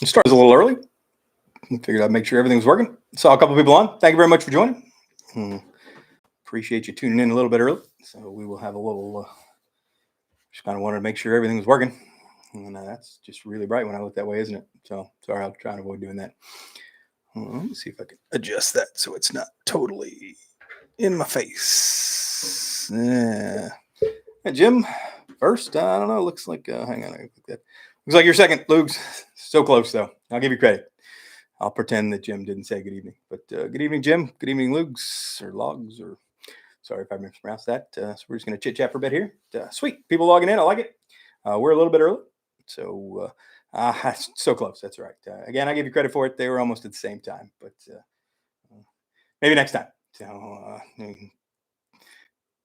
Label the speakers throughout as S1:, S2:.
S1: Started a little early. Figured I'd make sure everything was working. Saw a couple people on. Thank you very much for joining. Appreciate you tuning in a little bit early. So we will have a little, just kind of wanted to make sure everything was working. And that's just really bright when I look that way, isn't it? So sorry, I'll try and avoid doing that. Let me see if I can adjust that so it's not totally in my face. Yeah. Hey, Jim, first, I don't know. Looks like, hang on. Looks like you're second, Lugs. So close, though. I'll give you credit. I'll pretend that Jim didn't say good evening. But good evening, Jim. Good evening, Lugs or Logs. Or sorry if I mispronounced that. So we're just going to chit chat for a bit here. Sweet. People logging in. I like it. We're a little bit early. So so close. That's right. Again, I give you credit for it. They were almost at the same time. But maybe next time. So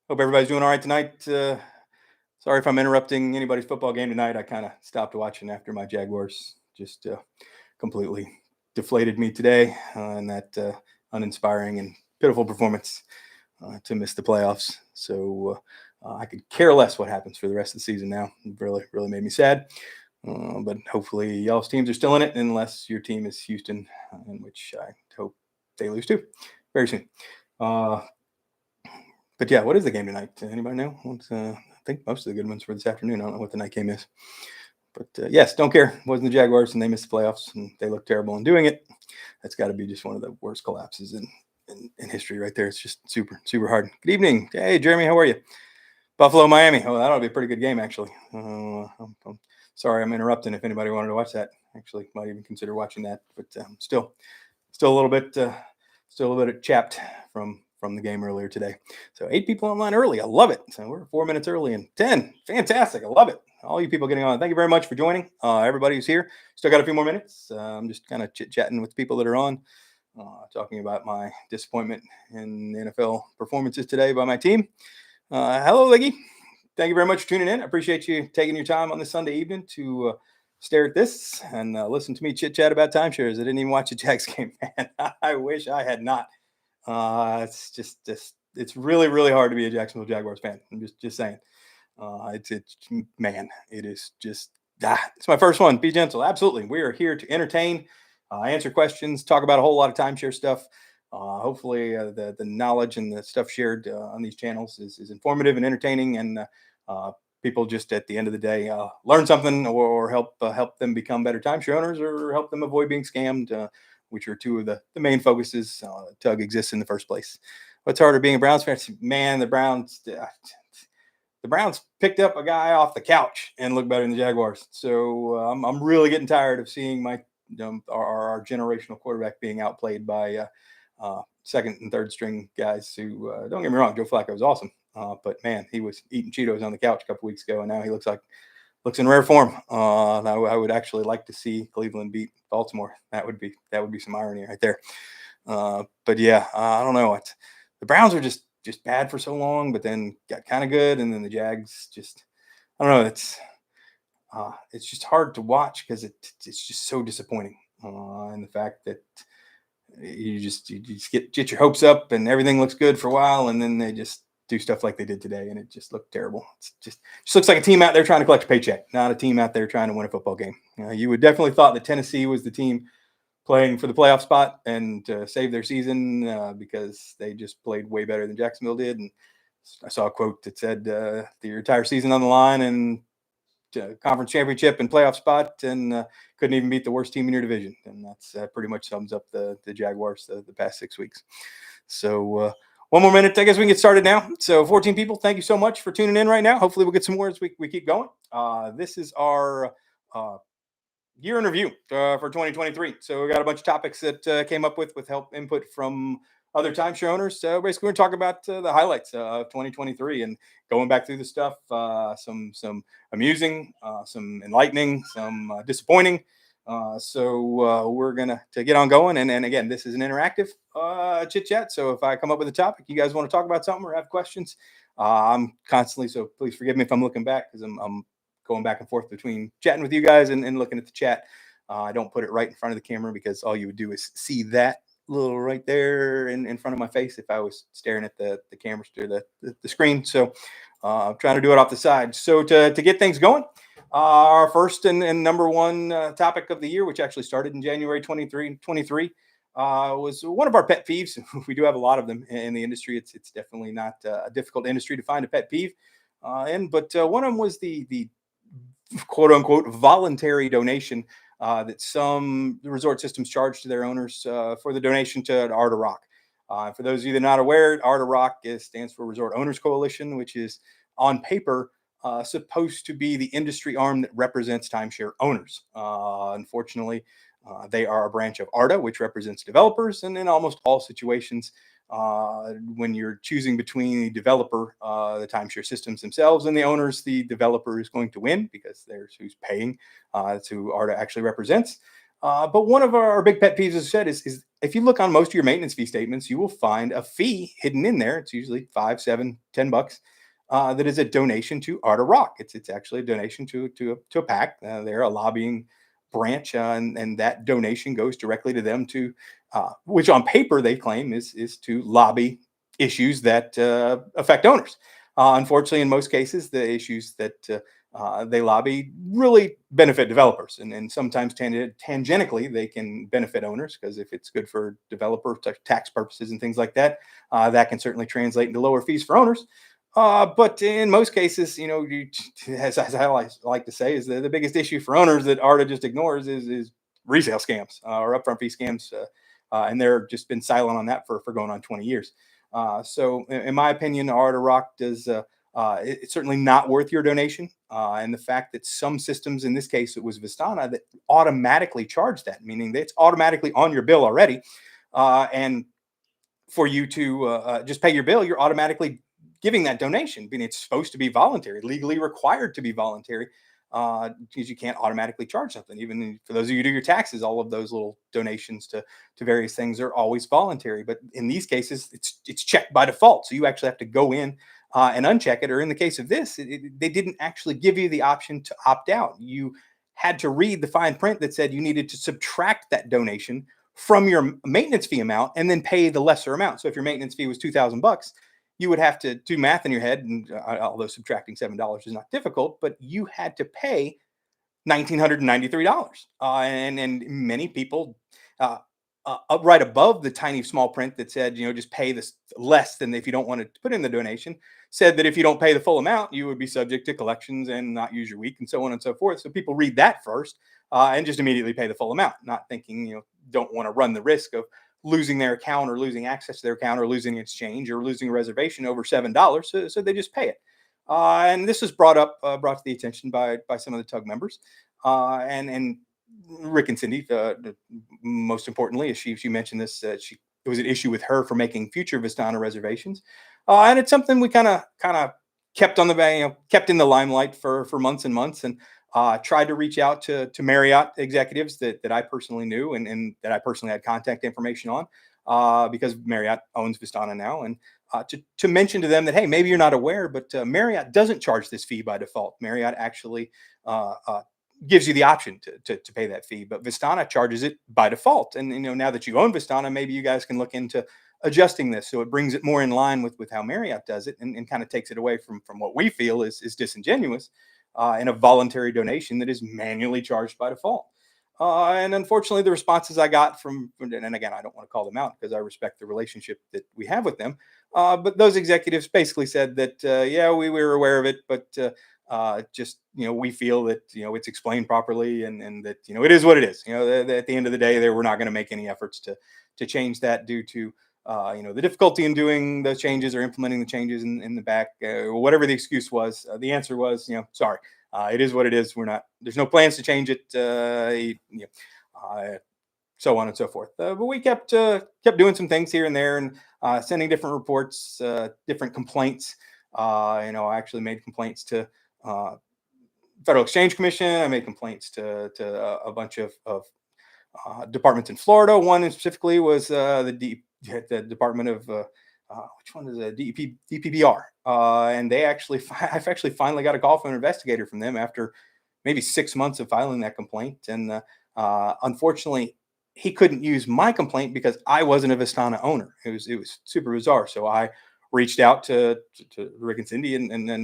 S1: hope everybody's doing all right tonight. Sorry if I'm interrupting anybody's football game tonight. I kind of stopped watching after my Jaguars just completely deflated me today in that uninspiring and pitiful performance to miss the playoffs. So I could care less what happens for the rest of the season now. It really made me sad. But hopefully y'all's teams are still in it, unless your team is Houston, in which I hope they lose too very soon. But yeah, what is the game tonight? Anybody know? I think most of the good ones for this afternoon. I don't know what the night game is. But yes, don't care. It wasn't the Jaguars, and they missed the playoffs, and they look terrible in doing it. That's got to be just one of the worst collapses in history right there. It's just super hard. Good evening. Hey, Jeremy, how are you? Buffalo, Miami. Oh, that'll be a pretty good game, actually. I'm sorry I'm interrupting. If anybody wanted to watch that, actually might even consider watching that. But still a little bit chapped from the game earlier today. So 8 people online early. I love it. So we're 4 minutes early and 10. Fantastic. I love it. All you people getting on. Thank you very much for joining. Everybody who's here. Still got a few more minutes. I'm just kind of chit-chatting with people that are on, talking about my disappointment in NFL performances today by my team. Hello, Liggy. Thank you very much for tuning in. I appreciate you taking your time on this Sunday evening to stare at this and listen to me chit-chat about timeshares. I didn't even watch the Jags game, man. I wish I had not. It's really hard to be a Jacksonville Jaguars fan. I'm just saying. It is just it's my first one. Be gentle. Absolutely. We are here to entertain, answer questions, talk about a whole lot of timeshare stuff. Hopefully the knowledge and the stuff shared on these channels is informative and entertaining, and people just at the end of the day learn something or help them become better timeshare owners, or help them avoid being scammed, which are two of the main focuses. TUG exists in the first place. What's harder, being a Browns fan? Man, the Browns picked up a guy off the couch and looked better than the Jaguars. So I'm really getting tired of seeing our generational quarterback being outplayed by second and third string guys who, don't get me wrong, Joe Flacco was awesome. But man, he was eating Cheetos on the couch a couple weeks ago, and now he looks in rare form. I would actually like to see Cleveland beat Baltimore. That would be some irony right there. But yeah, I don't know. The Browns are just bad for so long, but then got kind of good, and then the Jags I don't know. It's just hard to watch because it's just so disappointing. And the fact that you just get your hopes up and everything looks good for a while, and then they just do stuff like they did today, and it just looked terrible. It just looks like a team out there trying to collect a paycheck, not a team out there trying to win a football game. You would definitely thought that Tennessee was the team playing for the playoff spot and save their season because they just played way better than Jacksonville did. And I saw a quote that said the entire season on the line and conference championship and playoff spot, and couldn't even beat the worst team in your division. And that's pretty much sums up the Jaguars the past 6 weeks. So one more minute. I guess we can get started now. So 14 people, thank you so much for tuning in right now. Hopefully we'll get some more as we keep going. This is our year in review for 2023. So we got a bunch of topics that came up with help input from other timeshare owners. So basically, we're going to talk about the highlights of 2023 and going back through the stuff. Some amusing, some enlightening, some disappointing. So we're going to get on going. And again, this is an interactive chit chat. So if I come up with a topic, you guys want to talk about something or have questions, I'm constantly. So please forgive me if I'm looking back, because I'm going back and forth between chatting with you guys and looking at the chat. I don't put it right in front of the camera, because all you would do is see that little right there in front of my face if I was staring at the camera or the screen. So I'm trying to do it off the side. So to get things going, Our first and number one topic of the year, which actually started in January 23, was one of our pet peeves. We do have a lot of them in the industry. It's definitely not a difficult industry to find a pet peeve. But one of them was the quote unquote voluntary donation that some resort systems charge to their owners for the donation to ARDA-ROC. For those of you that are not aware, ARDA-ROC stands for Resort Owners Coalition, which is on paper supposed to be the industry arm that represents timeshare owners. Unfortunately, they are a branch of ARDA, which represents developers, and in almost all situations, when you're choosing between the developer, the timeshare systems themselves, and the owners, the developer is going to win because there's who's paying. That's who ARDA actually represents. But one of our big pet peeves, as I said, is if you look on most of your maintenance fee statements, you will find a fee hidden in there. It's usually $5, $7, $10. That is a donation to ARDA-ROC. It's actually a donation to a PAC. They're a lobbying branch, and that donation goes directly to them which on paper they claim is to lobby issues that affect owners. Unfortunately, in most cases, the issues that they lobby really benefit developers, and sometimes tangentially they can benefit owners, because if it's good for developer tax purposes and things like that, that can certainly translate into lower fees for owners. But in most cases, as I like to say, is the biggest issue for owners that ARDA just ignores is resale scams or upfront fee scams. And they're just been silent on that for going on 20 years. So in my opinion, ARDA-ROC it's certainly not worth your donation. And the fact that some systems, in this case, it was Vistana, that automatically charge that, meaning that it's automatically on your bill already. And for you to just pay your bill, you're automatically giving that donation, being it's supposed to be voluntary, legally required to be voluntary, because you can't automatically charge something. Even for those of you who do your taxes, all of those little donations to various things are always voluntary. But in these cases, it's checked by default, so you actually have to go in and uncheck it. Or in the case of this, they didn't actually give you the option to opt out. You had to read the fine print that said you needed to subtract that donation from your maintenance fee amount and then pay the lesser amount. So if your maintenance fee was $2,000, you would have to do math in your head, and although subtracting $7 is not difficult, but you had to pay $1,993. And many people, up right above the tiny small print that said, just pay this less than if you don't want to put in the donation, said that if you don't pay the full amount, you would be subject to collections and not use your week and so on and so forth. So people read that first and just immediately pay the full amount, not thinking, don't want to run the risk of losing their account or losing access to their account or losing exchange or losing a reservation over $7. So they just pay it. And this was brought to the attention by some of the TUG members. And Rick and Cindy, most importantly, as she mentioned this, it was an issue with her for making future Vistana reservations. And it's something we kind of kept on the kept in the limelight for months and months, and tried to reach out to Marriott executives that I personally knew and that I personally had contact information on, because Marriott owns Vistana now, and to mention to them that, hey, maybe you're not aware, but Marriott doesn't charge this fee by default. Marriott actually gives you the option to pay that fee, but Vistana charges it by default. And now that you own Vistana, maybe you guys can look into adjusting this so it brings it more in line with how Marriott does it, and kind of takes it away from what we feel is disingenuous in a voluntary donation that is manually charged by default. And unfortunately, the responses I got and again, I don't want to call them out because I respect the relationship that we have with them, but those executives basically said that, yeah, we were aware of it, but just, we feel that, it's explained properly, and that, it is what it is. At the end of the day, we're not going to make any efforts to change that due to, the difficulty in doing those changes or implementing the changes in the back, whatever the excuse was. The answer was, sorry, it is what it is. There's no plans to change it, so on and so forth. But we kept doing some things here and there, and sending different reports, different complaints. I actually made complaints to Federal Exchange Commission. I made complaints to a bunch of departments in Florida. One specifically was the Department of which one is it? DPBR. And I've actually finally got a call from an investigator from them after maybe 6 months of filing that complaint. And unfortunately, he couldn't use my complaint because I wasn't a Vistana owner. It was super bizarre. So I reached out to Rick and Cindy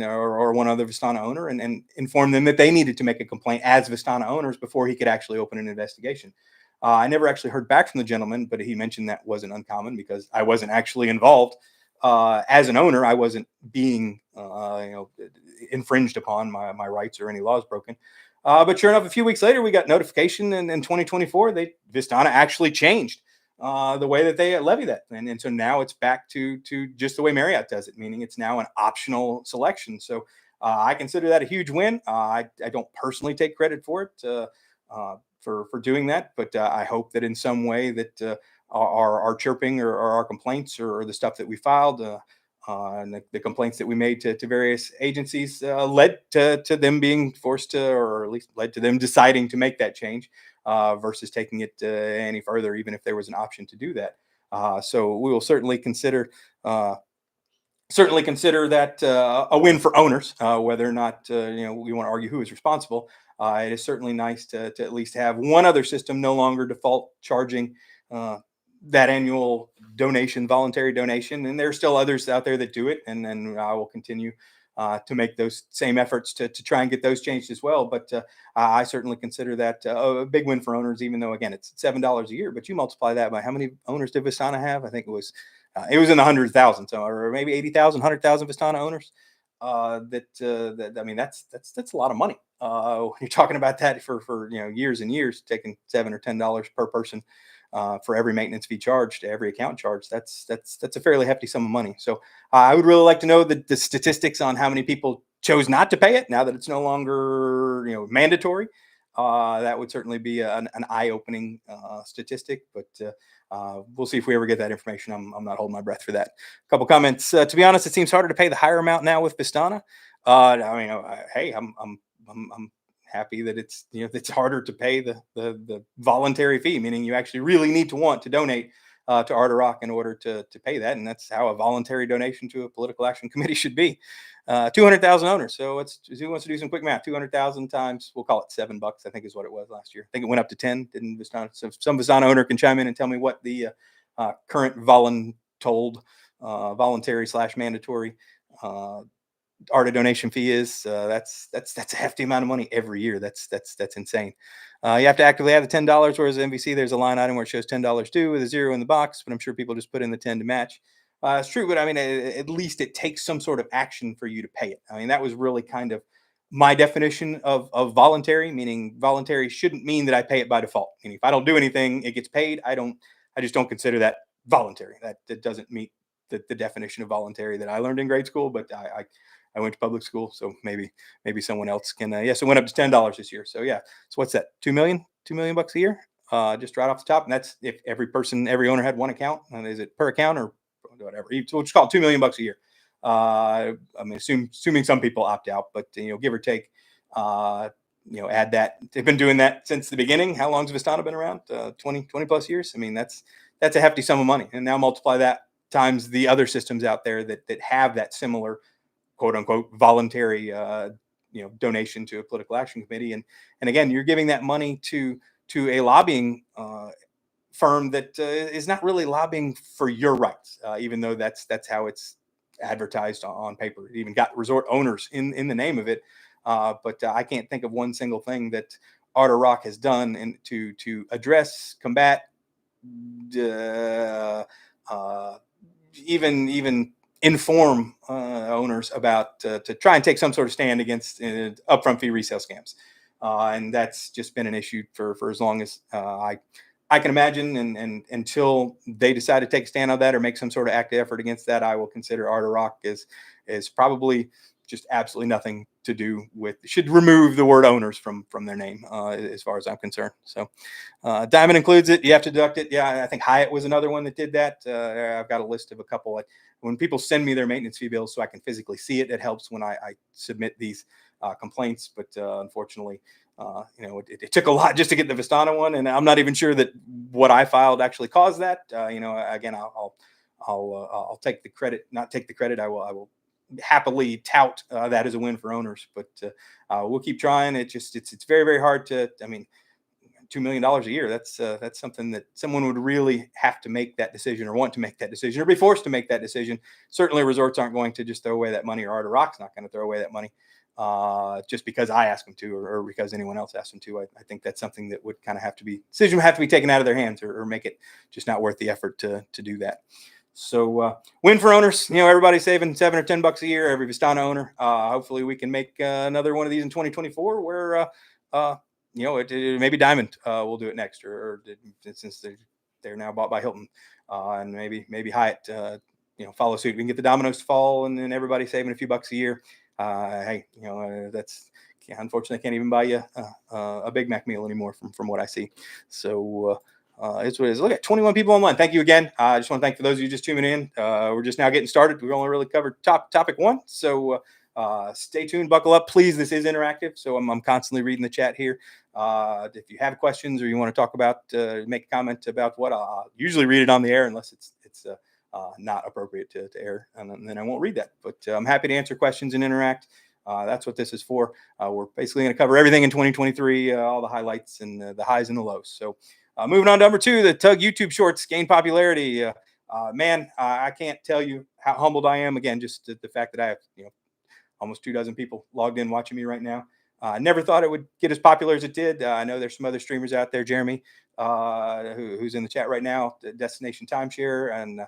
S1: or one other Vistana owner and informed them that they needed to make a complaint as Vistana owners before he could actually open an investigation. I never actually heard back from the gentleman, but he mentioned that wasn't uncommon because I wasn't actually involved. As an owner, I wasn't being infringed upon my rights or any laws broken. But sure enough, a few weeks later, we got notification in 2024 Vistana actually changed the way that they levy that, and so now it's back to just the way Marriott does it, meaning it's now an optional selection. So I consider that a huge win. I don't personally take credit for it for doing that, but I hope that in some way that our chirping or our complaints or the stuff that we filed. And the complaints that we made to various agencies led to them being forced to, or at least led to them deciding to make that change versus taking it any further, even if there was an option to do that. So we will certainly consider that a win for owners, whether or not we want to argue who is responsible. It is certainly nice to at least have one other system no longer default charging that annual donation, voluntary donation, and there are still others out there that do it, and then I will continue to make those same efforts to try and get those changed as well. But I certainly consider that a big win for owners, even though again it's $7 a year. But you multiply that by how many owners did Vistana have? I think it was in the hundred thousand, so or maybe 80,000, 100,000 Vistana owners. That I mean that's a lot of money. When you're talking about that for years and years, taking $7 or $10 per person. For every maintenance fee charged, every account charge, that's a fairly hefty sum of money. So I would really like to know the statistics on how many people chose not to pay it now that it's no longer mandatory. That would certainly be an eye-opening statistic, but we'll see if we ever get that information. I'm not holding my breath for that. A couple comments. To be honest, it seems harder to pay the higher amount now with Vistana. Hey, I'm happy that it's harder to pay the voluntary fee, meaning you actually really need to want to donate to ARDA-ROC in order to pay that, and that's how a voluntary donation to a political action committee should be. 200,000 owners. So who wants to do some quick math? 200,000 times, we'll call it $7, I think is what it was last year. I think it went up to 10. Didn't Vistana? So if some Vistana owner can chime in and tell me what the current voluntary / mandatory ARDA donation fee is. That's a hefty amount of money every year. That's insane. You have to actively add the $10, whereas MVC there's a line item where it shows $10 due with a zero in the box, but I'm sure people just put in the 10 to match. It's true, but I mean, at least it takes some sort of action for you to pay it. I mean, that was really kind of my definition of voluntary, meaning voluntary shouldn't mean that I pay it by default. Meaning if I don't do anything, it gets paid. I just don't consider that voluntary. That doesn't meet the definition of voluntary that I learned in grade school, but I went to public school, so maybe someone else can. So it went up to $10 this year. So yeah, so what's that? $2 million bucks a year, just right off the top. And that's if every owner had one account. And is it per account or whatever? So we'll just call it $2 million bucks a year. I mean, assuming some people opt out, but give or take, add that. They've been doing that since the beginning. How long has Vistana been around? 20 plus years. I mean, that's a hefty sum of money. And now multiply that times the other systems out there that have that similar quote unquote voluntary donation to a political action committee, and again, you're giving that money to a lobbying firm that is not really lobbying for your rights, even though that's how it's advertised on paper. It even got resort owners in the name of it, but I can't think of one single thing that ARDA-ROC has done to address, combat, even inform owners about to try and take some sort of stand against upfront fee resale scams, and that's just been an issue for as long as I can imagine. And until they decide to take a stand on that or make some sort of active effort against that, I will consider ARDA-ROC is probably just absolutely nothing to do with. Should remove the word owners from their name, as far as I'm concerned. So Diamond includes it. You have to deduct it. Yeah, I think Hyatt was another one that did that. I've got a list of a couple. When people send me their maintenance fee bills so I can physically see it, it helps when I submit these complaints. But unfortunately, it took a lot just to get the Vistana one, and I'm not even sure that what I filed actually caused that. Again, I'll take the credit, not take the credit. I will happily tout that as a win for owners, but we'll keep trying. It's very, very hard to. I mean, $2 million a year. That's something that someone would really have to make that decision, or want to make that decision, or be forced to make that decision. Certainly resorts aren't going to just throw away that money, or ARDA-ROC's not going to throw away that money just because I ask them to, or because anyone else asks them to. I think that's something that would kind of have to be, decision would have to be taken out of their hands, or make it just not worth the effort to do that. So win for owners. Everybody's saving $7 or $10 a year. Every Vistana owner. Hopefully we can make another one of these in 2024, where maybe Diamond will do it next, or since they're now bought by Hilton, and maybe Hyatt follow suit. We can get the dominoes to fall, and then everybody saving a few bucks a year. Hey, that's unfortunately I can't even buy you a Big Mac meal anymore from what I see. So it's what it is. Look at 21 people online. Thank you again. I just want to thank for those of you just tuning in. We're just now getting started. We've only really covered topic one. So stay tuned, buckle up, please. This is interactive, so I'm constantly reading the chat here. If you have questions, or you want to talk about, make a comment about what, I'll usually read it on the air, unless it's not appropriate to air, and then I won't read that. But I'm happy to answer questions and interact. That's what this is for. We're basically going to cover everything in 2023, all the highlights and the highs and the lows. So moving on to number 2, the Tug YouTube Shorts gain popularity. Man, I can't tell you how humbled I am. Again, just the fact that I have almost 24 people logged in watching me right now. I never thought it would get as popular as it did. I know there's some other streamers out there, Jeremy, who's in the chat right now, Destination Timeshare, and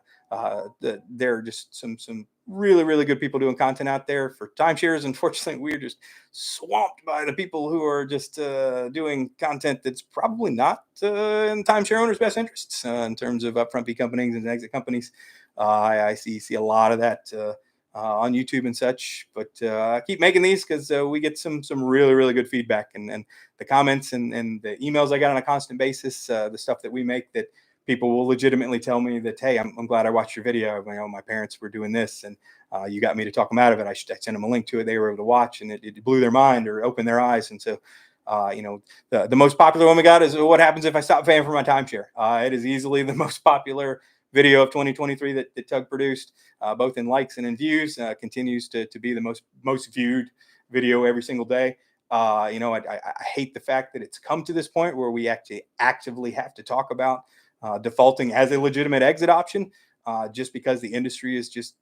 S1: there are just some really, really good people doing content out there for timeshares. Unfortunately, we're just swamped by the people who are just doing content that's probably not in timeshare owners' best interests in terms of upfront fee companies and exit companies. I see a lot of that on YouTube and such, but keep making these, because we get some really, really good feedback, and the comments and the emails I got on a constant basis, the stuff that we make, that people will legitimately tell me that, hey, I'm glad I watched your video. My parents were doing this, and you got me to talk them out of it. I sent them a link to it. They were able to watch, and it blew their mind, or opened their eyes. And so the most popular one we got is, what happens if I stop paying for my timeshare? It is easily the most popular video of 2023 that Tug produced, both in likes and in views. Continues to be the most viewed video every single day. I hate the fact that it's come to this point where we actually actively have to talk about defaulting as a legitimate exit option, just because the industry has just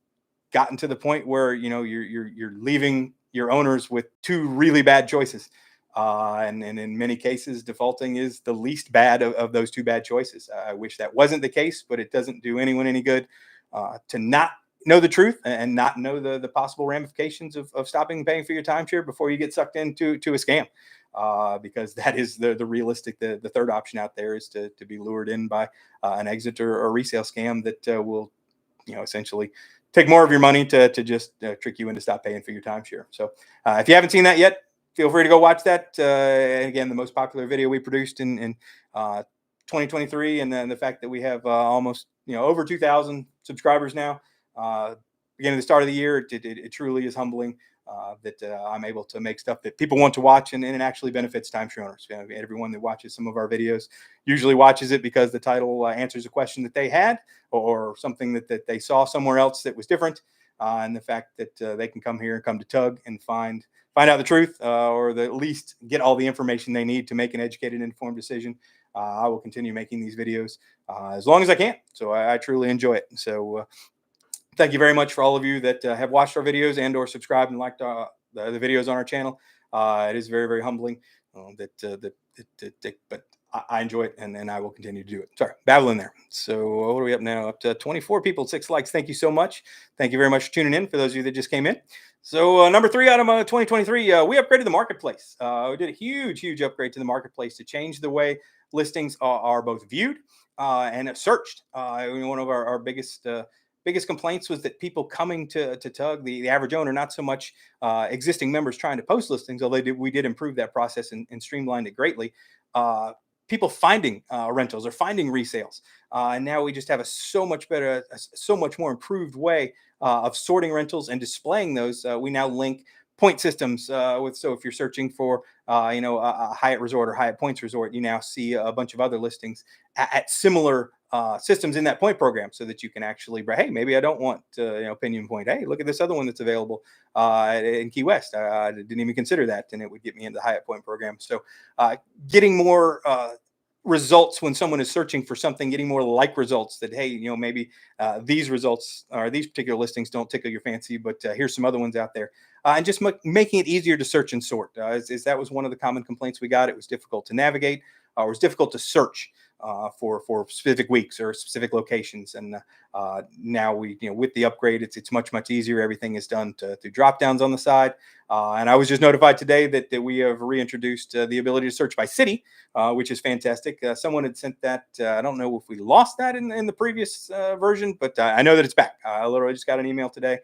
S1: gotten to the point where you're leaving your owners with 2 really bad choices. And in many cases, defaulting is the least bad of those 2 bad choices. I wish that wasn't the case, but it doesn't do anyone any good to not know the truth, and not know the possible ramifications of stopping paying for your timeshare before you get sucked into a scam. Because that is the realistic, the third option out there, is to be lured in by an exit or a resale scam that will essentially take more of your money to just trick you into stop paying for your timeshare. So if you haven't seen that yet, feel free to go watch that. Again, the most popular video we produced in 2023, and then the fact that we have almost over 2,000 subscribers now. Beginning of the start of the year, it truly is humbling that I'm able to make stuff that people want to watch, and it actually benefits timeshare owners. Everyone that watches some of our videos usually watches it because the title answers a question that they had, or something that they saw somewhere else that was different. And the fact that they can come here and come to Tug and find out the truth, or at least get all the information they need to make an educated, informed decision. I will continue making these videos as long as I can. So I truly enjoy it. So thank you very much for all of you that have watched our videos and or subscribed and liked the videos on our channel. It is very, very humbling but I enjoy it, and I will continue to do it. Sorry, babbling there. So what are we up now? Up to 24 people, 6 likes. Thank you so much. Thank you very much for tuning in, for those of you that just came in. So number 3 item of 2023, we upgraded the marketplace. We did a huge upgrade to the marketplace to change the way listings are both viewed and searched. One of our biggest complaints was that people coming to Tug, the average owner, not so much existing members trying to post listings, although we did improve that process and streamlined it greatly. People finding rentals or finding resales. And now we just have a so much more improved way of sorting rentals and displaying those. We now link point systems so if you're searching for a Hyatt resort or Hyatt Points resort, you now see a bunch of other listings at similar systems in that point program, so that you can actually, hey, maybe I don't want Pinion Point. Hey, look at this other one that's available in Key West. I didn't even consider that, and it would get me into the Hyatt Point program. So getting more results when someone is searching for something, getting more like results that, hey, maybe these results or these particular listings don't tickle your fancy, but here's some other ones out there. And just making it easier to search and sort. Is that was one of the common complaints we got. It was difficult to navigate. It was difficult to search for specific weeks or specific locations. And now with the upgrade, it's much easier. Everything is done through drop downs on the side. And I was just notified today that we have reintroduced the ability to search by city, which is fantastic. Someone had sent that. I don't know if we lost that in the previous version, but I know that it's back. I literally just got an email today.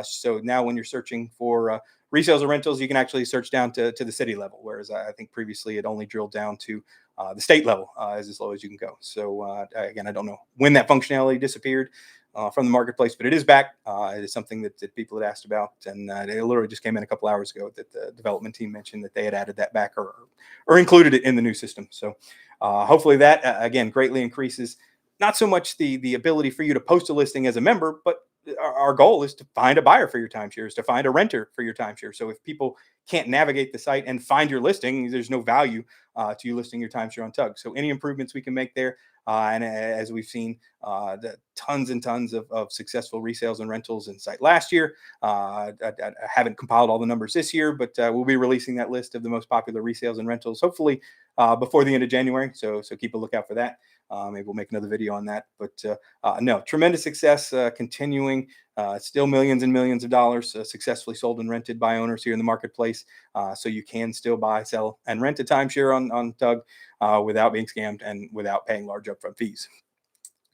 S1: So now when you're searching for resales or rentals, you can actually search down to the city level, whereas I think previously it only drilled down to the state level as low as you can go. So again, I don't know when that functionality disappeared from the marketplace, but it is back. It is something that people had asked about, and it literally just came in a couple hours ago that the development team mentioned that they had added that back or included it in the new system. So hopefully that again greatly increases not so much the ability for you to post a listing as a member, but our goal is to find a buyer for your timeshares, to find a renter for your timeshare. So if people can't navigate the site and find your listing, there's no value to you listing your timeshare on Tug. So any improvements we can make there, and as we've seen, the tons and tons of successful resales and rentals in site last year. I haven't compiled all the numbers this year, but we'll be releasing that list of the most popular resales and rentals hopefully before the end of January. So keep a lookout for that. Maybe we'll make another video on that. But no, tremendous success continuing. Still millions and millions of dollars successfully sold and rented by owners here in the marketplace. So you can still buy, sell, and rent a timeshare on Tug without being scammed and without paying large upfront fees.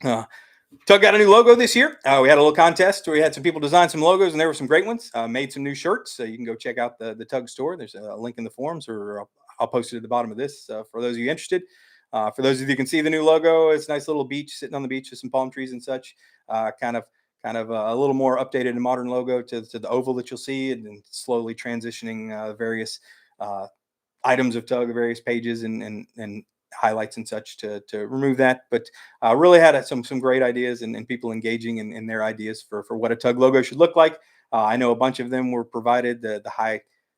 S1: Tug got a new logo this year. We had a little contest where we had some people design some logos, and there were some great ones. Made some new shirts. So you can go check out the Tug store. There's a link in the forums, or I'll post it at the bottom of this for those of you interested. For those of you who can see the new logo, it's a nice little beach, sitting on the beach with some palm trees and such. Kind of a little more updated and modern logo to the oval that you'll see, and then slowly transitioning various items of Tug, various pages and highlights and such to remove that. But really had some great ideas and people engaging in their ideas for what a Tug logo should look like. I know a bunch of them were provided. The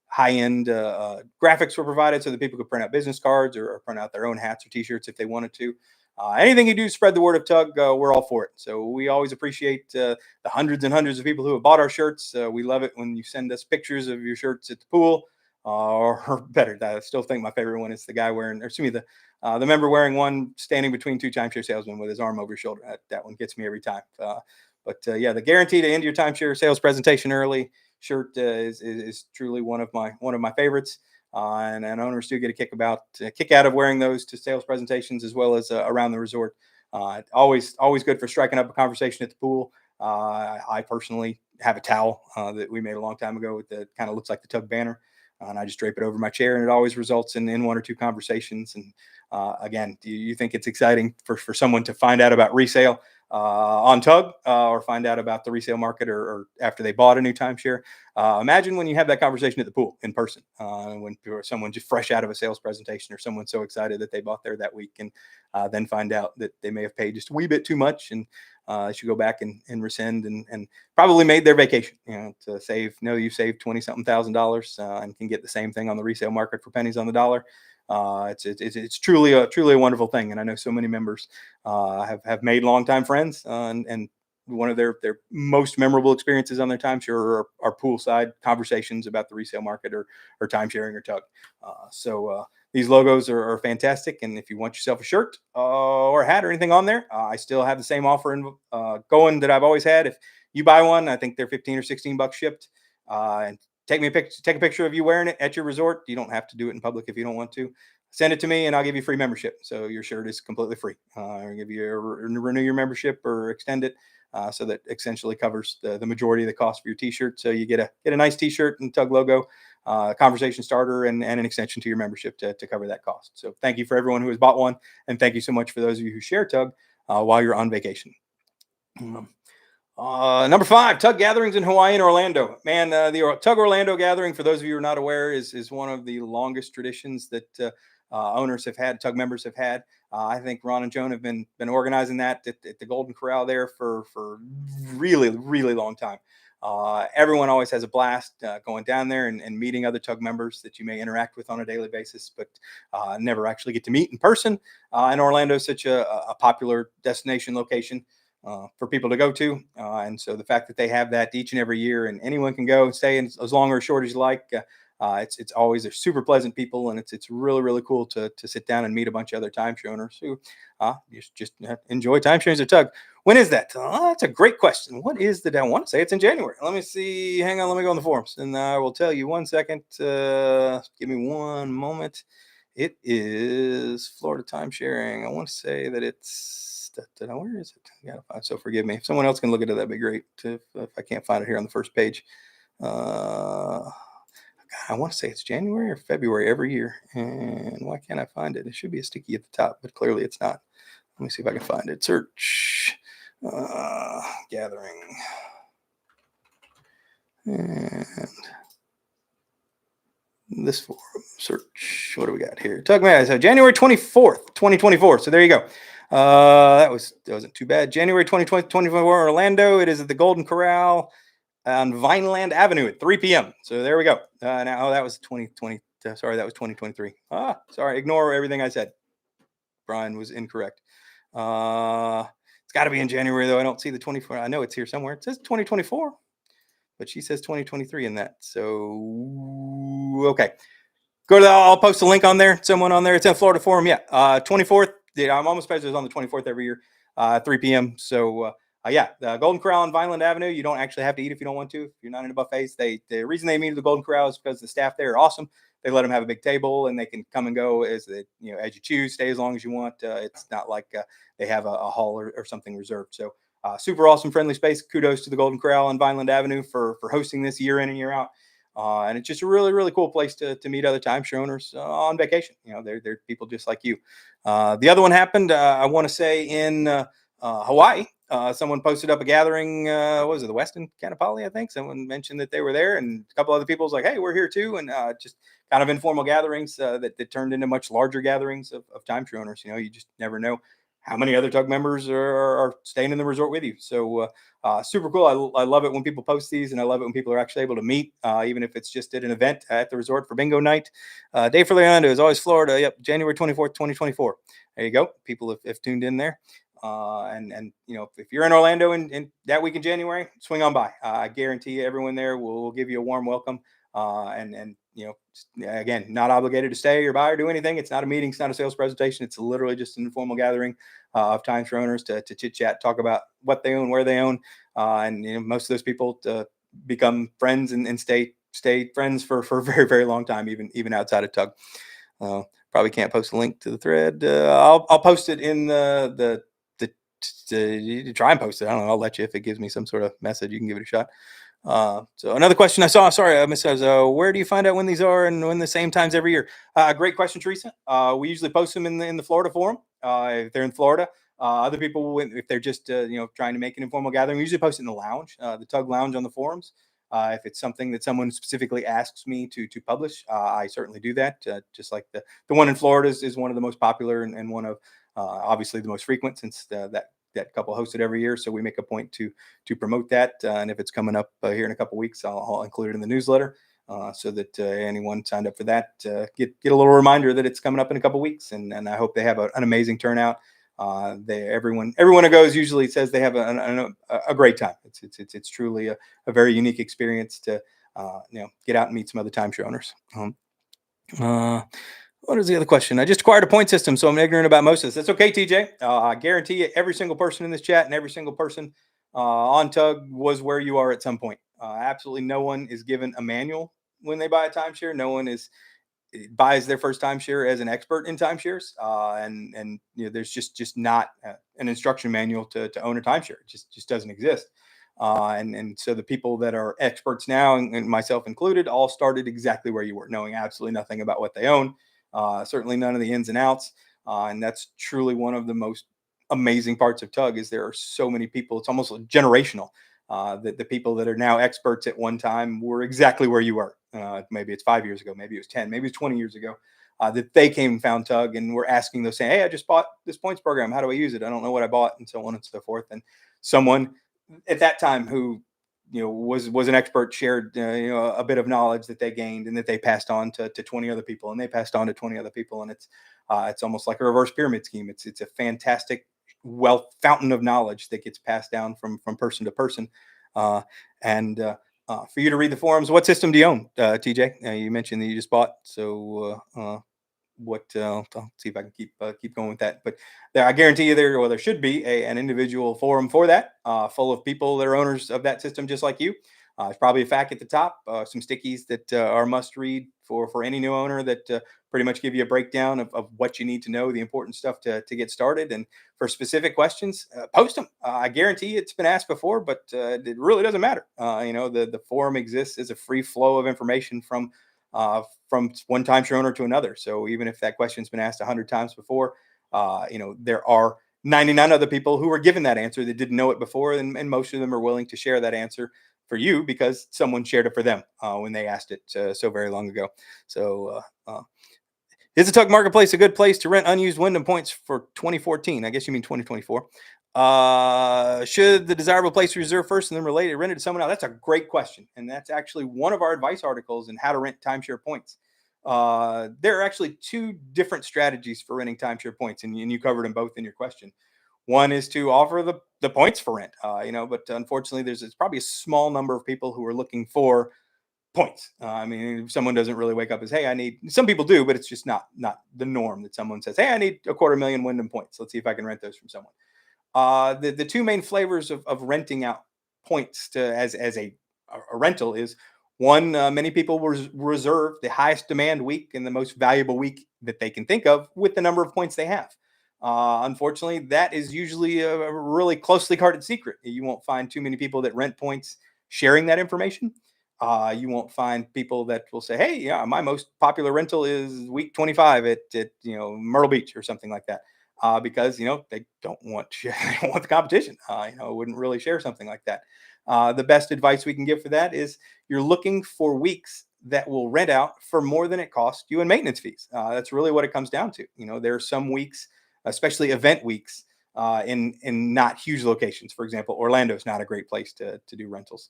S1: high-end graphics were provided so that people could print out business cards or print out their own hats or t-shirts if they wanted to. Anything you do to spread the word of Tug, we're all for it. So we always appreciate the hundreds and hundreds of people who have bought our shirts. We love it when you send us pictures of your shirts at the pool, or better, I still think my favorite one is the guy wearing, or excuse me, the member wearing one standing between two timeshare salesmen with his arm over his shoulder. That one gets me every time. But yeah, the guarantee to end your timeshare sales presentation early shirt is truly one of my favorites, and owners do get a kick out of wearing those to sales presentations as well as around the resort. Always good for striking up a conversation at the pool. I personally have a towel that we made a long time ago that kind of looks like the Tug banner, and I just drape it over my chair, and it always results in one or two conversations. And again, do you think it's exciting for someone to find out about resale on Tug or find out about the resale market or after they bought a new timeshare? Imagine when you have that conversation at the pool in person, when someone just fresh out of a sales presentation or someone so excited that they bought there that week, and then find out that they may have paid just a wee bit too much and should go back and rescind and probably made their vacation, to save. You saved $20,000 and can get the same thing on the resale market for pennies on the dollar. It's truly a wonderful thing, and I know so many members have made longtime friends, and one of their most memorable experiences on their timeshare are poolside conversations about the resale market or timesharing or Tug. So these logos are fantastic, and if you want yourself a shirt or a hat or anything on there, I still have the same offer going that I've always had. If you buy one, I think they're $15 or $16 shipped, and take a picture of you wearing it at your resort. You don't have to do it in public if you don't want to. Send it to me and I'll give you free membership. So your shirt is completely free. I'll give you renew your membership or extend it, so that essentially covers the majority of the cost for your t-shirt. So you get a nice t-shirt and Tug logo, conversation starter, and an extension to your membership to cover that cost. So thank you for everyone who has bought one, and thank you so much for those of you who share Tug while you're on vacation. Number 5, Tug gatherings in Hawaii and Orlando. Man, the Tug Orlando gathering, for those of you who are not aware, is one of the longest traditions that owners have had, Tug members have had. I think Ron and Joan have been organizing that at the Golden Corral there for really long time. Everyone always has a blast going down there and meeting other Tug members that you may interact with on a daily basis, but never actually get to meet in person. And Orlando is such a popular destination location for people to go to. And so the fact that they have that each and every year and anyone can go and stay in as long or as short as you like, it's always, they're super pleasant people, and it's really, really cool to sit down and meet a bunch of other timeshare owners who just enjoy timeshares at Tug. When is that? That's a great question. What is the day? I want to say it's in January. Let me see. Hang on. Let me go on the forums, and I will tell you. 1 second. Give me one moment. It is Florida Timesharing. I want to say that it's. Where is it? Yeah, so forgive me. If someone else can look at it, that'd be great. If I can't find it here on the first page. I want to say it's January or February every year. And why can't I find it? It should be a sticky at the top, but clearly it's not. Let me see if I can find it. Search gathering. And this forum search. What do we got here? TUGBOATS. So January 24th, 2024. So there you go. That wasn't too bad. January 2024, Orlando. It is at the Golden Corral on Vineland Avenue at 3 p.m. So there we go. Now, that was 2020. Sorry, that was 2023. Sorry. Ignore everything I said. Brian was incorrect. It's got to be in January, though. I don't see the 24. I know it's here somewhere. It says 2024, but she says 2023 in that. So, okay. I'll post a link on there. Someone on there. It's in Florida Forum. Yeah. 24th. Yeah, I'm almost positive it's on the 24th every year, 3 p.m. So, the Golden Corral on Vineland Avenue. You don't actually have to eat if you don't want to. If you're not into buffets, the reason they meet at the Golden Corral is because the staff there are awesome. They let them have a big table, and they can come and go as you choose. Stay as long as you want. It's not like they have a hall or something reserved. So, super awesome, friendly space. Kudos to the Golden Corral on Vineland Avenue for hosting this year in and year out. And it's just a really, really cool place to meet other timeshare owners on vacation. They're people just like you. The other one happened, I want to say, in Hawaii. Someone posted up a gathering. What was it, the Westin Kanapali, I think? Someone mentioned that they were there, and a couple other people was like, hey, we're here too. And just kind of informal gatherings that turned into much larger gatherings of timeshare owners. You just never know how many other Tug members are staying in the resort with you. So super cool. I love it when people post these, and I love it when people are actually able to meet, even if it's just at an event at the resort for bingo night. Day for Orlando is always Florida. Yep, January 24th, 2024. There you go. People have tuned in there. And if you're in Orlando in that week in January, swing on by. I guarantee you everyone there will give you a warm welcome. And again, not obligated to stay or buy or do anything. It's not a meeting. It's not a sales presentation. It's literally just an informal gathering of timeshare owners to chit chat, talk about what they own, where they own. And most of those people become friends and stay friends for a very, very long time, even outside of Tug. Probably can't post a link to the thread. I'll post it in the try and post it. I don't know. I'll let you, if it gives me some sort of message, you can give it a shot. So another question I saw, sorry, I missed, where do you find out when these are and when the same times every year? Great question, Teresa. We usually post them in the Florida forum. If they're in Florida, other people, if they're just, trying to make an informal gathering, we usually post it in the lounge, the Tug lounge on the forums. If it's something that someone specifically asks me to publish, I certainly do that. Just like the one in Florida is one of the most popular and one of, obviously the most frequent, since that couple hosted every year. So we make a point to promote that. And if it's coming up here in a couple weeks, I'll include it in the newsletter so that anyone signed up for that get a little reminder that it's coming up in a couple weeks. And I hope they have an amazing turnout. Everyone who goes usually says they have a great time. It's truly a very unique experience to get out and meet some other timeshare owners. What is the other question? I just acquired a point system, so I'm ignorant about most of this. That's okay, TJ. I guarantee you, every single person in this chat and every single person on Tug was where you are at some point. Absolutely no one is given a manual when they buy a timeshare. No one buys their first timeshare as an expert in timeshares, and there's just not an instruction manual to own a timeshare. It just doesn't exist. And so the people that are experts now, and myself included, all started exactly where you were, knowing absolutely nothing about what they own. Certainly none of the ins and outs. And that's truly one of the most amazing parts of Tug, is there are so many people. It's almost generational. That the people that are now experts at one time were exactly where you were. Maybe it's 5 years ago, maybe it was 10, maybe it's 20 years ago, that they came and found Tug and were asking those, saying, hey, I just bought this points program. How do I use it? I don't know what I bought, and so on and so forth. And someone at that time who was an expert, shared a bit of knowledge that they gained and that they passed on to 20 other people, and they passed on to 20 other people, and it's almost like a reverse pyramid scheme. It's a fantastic wealth fountain of knowledge that gets passed down from person to person. For you to read the forums, what system do you own, TJ? You mentioned that you just bought, so what I'll see if I can keep going with that. But there, I guarantee you, there should be an individual forum for that, full of people that are owners of that system, just like you. There's probably a fact at the top, some stickies that are must read for any new owner that pretty much give you a breakdown of what you need to know, the important stuff to get started. And for specific questions, post them. I guarantee it's been asked before, but it really doesn't matter. The forum exists as a free flow of information from one timeshare owner to another. So even if that question's been asked 100 times before, there are 99 other people who were given that answer that didn't know it before, and most of them are willing to share that answer for you because someone shared it for them when they asked it so very long ago. So is the Tug Marketplace a good place to rent unused Wyndham points for 2014? I guess you mean 2024. Should the desirable place be reserved first and then rented to someone else? That's a great question. And that's actually one of our advice articles in how to rent timeshare points. There are actually two different strategies for renting timeshare points, and you covered them both in your question. One is to offer the points for rent, but unfortunately it's probably a small number of people who are looking for points. I mean, someone doesn't really wake up as, hey, I need, some people do, but it's just not the norm that someone says, hey, I need 250,000 Wyndham points. Let's see if I can rent those from someone. The two main flavors of renting out points as a rental is one, many people reserve the highest demand week and the most valuable week that they can think of with the number of points they have. Unfortunately, that is usually a really closely guarded secret. You won't find too many people that rent points sharing that information. You won't find people that will say, hey, yeah, my most popular rental is week 25 at Myrtle Beach or something like that. Because they don't want they don't want the competition. Wouldn't really share something like that. The best advice we can give for that is you're looking for weeks that will rent out for more than it costs you in maintenance fees. That's really what it comes down to. There are some weeks, especially event weeks, in not huge locations. For example, Orlando is not a great place to do rentals.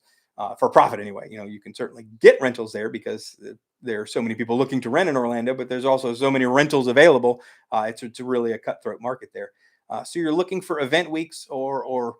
S1: For profit anyway. You can certainly get rentals there because there are so many people looking to rent in Orlando, but there's also so many rentals available. It's really a cutthroat market there. So you're looking for event weeks or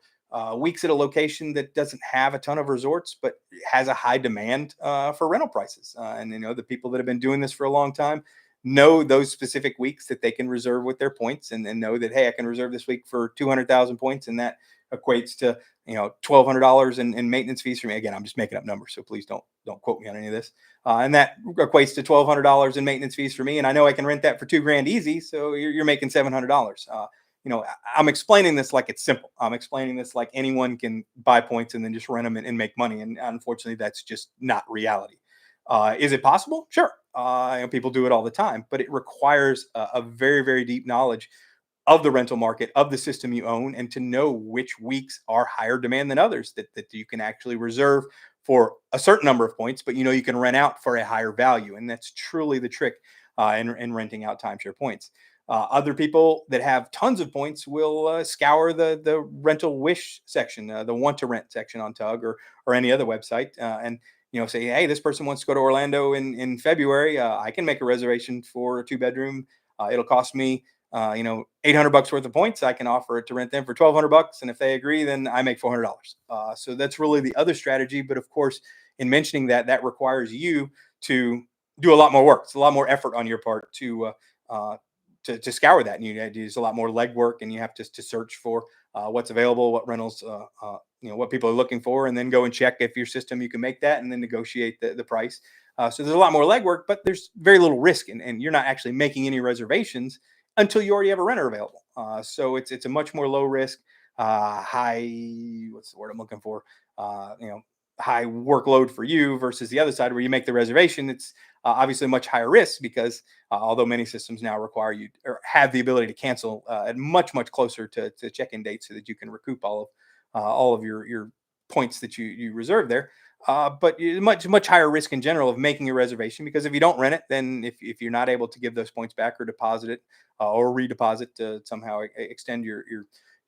S1: weeks at a location that doesn't have a ton of resorts, but has a high demand for rental prices. And the people that have been doing this for a long time know those specific weeks that they can reserve with their points, and know that, hey, I can reserve this week for 200,000 points, and that equates to $1,200 in maintenance fees for me. Again, I'm just making up numbers, so please don't quote me on any of this. And that equates to $1,200 in maintenance fees for me, and I know I can rent that for $2,000 easy. So you're making $700. I'm explaining this like it's simple. I'm explaining this like anyone can buy points and then just rent them and make money. And unfortunately, that's just not reality. Is it possible? Sure. People do it all the time, but it requires a very, very deep knowledge of the rental market, of the system you own, and to know which weeks are higher demand than others that you can actually reserve for a certain number of points, but you can rent out for a higher value. And that's truly the trick in renting out timeshare points. Other people that have tons of points will scour the rental wish section, the want to rent section on Tug or any other website, and say, hey, this person wants to go to Orlando in February. I can make a reservation for a 2-bedroom. It'll cost me $800 worth of points. I can offer it to rent them for $1,200, and if they agree, then I make $400. So that's really the other strategy. But of course, in mentioning that requires you to do a lot more work. It's a lot more effort on your part to scour that, and you use a lot more legwork, and you have to search for what's available, what rentals, what people are looking for, and then go and check if your system you can make that, and then negotiate the price. So there's a lot more legwork, but there's very little risk, and you're not actually making any reservations until you already have a renter available. So it's a much more low risk, high, what's the word I'm looking for? High workload for you versus the other side where you make the reservation. It's obviously much higher risk because although many systems now require you or have the ability to cancel at much closer to check-in dates so that you can recoup all of your points that you reserve there. But much higher risk in general of making a reservation, because if you don't rent it, then if you're not able to give those points back or deposit it or redeposit to somehow extend your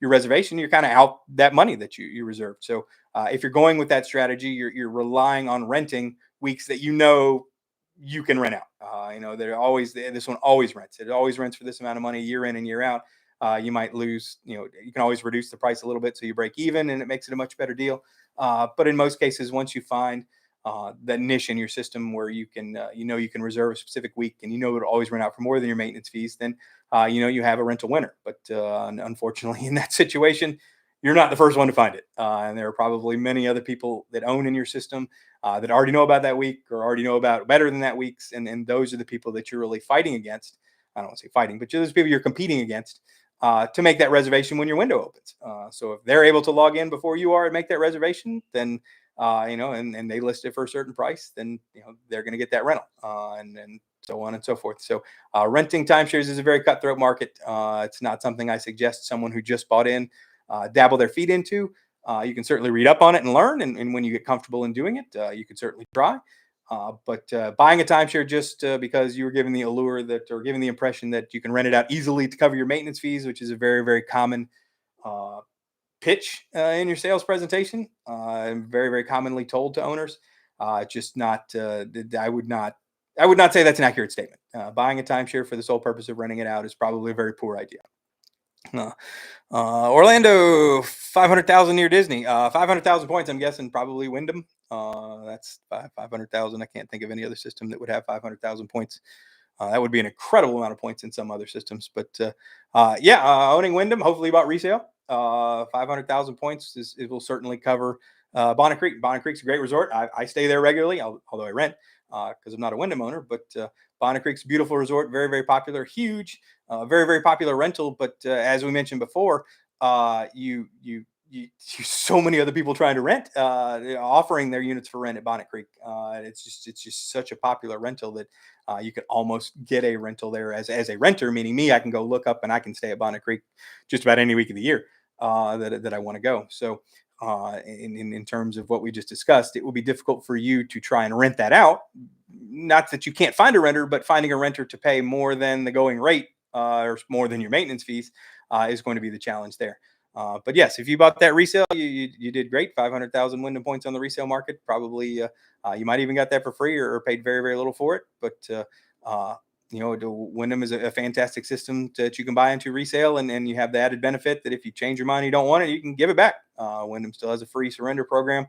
S1: your reservation, you're kind of out that money that you reserved. So if you're going with that strategy, you're relying on renting weeks that you can rent out. They're always this one always rents. It always rents for this amount of money year in and year out. You might lose. You can always reduce the price a little bit so you break even, and it makes it a much better deal. But in most cases, once you find that niche in your system where you can you can reserve a specific week and it'll always rent out for more than your maintenance fees, then you have a rental winner. But unfortunately, in that situation, you're not the first one to find it, and there are probably many other people that own in your system that already know about that week or already know about better than that week's, and those are the people that you're really fighting against. I don't want to say fighting, but those people you're competing against to make that reservation when your window opens. So if they're able to log in before you are and make that reservation, then and they list it for a certain price, then they're going to get that rental, and so on and so forth. So renting timeshares is a very cutthroat market. It's not something I suggest someone who just bought in dabble their feet into. You can certainly read up on it and learn, and when you get comfortable in doing it, you can certainly try. But buying a timeshare just because you were given the allure or given the impression that you can rent it out easily to cover your maintenance fees, which is a very, very common pitch in your sales presentation, and very, very commonly told to owners. Just not. I would not say that's an accurate statement. Buying a timeshare for the sole purpose of renting it out is probably a very poor idea. Orlando, 500,000 near Disney. 500,000 points. I'm guessing probably Wyndham. That's 500,000. I can't think of any other system that would have 500,000 points. That would be an incredible amount of points in some other systems. But owning Wyndham, hopefully about resale. 500,000 points it will certainly cover Bonnet Creek. Bonnet Creek's a great resort. I stay there regularly, although I rent because I'm not a Wyndham owner. But Bonnet Creek's a beautiful resort, very, very popular, huge, very, very popular rental. But as we mentioned before, you so many other people trying to rent, offering their units for rent at Bonnet Creek. It's just such a popular rental that you could almost get a rental there as a renter, meaning me. I can go look up and I can stay at Bonnet Creek just about any week of the year that I want to go. So in terms of what we just discussed, it will be difficult for you to try and rent that out. Not that you can't find a renter, but finding a renter to pay more than the going rate or more than your maintenance fees is going to be the challenge there. But yes, if you bought that resale, you did great. 500,000 Wyndham points on the resale market. Probably you might even got that for free or paid very, very little for it. But Wyndham is a fantastic system that you can buy into resale, and you have the added benefit that if you change your mind, you don't want it, you can give it back. Wyndham still has a free surrender program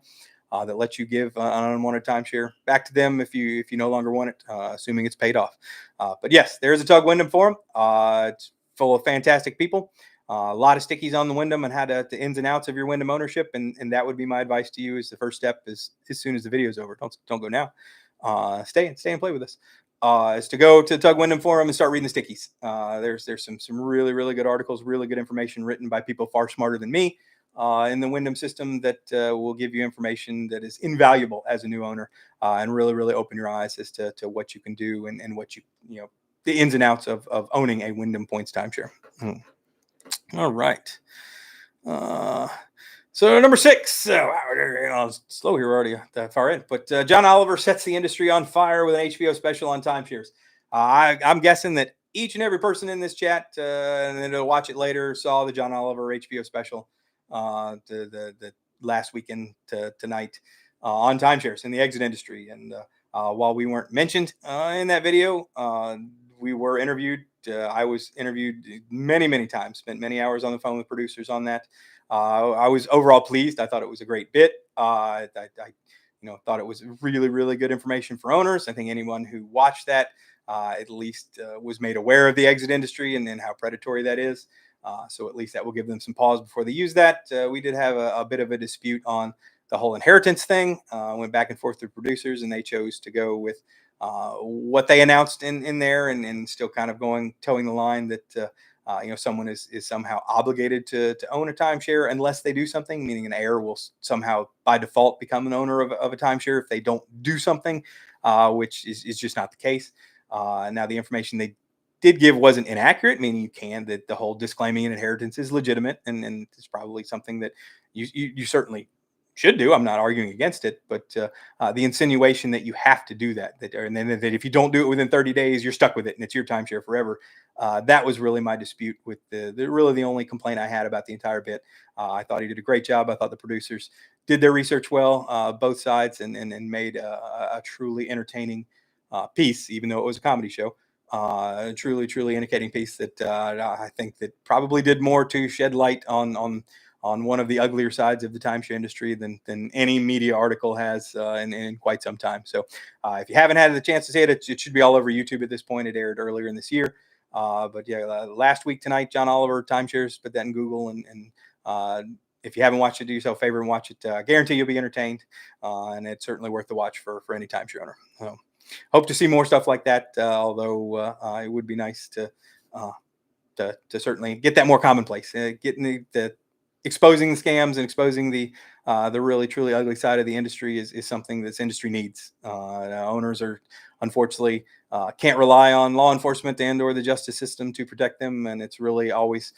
S1: that lets you give an unwanted timeshare back to them if you no longer want it, assuming it's paid off. But yes, there is a Tug Wyndham forum. It's full of fantastic people. A lot of stickies on the Wyndham and how the ins and outs of your Wyndham ownership, and that would be my advice to you. Is the first step is as soon as the video is over. Don't go now. Stay and play with us. Is to go to the Tug Wyndham forum and start reading the stickies. There's some really, really good articles, really good information written by people far smarter than me in the Wyndham system that will give you information that is invaluable as a new owner and really, really open your eyes as to what you can do and what the ins and outs of owning a Wyndham points timeshare. All right. So number 6, wow, slow here already that far in, but John Oliver sets the industry on fire with an HBO special on timeshares. I'm guessing that each and every person in this chat and then they'll watch it later saw the John Oliver HBO special the last weekend tonight on timeshares in the exit industry. And while we weren't mentioned in that video, we were interviewed. I was interviewed many times, spent many hours on the phone with producers on that. I was overall pleased. I thought it was a great bit. I thought it was really, really good information for owners. I think anyone who watched that at least was made aware of the exit industry and then how predatory that is. So at least that will give them some pause before they use that. We did have a bit of a dispute on the whole inheritance thing. Went back and forth with producers, and they chose to go with what they announced in there, and still kind of towing the line that someone is somehow obligated to own a timeshare unless they do something, meaning an heir will somehow by default become an owner of a timeshare if they don't do something, which is just not the case. Now the information they did give wasn't inaccurate, meaning that the whole disclaiming an inheritance is legitimate, and it's probably something that you certainly should do. I'm not arguing against it, but the insinuation that you have to do that, and then that if you don't do it within 30 days, you're stuck with it and it's your timeshare forever. That was really my dispute with really the only complaint I had about the entire bit. I thought he did a great job. I thought the producers did their research well, both sides, and made a truly entertaining piece, even though it was a comedy show. Truly indicating piece that I think that probably did more to shed light on one of the uglier sides of the timeshare industry than any media article has in quite some time. So if you haven't had the chance to see it, it should be all over YouTube at this point. It aired earlier in this year. But yeah, last week tonight, John Oliver, Timeshares, put that in Google. And if you haven't watched it, do yourself a favor and watch it. I guarantee you'll be entertained. And it's certainly worth the watch for any timeshare owner. Hope to see more stuff like that, although it would be nice to certainly get that more commonplace. Getting the exposing the scams and exposing the really truly ugly side of the industry is something this industry needs. Owners are unfortunately can't rely on law enforcement and or the justice system to protect them, and it's really always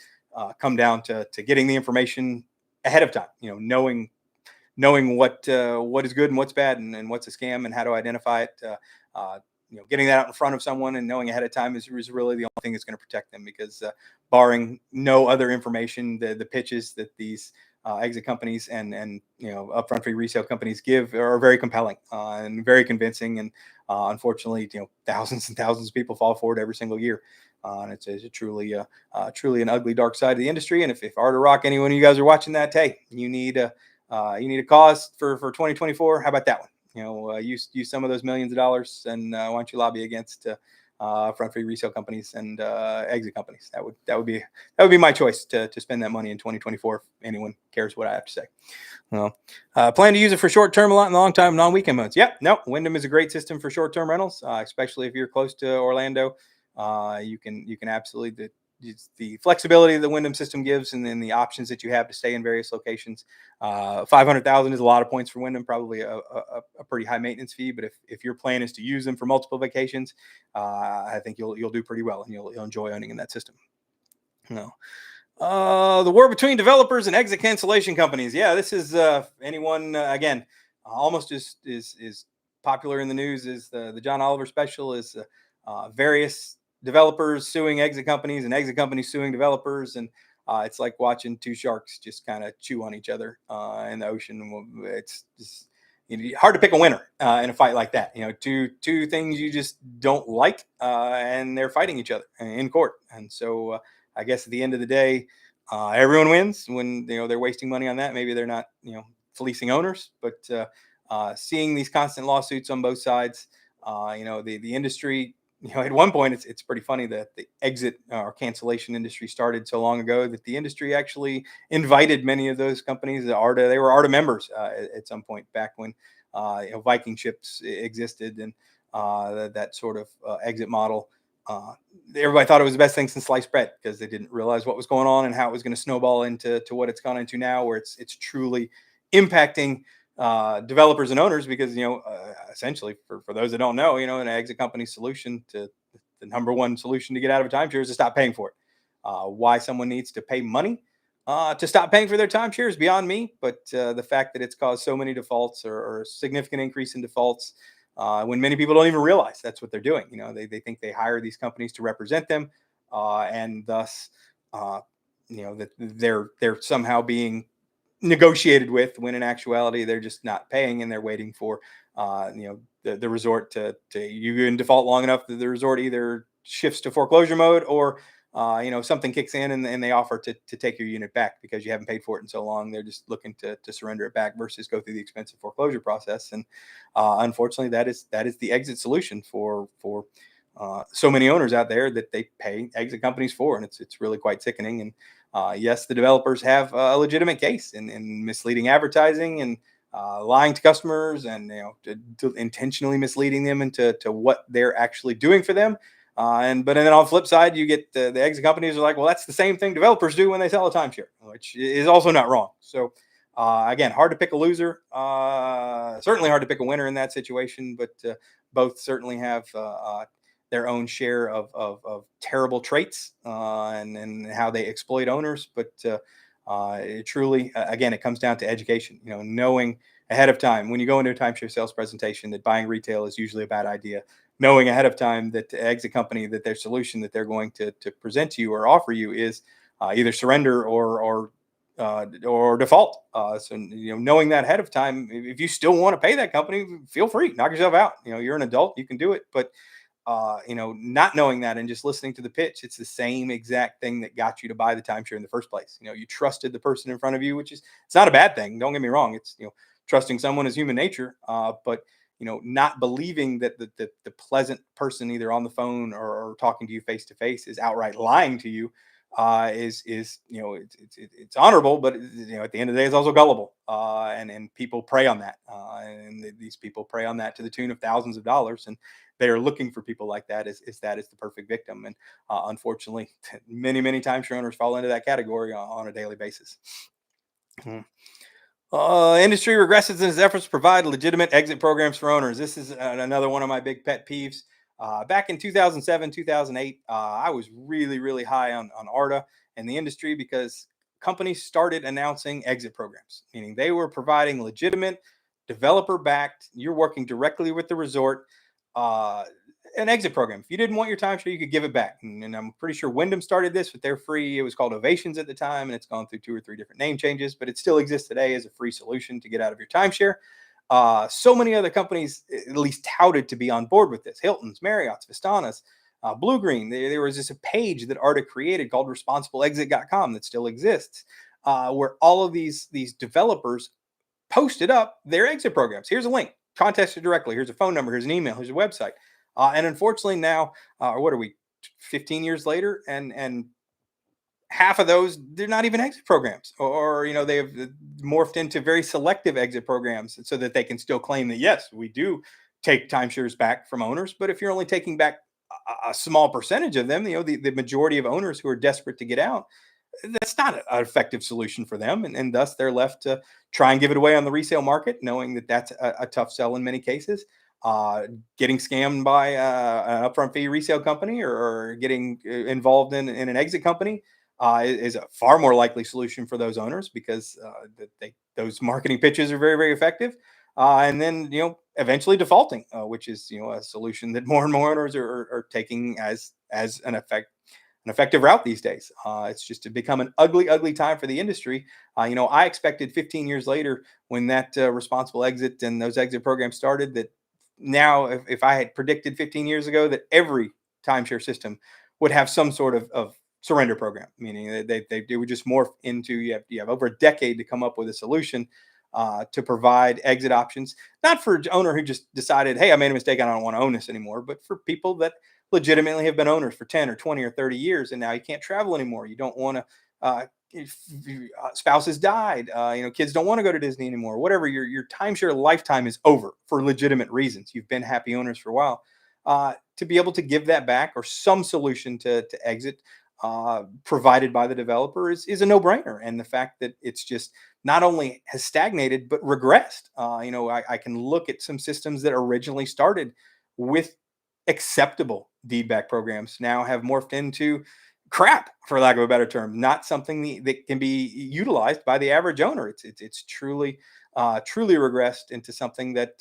S1: come down to getting the information ahead of time. Knowing what is good and what's bad, and what's a scam and how to identify it. Getting that out in front of someone and knowing ahead of time is really the only thing that's going to protect them, because barring no other information, the pitches that these exit companies and upfront free resale companies give are very compelling and very convincing. And unfortunately, thousands and thousands of people fall for it every single year. And it's truly an ugly, dark side of the industry. And if ARDA-ROC, any one of you guys are watching that, hey, you need a cause for 2024. How about that one? Use some of those millions of dollars, and why don't you lobby against front free resale companies and exit companies? That would be my choice to spend that money in 2024. If anyone cares what I have to say. Well, plan to use it for short term a lot in the long time, non-weekend modes. Yep, no, Wyndham is a great system for short term rentals, especially if you're close to Orlando. You can absolutely. The flexibility the Wyndham system gives, and then the options that you have to stay in various locations. 500,000 is a lot of points for Wyndham, probably a pretty high maintenance fee. But if your plan is to use them for multiple vacations, I think you'll do pretty well, and you'll enjoy owning in that system. No. The war between developers and exit cancellation companies. Yeah, this is anyone again almost is popular in the news is the John Oliver special is various developers suing exit companies and exit companies suing developers, and it's like watching two sharks just kind of chew on each other in the ocean. It's just hard to pick a winner in a fight like that. Two things you just don't like, and they're fighting each other in court. And so I guess at the end of the day, everyone wins when they're wasting money on that. Maybe they're not fleecing owners, but seeing these constant lawsuits on both sides, the industry. At one point, it's pretty funny that the exit or cancellation industry started so long ago that the industry actually invited many of those companies. They were ARDA members at some point back when Viking ships existed, and that sort of exit model. Everybody thought it was the best thing since sliced bread, because they didn't realize what was going on and how it was going to snowball into what it's gone into now, where it's truly impacting developers and owners, because essentially for those that don't know, an exit company solution to the number one solution to get out of a timeshare is to stop paying for it. Why someone needs to pay money to stop paying for their timeshare is beyond me, but the fact that it's caused so many defaults or a significant increase in defaults when many people don't even realize that's what they're doing. They think they hire these companies to represent them, and thus that they're somehow being negotiated with, when in actuality they're just not paying, and they're waiting for the resort to you in default long enough that the resort either shifts to foreclosure mode, or something kicks in and they offer to take your unit back because you haven't paid for it in so long. They're just looking to surrender it back versus go through the expensive foreclosure process. And unfortunately, that is the exit solution for so many owners out there that they pay exit companies for, and it's really quite sickening. And yes, the developers have a legitimate case in misleading advertising and lying to customers, and to intentionally misleading them into what they're actually doing for them. But then on the flip side, you get the exit companies are like, well, that's the same thing developers do when they sell a timeshare, which is also not wrong. So again, hard to pick a loser. Certainly hard to pick a winner in that situation, but both certainly have their own share of terrible traits and how they exploit owners. But It truly, again, it comes down to education. Knowing ahead of time when you go into a timeshare sales presentation that buying retail is usually a bad idea. Knowing ahead of time that the exit company, that their solution that they're going to present to you or offer you is either surrender or default. So knowing that ahead of time, if you still want to pay that company, feel free, knock yourself out. You're an adult, you can do it. But not knowing that and just listening to the pitch, it's the same exact thing that got you to buy the timeshare in the first place. You trusted the person in front of you, which is, it's not a bad thing. Don't get me wrong. It's, trusting someone is human nature. But not believing that the pleasant person either on the phone or talking to you face to face is outright lying to you is it's honorable, but at the end of the day, it's also gullible. And people prey on that, and these people prey on that to the tune of thousands of dollars, and they are looking for people like that is the perfect victim. And unfortunately, many timeshare owners fall into that category on a daily basis. Industry regresses in its efforts to provide legitimate exit programs for owners. This is another one of my big pet peeves. Back in 2007, 2008, I was really high on ARDA and the industry because companies started announcing exit programs, meaning they were providing legitimate, developer-backed, you're working directly with the resort, an exit program. If you didn't want your timeshare, you could give it back. And I'm pretty sure Wyndham started this with their free, it was called Ovations at the time, and it's gone through 2 or 3 different name changes, but it still exists today as a free solution to get out of your timeshare. So many other companies at least touted to be on board with this. Hilton's, Marriott's, Vistanas, Blue Green. There was just a page that ARDA created called responsibleexit.com that still exists, where all of these developers posted up their exit programs. Here's a link. Contact us directly. Here's a phone number. Here's an email. Here's a website. And unfortunately now, what are we, 15 years later, and half of those, they're not even exit programs, or they have morphed into very selective exit programs so that they can still claim that, yes, we do take timeshares back from owners. But if you're only taking back a small percentage of them, the majority of owners who are desperate to get out, that's not an effective solution for them. And thus they're left to try and give it away on the resale market, knowing that that's a tough sell in many cases. Getting scammed by an upfront fee resale company, or getting involved in an exit company is a far more likely solution for those owners, because those marketing pitches are very effective. And then eventually defaulting, which is a solution that more and more owners are taking as an effective route these days. It's just become an ugly time for the industry. I expected 15 years later, when that responsible exit and those exit programs started, that now if I had predicted 15 years ago that every timeshare system would have some sort of surrender program, meaning they would just morph into, you have over a decade to come up with a solution to provide exit options, not for an owner who just decided, hey, I made a mistake, I don't want to own this anymore, but for people that legitimately have been owners for 10 or 20 or 30 years, and now you can't travel anymore. You don't want to, if spouse has died, kids don't want to go to Disney anymore, whatever, your timeshare lifetime is over for legitimate reasons. You've been happy owners for a while. To be able to give that back, or some solution to exit provided by the developer, is a no-brainer. And the fact that it's just not only has stagnated but regressed. I can look at some systems that originally started with acceptable deedback programs now have morphed into crap, for lack of a better term, not something that can be utilized by the average owner. It's truly regressed into something that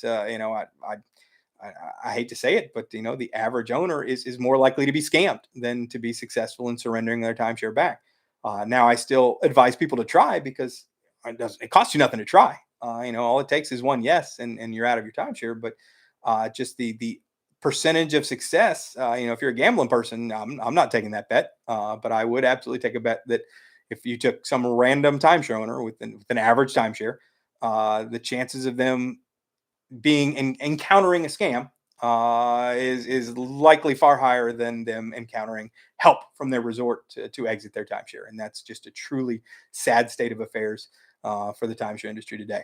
S1: I hate to say it, but the average owner is more likely to be scammed than to be successful in surrendering their timeshare back. Now, I still advise people to try, because it costs you nothing to try. All it takes is one yes, and you're out of your timeshare. But just the percentage of success, if you're a gambling person, I'm not taking that bet. But I would absolutely take a bet that if you took some random timeshare owner with an average timeshare, the chances of them encountering a scam is likely far higher than them encountering help from their resort to exit their timeshare. And that's just a truly sad state of affairs for the timeshare industry today.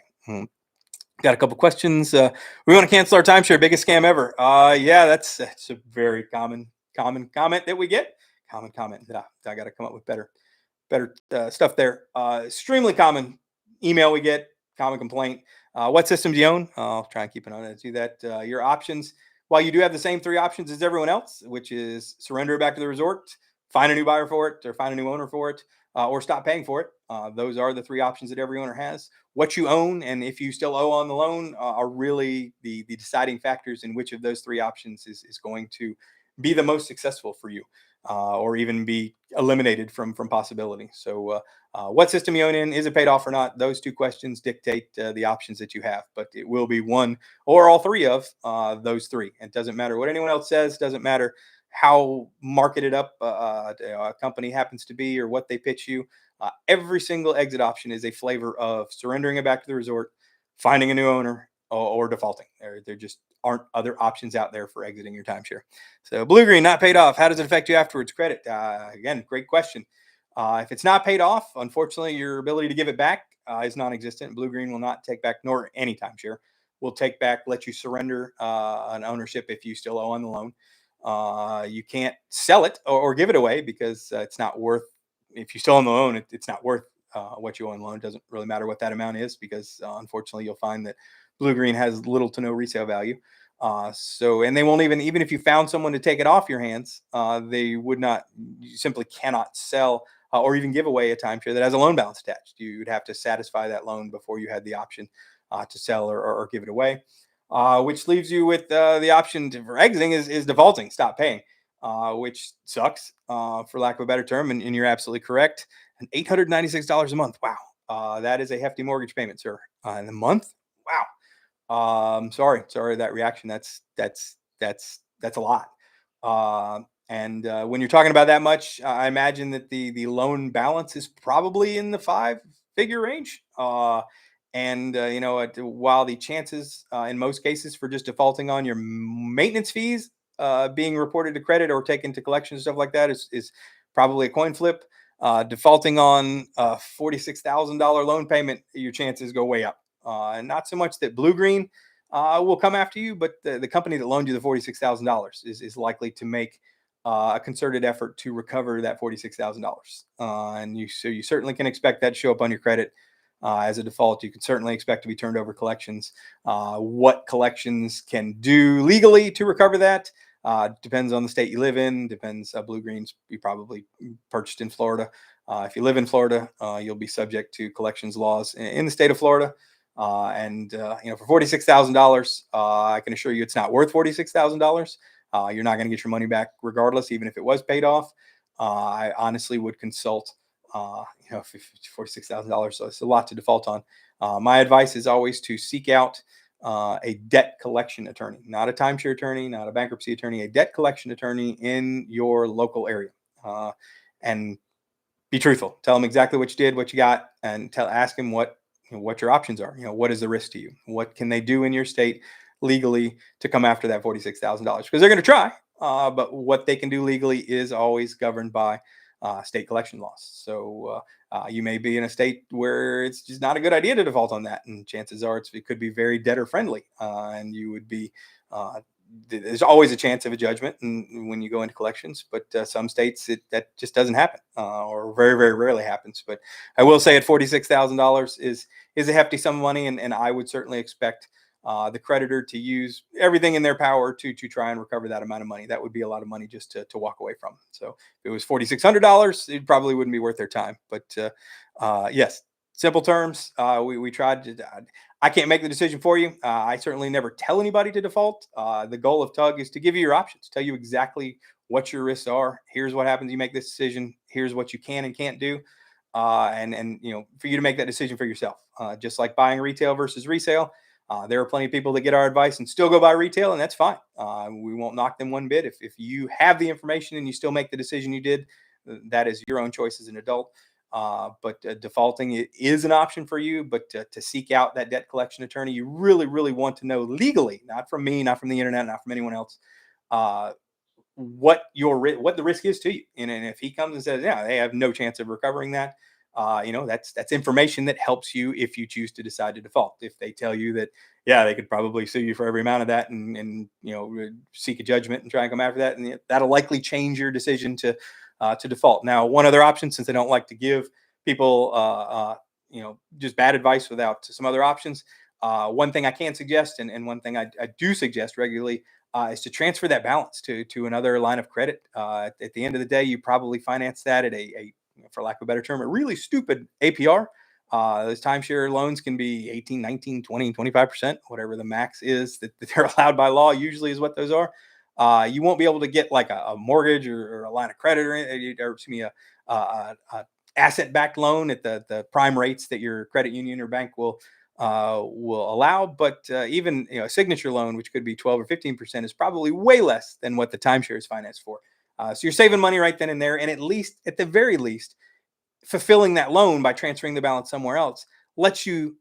S1: Got a couple questions. We want to cancel our timeshare. Biggest scam ever. Yeah, that's a very common comment that we get. Common comment that I got to come up with better stuff there. Extremely common email we get. Common complaint. What systems do you own? I'll try and keep an eye on it. Do that. Your options. While you do have the same 3 options as everyone else, which is surrender it back to the resort, find a new buyer for it, or find a new owner for it, or stop paying for it. Those are the three options that every owner has. What you own and if you still owe on the loan are really the deciding factors in which of those three options is going to be the most successful for you, or even be eliminated from possibility. So what system you own in, is it paid off or not? Those two questions dictate the options that you have, but it will be one or all three of those three. It doesn't matter what anyone else says, doesn't matter how marketed up a company happens to be or what they pitch you. Every single exit option is a flavor of surrendering it back to the resort, finding a new owner, or defaulting. There just aren't other options out there for exiting your timeshare. So blue green, not paid off. How does it affect you afterwards? Credit. Again, great question. If it's not paid off, unfortunately, your ability to give it back is non-existent. Blue green will not take back, nor any timeshare will take back, let you surrender an ownership if you still owe on the loan. You can't sell it or give it away because it's not worth, if you still own the loan, it's not worth what you owe on the loan. It doesn't really matter what that amount is because unfortunately you'll find that blue green has little to no resale value. And they won't even if you found someone to take it off your hands, they would not, you simply cannot sell or even give away a timeshare that has a loan balance attached. You would have to satisfy that loan before you had the option to sell or give it away. Which leaves you with the option for exiting is defaulting, stop paying, which sucks for lack of a better term. And you're absolutely correct. And $896 a month. Wow. That is a hefty mortgage payment, sir. In a month. Wow. Sorry, that reaction. That's a lot. And when you're talking about that much, I imagine that the loan balance is probably in the 5-figure range. While the chances in most cases for just defaulting on your maintenance fees being reported to credit or taken to collection and stuff like that is probably a coin flip. Defaulting on a $46,000 loan payment, your chances go way up. And not so much that blue green will come after you, but the company that loaned you the $46,000 is likely to make a concerted effort to recover that $46,000. So you certainly can expect that to show up on your credit. As a default, you can certainly expect to be turned over collections. What collections can do legally to recover that depends on the state you live in. Depends. Blue greens you probably purchased in Florida. If you live in Florida, you'll be subject to collections laws in the state of Florida. For $46,000, I can assure you it's not worth $46,000. You're not going to get your money back regardless, even if it was paid off. I honestly would consult. $46,000, so it's a lot to default on. My advice is always to seek out a debt collection attorney, not a timeshare attorney, not a bankruptcy attorney, a debt collection attorney in your local area, and be truthful. Tell them exactly what you did, what you got, and ask them what your options are. What is the risk to you? What can they do in your state legally to come after that $46,000? Because they're going to try, but what they can do legally is always governed by state collection laws. So you may be in a state where it's just not a good idea to default on that, and chances are it could be very debtor friendly, and you would be. There's always a chance of a judgment when you go into collections, but some states that just doesn't happen, or very, very rarely happens. But I will say at $46,000 is a hefty sum of money, and I would certainly expect the creditor to use everything in their power to try and recover that amount of money. That would be a lot of money just to walk away from. So if it was $4,600, it probably wouldn't be worth their time. But yes, simple terms. We tried to. I can't make the decision for you. I certainly never tell anybody to default. The goal of TUG is to give you your options, tell you exactly what your risks are. Here's what happens. You make this decision. Here's what you can and can't do. And for you to make that decision for yourself. Just like buying retail versus resale. There are plenty of people that get our advice and still go buy retail, and that's fine. We won't knock them one bit. If you have the information and you still make the decision you did, that is your own choice as an adult. But defaulting is an option for you, but to seek out that debt collection attorney, you really, really want to know legally, not from me, not from the internet, not from anyone else, what the risk is to you. And if he comes and says, yeah, they have no chance of recovering that, that's information that helps you if you choose to decide to default. If they tell you that, yeah, they could probably sue you for every amount of that and seek a judgment and try and come after that, and that'll likely change your decision to default. Now, one other option, since I don't like to give people just bad advice without some other options, one thing I can suggest, and one thing I do suggest regularly, is to transfer that balance to another line of credit. At the end of the day, you probably finance that at for lack of a better term, a really stupid APR. Those timeshare loans can be 18, 19, 20, 25%, whatever the max is that they're allowed by law, usually is what those are. You won't be able to get like a mortgage or a line of credit or excuse me, a asset-backed loan at the prime rates that your credit union or bank will allow. But even a signature loan, which could be 12 or 15%, is probably way less than what the timeshare is financed for. So you're saving money right then and there, and at the very least, fulfilling that loan by transferring the balance somewhere else lets you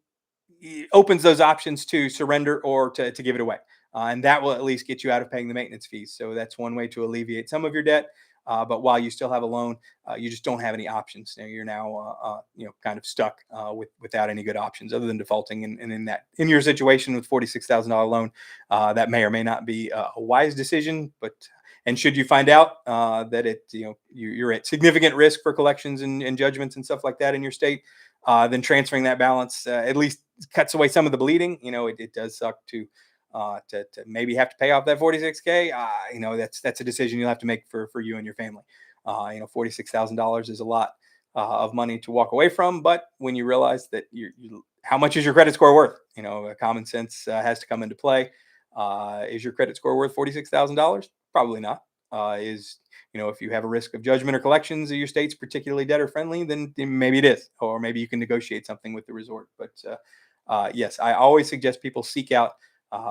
S1: opens those options to surrender or to give it away. And that will at least get you out of paying the maintenance fees. So that's one way to alleviate some of your debt. But while you still have a loan, you just don't have any options. You're now kind of stuck without any good options other than defaulting. And in your situation with $46,000 loan, that may or may not be a wise decision. And should you find out that you're at significant risk for collections and judgments and stuff like that in your state, then transferring that balance at least cuts away some of the bleeding. It does suck to maybe have to pay off that $46K. That's a decision you'll have to make for you and your family. $46,000 is a lot of money to walk away from, but when you realize that how much is your credit score worth? Common sense has to come into play. Is your credit score worth $46,000? Probably not. If you have a risk of judgment or collections of your state's particularly debtor friendly, then maybe it is, or maybe you can negotiate something with the resort. But yes, I always suggest people seek out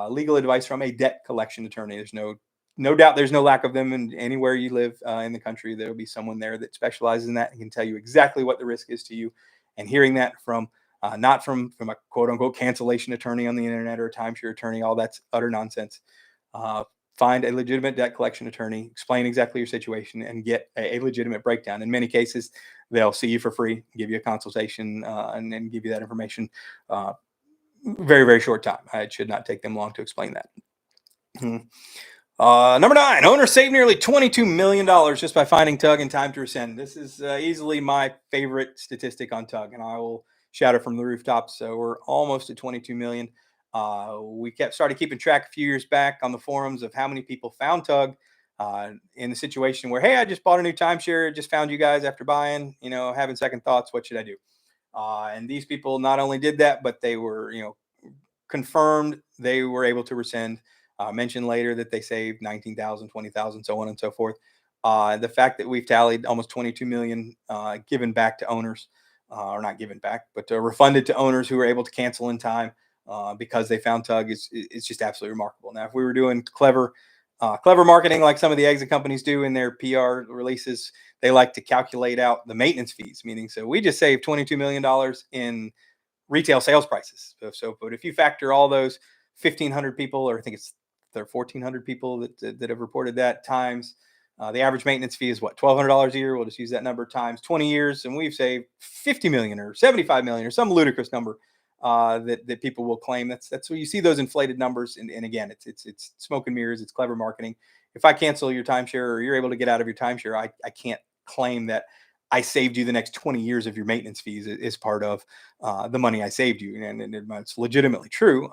S1: legal advice from a debt collection attorney. There's no doubt there's no lack of them, and anywhere you live in the country, there'll be someone there that specializes in that and can tell you exactly what the risk is to you. And hearing that from not from a quote unquote cancellation attorney on the internet or a timeshare attorney, all that's utter nonsense. Find a legitimate debt collection attorney, explain exactly your situation, and get a legitimate breakdown. In many cases, they'll see you for free, give you a consultation, and then give you that information. Very, very short time. It should not take them long to explain that. Number 9, owners save nearly $22 million just by finding TUG in time to rescind. This is easily my favorite statistic on TUG, and I will shout it from the rooftops. So we're almost at 22 million. We started keeping track a few years back on the forums of how many people found TUG in the situation where, hey, I just bought a new timeshare, just found you guys after buying, having second thoughts. What should I do? And these people not only did that, but they were, confirmed they were able to rescind. Mentioned later that they saved 19,000, 20,000, so on and so forth. The fact that we've tallied almost 22 million given back to owners, or not given back, but refunded to owners who were able to cancel in time because they found TUG is just absolutely remarkable. Now, if we were doing clever marketing like some of the exit companies do in their PR releases, they like to calculate out the maintenance fees, meaning so we just saved $22 million in retail sales prices. But if you factor all those 1,500 people, or I think it's 1,400 people that have reported that, times the average maintenance fee is what, $1,200 a year. We'll just use that number times 20 years, and we've saved 50 million or 75 million or some ludicrous number that people will claim. That's where you see those inflated numbers. And again, it's smoke and mirrors. It's clever marketing. If I cancel your timeshare or you're able to get out of your timeshare, I can't claim that I saved you the next 20 years of your maintenance fees is part of the money I saved you. And it's legitimately true.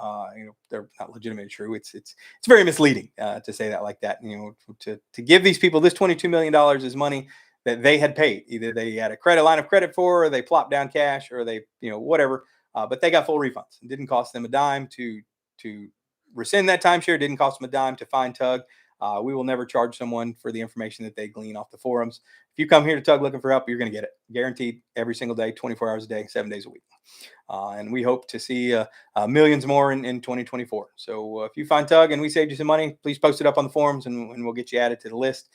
S1: They're not legitimately true. It's very misleading to say that like that. To give these people this $22 million is money that they had paid. Either they had a line of credit for, or they plopped down cash, or they, whatever. But they got full refunds. It didn't cost them a dime to rescind that timeshare. It didn't cost them a dime to find TUG. We will never charge someone for the information that they glean off the forums. If you come here to TUG looking for help, you're going to get it. Guaranteed, every single day, 24 hours a day, 7 days a week. And we hope to see millions more in 2024. So if you find TUG and we saved you some money, please post it up on the forums and we'll get you added to the list.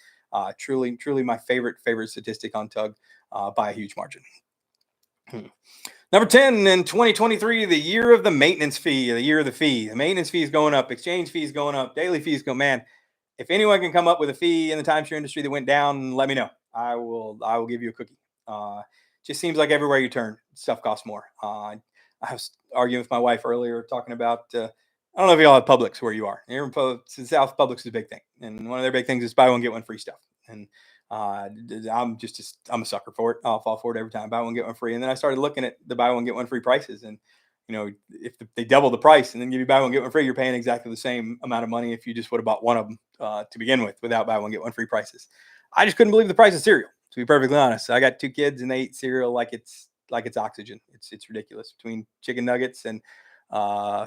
S1: Truly my favorite statistic on TUG by a huge margin. Number 10, in 2023, the year of the maintenance fee, the year of the fee. The maintenance fee is going up, exchange fees going up, daily fees go, man. If anyone can come up with a fee in the timeshare industry that went down, let me know. I will give you a cookie. Just seems like everywhere you turn, stuff costs more. I was arguing with my wife earlier, talking about, I don't know if you all have Publix where you are. Here in the South, Publix is a big thing. And one of their big things is buy one, get one free stuff. And I'm a sucker for it. I'll fall for it every time. Buy one, get one free. And then I started looking at the buy one, get one free prices. And if they double the price and then give you buy one get one free, you're paying exactly the same amount of money if you just would have bought one of them to begin with, without buy one get one free prices. I just couldn't believe the price of cereal. To be perfectly honest, I got 2 kids and they eat cereal like it's oxygen. It's ridiculous, between chicken nuggets and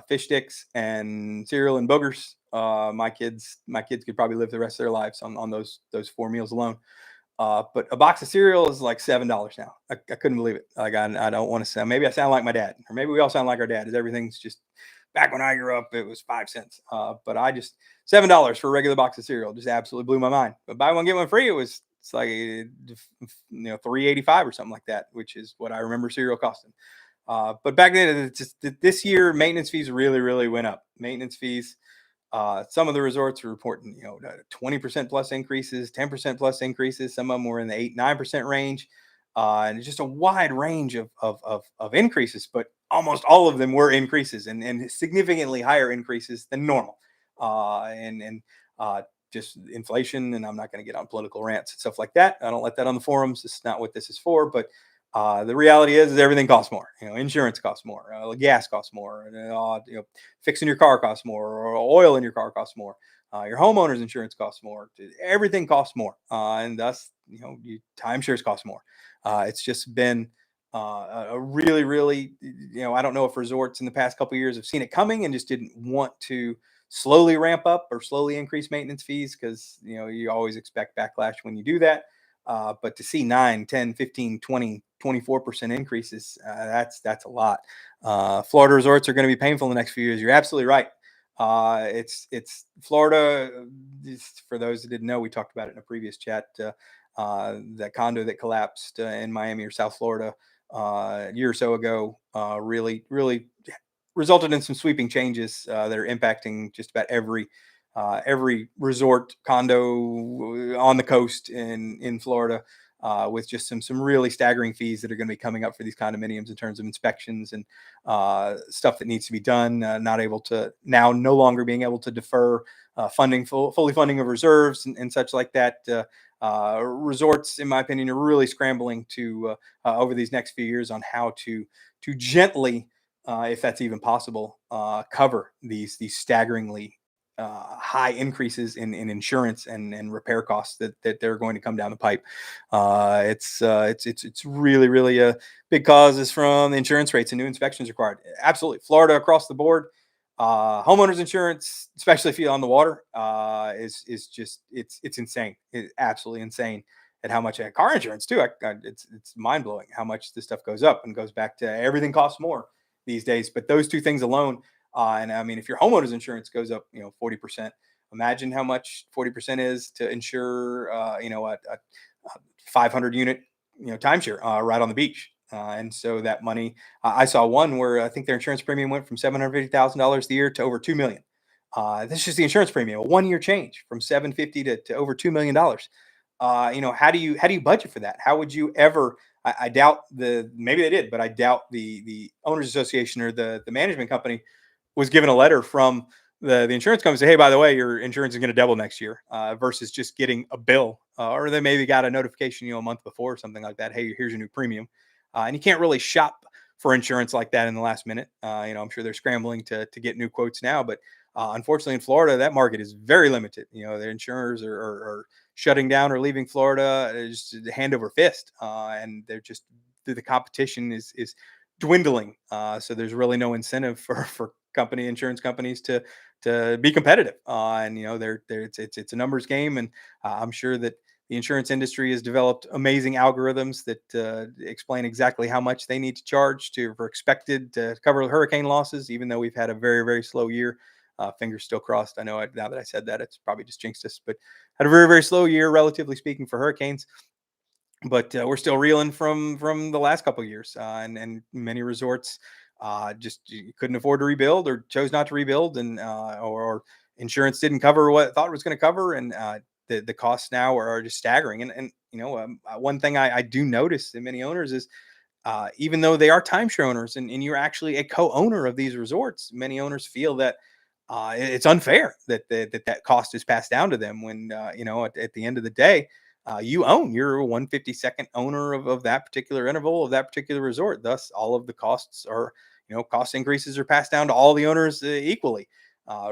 S1: fish sticks and cereal and boogers. My kids could probably live the rest of their lives on those 4 meals alone. But a box of cereal is like $7 now. I couldn't believe it. Like I don't want to sound. Maybe I sound like my dad, or maybe we all sound like our dad. Is everything's just back when I grew up, it was 5 cents. But I just $7 for a regular box of cereal just absolutely blew my mind. But buy one get one free, it's like $3.85 or something like that, which is what I remember cereal costing. But back then, it's just this year, maintenance fees really went up. Maintenance fees. Some of the resorts are reporting, 20% plus increases, 10% plus increases. Some of them were in the 8-9% range, and it's just a wide range of increases. But almost all of them were increases, and significantly higher increases than normal. And just inflation. And I'm not going to get on political rants and stuff like that. I don't let that on the forums. This is not what this is for. But the reality is everything costs more. Insurance costs more, gas costs more, and fixing your car costs more, or oil in your car costs more. Your homeowner's insurance costs more. Everything costs more, and thus, timeshares cost more. It's just been a really, I don't know if resorts in the past couple of years have seen it coming and just didn't want to slowly ramp up or slowly increase maintenance fees, because you always expect backlash when you do that. But to see 9, 10, 15, 20, 24% increases, that's a lot. Florida resorts are going to be painful in the next few years. You're absolutely right. It's Florida. For those that didn't know, we talked about it in a previous chat. That condo that collapsed in Miami or South Florida a year or so ago really resulted in some sweeping changes that are impacting just about every resort condo on the coast in Florida, with just some really staggering fees that are going to be coming up for these condominiums in terms of inspections and stuff that needs to be done. No longer being able to defer fully funding of reserves and such like that. Resorts, in my opinion, are really scrambling to over these next few years on how to gently, if that's even possible, cover these staggeringly high increases in insurance and repair costs that they're going to come down the pipe. It's really a big cause is from the insurance rates and new inspections required. Absolutely, Florida across the board. Homeowners insurance, especially if you're on the water, is just it's insane. It's absolutely insane at how much. Car insurance too. It's mind blowing how much this stuff goes up, and goes back to everything costs more these days. But those two things alone. And I mean, if your homeowner's insurance goes up, 40%, imagine how much 40% is to insure, a 500 unit, timeshare right on the beach. And so that money, I saw one where I think their insurance premium went from $750,000 a year to over $2 million. This is just the insurance premium, a 1-year change from $750 to over $2 million. How do you budget for that? How would you ever? I doubt maybe they did, but I doubt the owners association or the management company was given a letter from the insurance company say, hey, by the way, your insurance is going to double next year, versus just getting a bill, or they maybe got a notification, a month before or something like that. Hey, here's your new premium. And you can't really shop for insurance like that in the last minute. I'm sure they're scrambling to get new quotes now, but unfortunately in Florida, that market is very limited. The insurers are shutting down or leaving Florida just hand over fist. And they're just, the competition is dwindling. So there's really no incentive for insurance companies to be competitive. And it's a numbers game. And I'm sure that the insurance industry has developed amazing algorithms that explain exactly how much they need to charge for expected to cover hurricane losses, even though we've had a very, very slow year. Fingers still crossed. I know now that I said that, it's probably just jinxed us, but had a very, very slow year, relatively speaking, for hurricanes. But we're still reeling from the last couple of years, and many resorts just couldn't afford to rebuild, or chose not to rebuild, and or insurance didn't cover what it thought it was going to cover, and the costs now are just staggering. And one thing I do notice in many owners is, even though they are timeshare owners and you're actually a co-owner of these resorts, many owners feel that it's unfair that cost is passed down to them, when at the end of the day, you're a 152nd owner of that particular interval of that particular resort. Thus, all of the costs are cost increases are passed down to all the owners equally.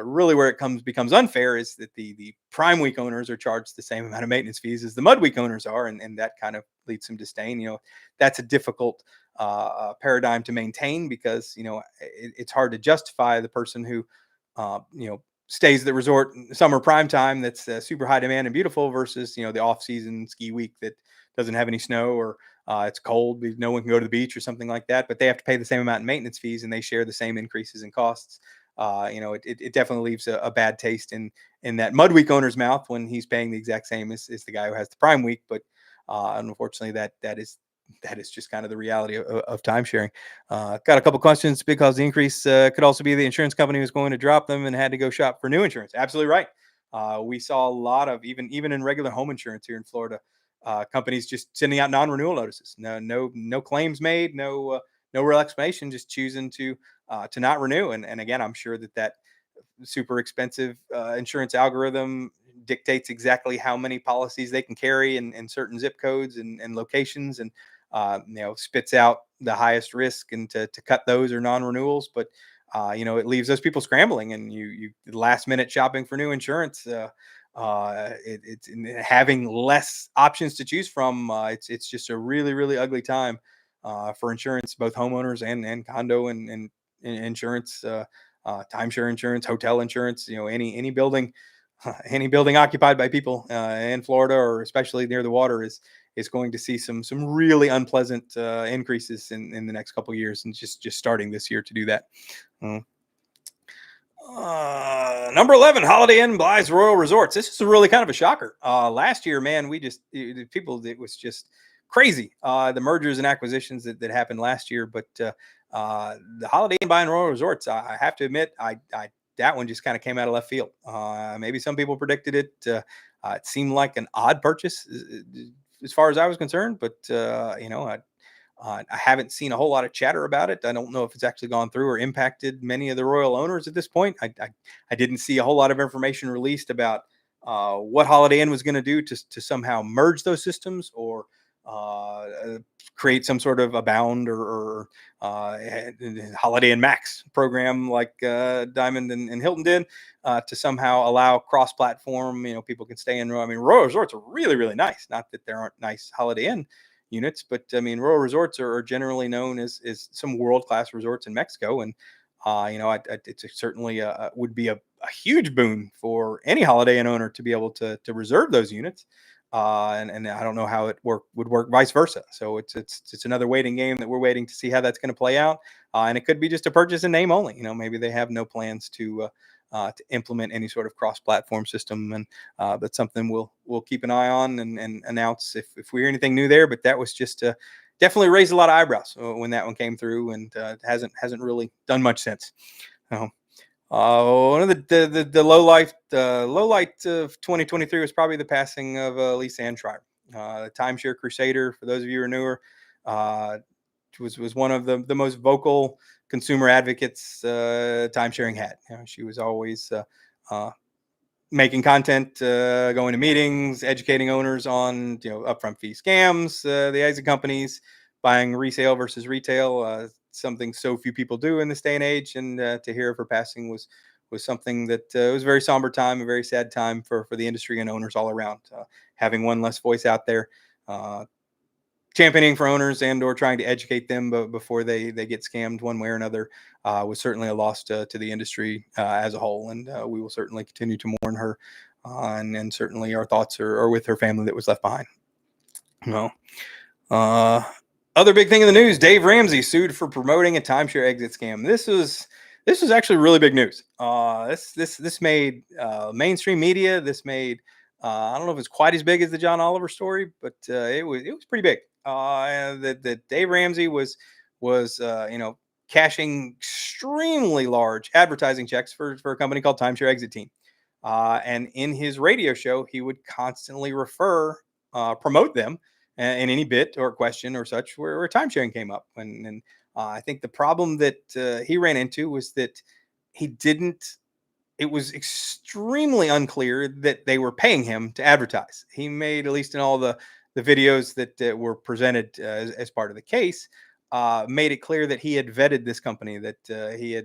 S1: Really, where it becomes unfair is that the prime week owners are charged the same amount of maintenance fees as the mud week owners are, and that kind of leads some disdain. That's a difficult paradigm to maintain, because it's hard to justify the person who stays at the resort in summer prime time that's super high demand and beautiful versus the off season ski week that doesn't have any snow, or it's cold, no one can go to the beach or something like that, but they have to pay the same amount in maintenance fees and they share the same increases in costs. It definitely leaves a bad taste in that mud week owner's mouth when he's paying the exact same as the guy who has the prime week. But unfortunately, that is just kind of the reality of timesharing. Got a couple questions, because the increase could also be the insurance company was going to drop them and had to go shop for new insurance. Absolutely right. We saw a lot of, even in regular home insurance here in Florida, companies just sending out non-renewal notices. No claims made, no real explanation, just choosing to not renew. And again, I'm sure that super expensive insurance algorithm dictates exactly how many policies they can carry in certain zip codes and locations, and spits out the highest risk, and to cut those are non-renewals. But it leaves those people scrambling, and you last minute shopping for new insurance. It's having less options to choose from. It's just a really, really ugly time for insurance, both homeowners and condo and insurance, timeshare insurance, hotel insurance. Any building, any building occupied by people in Florida, or especially near the water, is going to see some really unpleasant increases in the next couple of years, and just starting this year to do that. Number 11, Holiday Inn buys Royal Resorts. This is really kind of a shocker. Last year, man, it was just crazy. The mergers and acquisitions that happened last year, but the Holiday Inn buying Royal Resorts, I have to admit, that one just kind of came out of left field. Maybe some people predicted it. It seemed like an odd purchase as far as I was concerned, but I haven't seen a whole lot of chatter about it. I don't know if it's actually gone through or impacted many of the Royal owners at this point. I didn't see a whole lot of information released about what Holiday Inn was going to do to somehow merge those systems, or create some sort of Abound or Holiday Inn Max program like Diamond and Hilton did, to somehow allow cross-platform. People can stay in. I mean, Royal Resorts are really, really nice. Not that there aren't nice Holiday Inn units, but I mean, Royal Resorts are generally known as some world-class resorts in Mexico, and it's certainly would be a huge boon for any Holiday Inn owner to be able to reserve those units. And I don't know how it would work vice versa. So it's another waiting game that we're waiting to see how that's going to play out. And it could be just a purchase in name only. Maybe they have no plans to implement any sort of cross-platform system, and that's something we'll keep an eye on and announce if we hear anything new there. But that was just definitely raised a lot of eyebrows when that one came through, and hasn't really done much since. One of the low light of 2023 was probably the passing of Lisa Ann Schreiber. The Timeshare Crusader, for those of you who are newer, was one of the most vocal consumer advocates timesharing had. She was always making content, going to meetings, educating owners on upfront fee scams, the exit companies, buying resale versus retail, something so few people do in this day and age. And to hear of her passing was something that was a very somber time, a very sad time for the industry and owners all around. Having one less voice out there, championing for owners and or trying to educate them before they get scammed one way or another, was certainly a loss to the industry as a whole. And we will certainly continue to mourn her, and certainly our thoughts are with her family that was left behind. Other big thing in the news: Dave Ramsey sued for promoting a timeshare exit scam. This was actually really big news. This made mainstream media. This made I don't know if it's quite as big as the John Oliver story, but it was pretty big. That Dave Ramsey was cashing extremely large advertising checks for a company called Timeshare Exit Team, and in his radio show he would constantly promote them in any bit or question or such where timesharing came up. And I think the problem that he ran into was that it was extremely unclear that they were paying him to advertise. He made, at least in all the videos that were presented as part of the case, made it clear that he had vetted this company, that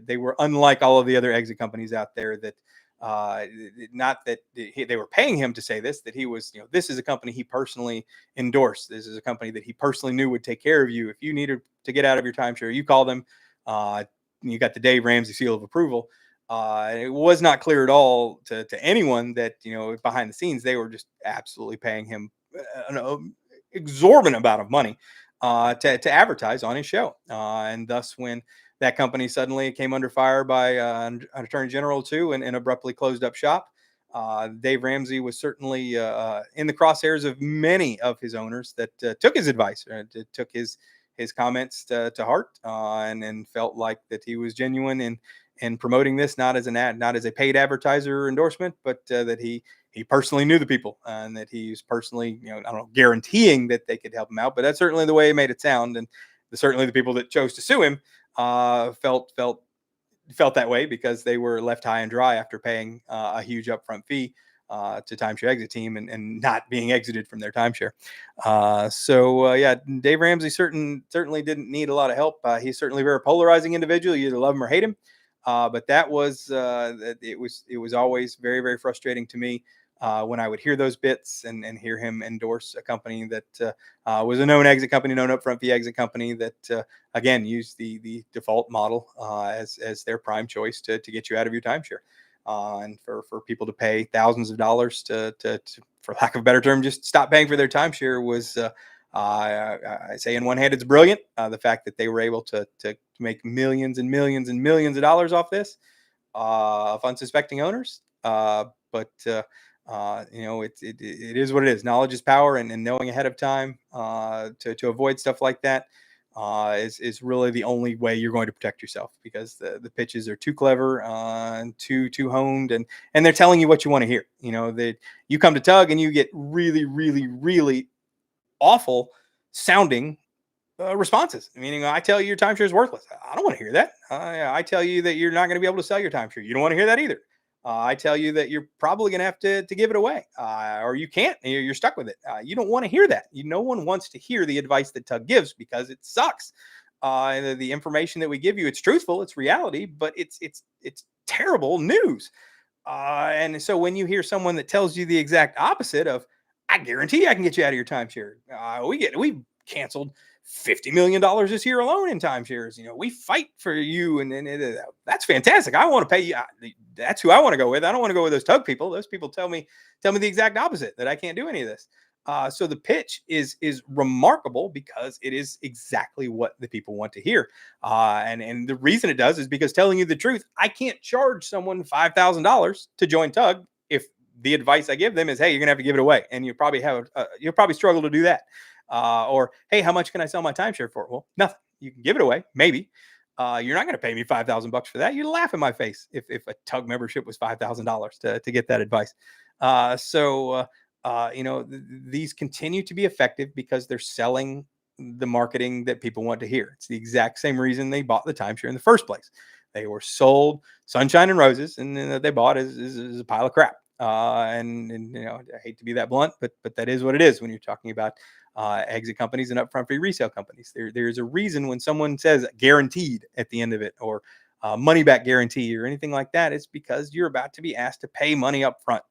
S1: they were unlike all of the other exit companies out there. That uh, not that they were paying him to say this, that he was, this is a company he personally endorsed. This is a company that he personally knew would take care of you if you needed to get out of your timeshare. You call them. You got the Dave Ramsey seal of approval. It was not clear at all to anyone that, behind the scenes they were just absolutely paying him an exorbitant amount of money to advertise on his show. And thus, when that company suddenly came under fire by an attorney general too, and abruptly closed up shop, Dave Ramsey was certainly in the crosshairs of many of his owners that took his advice, took his comments to heart, and felt like that he was genuine in promoting this, not as an ad, not as a paid advertiser or endorsement, but that he personally knew the people, and that he's personally, I don't know, guaranteeing that they could help him out. But that's certainly the way he made it sound, and certainly the people that chose to sue him felt that way because they were left high and dry after paying a huge upfront fee to Timeshare Exit Team, and not being exited from their timeshare. Yeah, Dave Ramsey certainly didn't need a lot of help. He's certainly a very polarizing individual. You either love him or hate him. But that was it was always very, very frustrating to me when I would hear those bits and hear him endorse a company that was a known exit company, known upfront fee exit company that again used the default model as their prime choice to get you out of your timeshare, and for people to pay thousands of dollars to for lack of a better term, just stop paying for their timeshare was. I say in one hand, it's brilliant. The fact that they were able to make millions and millions and millions of dollars off this of unsuspecting owners. It is what it is. Knowledge is power, and knowing ahead of time to avoid stuff like that is really the only way you're going to protect yourself, because the pitches are too clever, and too honed, and they're telling you what you want to hear. That you come to Tug and you get really, really, really awful sounding responses. Meaning, I tell you your timeshare is worthless. I don't want to hear that. I tell you that you're not going to be able to sell your timeshare. You don't want to hear that either. I tell you that you're probably going to have to give it away, or you can't. You're stuck with it. You don't want to hear that. No one wants to hear the advice that Tug gives, because it sucks. The information that we give you, it's truthful, it's reality, but it's terrible news. And so when you hear someone that tells you the exact opposite of, I guarantee I can get you out of your timeshare. We canceled $50 million this year alone in timeshares. We fight for you, and that's fantastic. I want to pay you. That's who I want to go with. I don't want to go with those Tug people. Those people tell me the exact opposite, that I can't do any of this. So the pitch is remarkable, because it is exactly what the people want to hear. And the reason it does is because, telling you the truth, I can't charge someone $5,000 to join Tug if the advice I give them is, hey, you're gonna have to give it away, and you'll probably struggle to do that. Or, hey, how much can I sell my timeshare for? Well, nothing. You can give it away, maybe. You're not going to pay me $5,000 for that. You'd laugh in my face if a Tug membership was $5,000 to get that advice. These continue to be effective because they're selling the marketing that people want to hear. It's the exact same reason they bought the timeshare in the first place. They were sold sunshine and roses, and they bought is a pile of crap. I hate to be that blunt, but that is what it is when you're talking about exit companies and upfront fee resale companies. There's a reason when someone says guaranteed at the end of it, or money back guarantee, or anything like that. It's because you're about to be asked to pay money up front.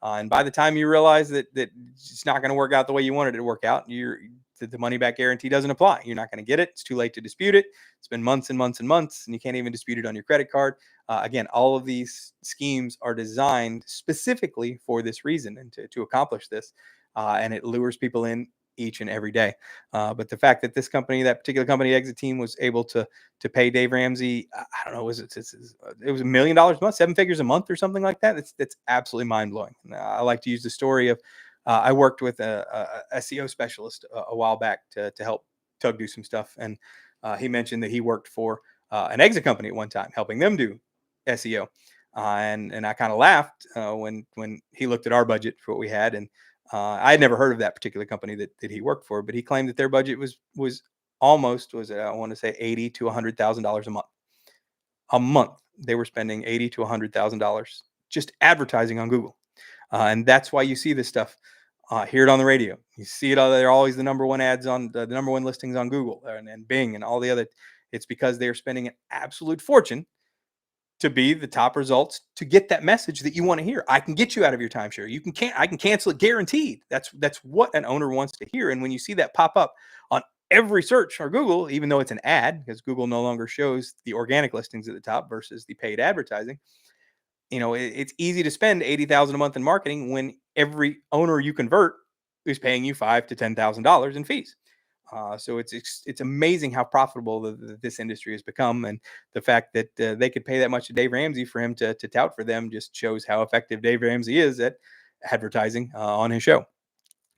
S1: And by the time you realize that it's not going to work out the way you wanted it to work out, the money back guarantee doesn't apply. You're not going to get it. It's too late to dispute it. It's been months and months and months, and you can't even dispute it on your credit card. Again, all of these schemes are designed specifically for this reason, and to accomplish this. And it lures people in each and every day. But the fact that that particular company exit team was able to pay Dave Ramsey, I don't know, it was $1 million a month, 7 figures a month, or something like that. That's absolutely mind blowing. I like to use the story of, I worked with a SEO specialist a while back to help Tug do some stuff. And he mentioned that he worked for an exit company at one time, helping them do SEO. And I kind of laughed when he looked at our budget for what we had. And I had never heard of that particular company that he worked for, but he claimed that their budget was I want to say $80,000 to $100,000 a month. A month they were spending $80,000 to $100,000 just advertising on Google, and that's why you see this stuff hear it on the radio. You see it. They're always the number one ads on the number one listings on Google and Bing and all the other. It's because they're spending an absolute fortune to be the top results to get that message that you want to hear. I can get you out of your timeshare. I can cancel it guaranteed. That's what an owner wants to hear. And when you see that pop up on every search or Google, even though it's an ad, because Google no longer shows the organic listings at the top versus the paid advertising, it's easy to spend $80,000 a month in marketing when every owner you convert is paying you $5,000 to $10,000 in fees. So it's amazing how profitable this industry has become, and the fact that they could pay that much to Dave Ramsey for him to tout for them just shows how effective Dave Ramsey is at advertising on his show.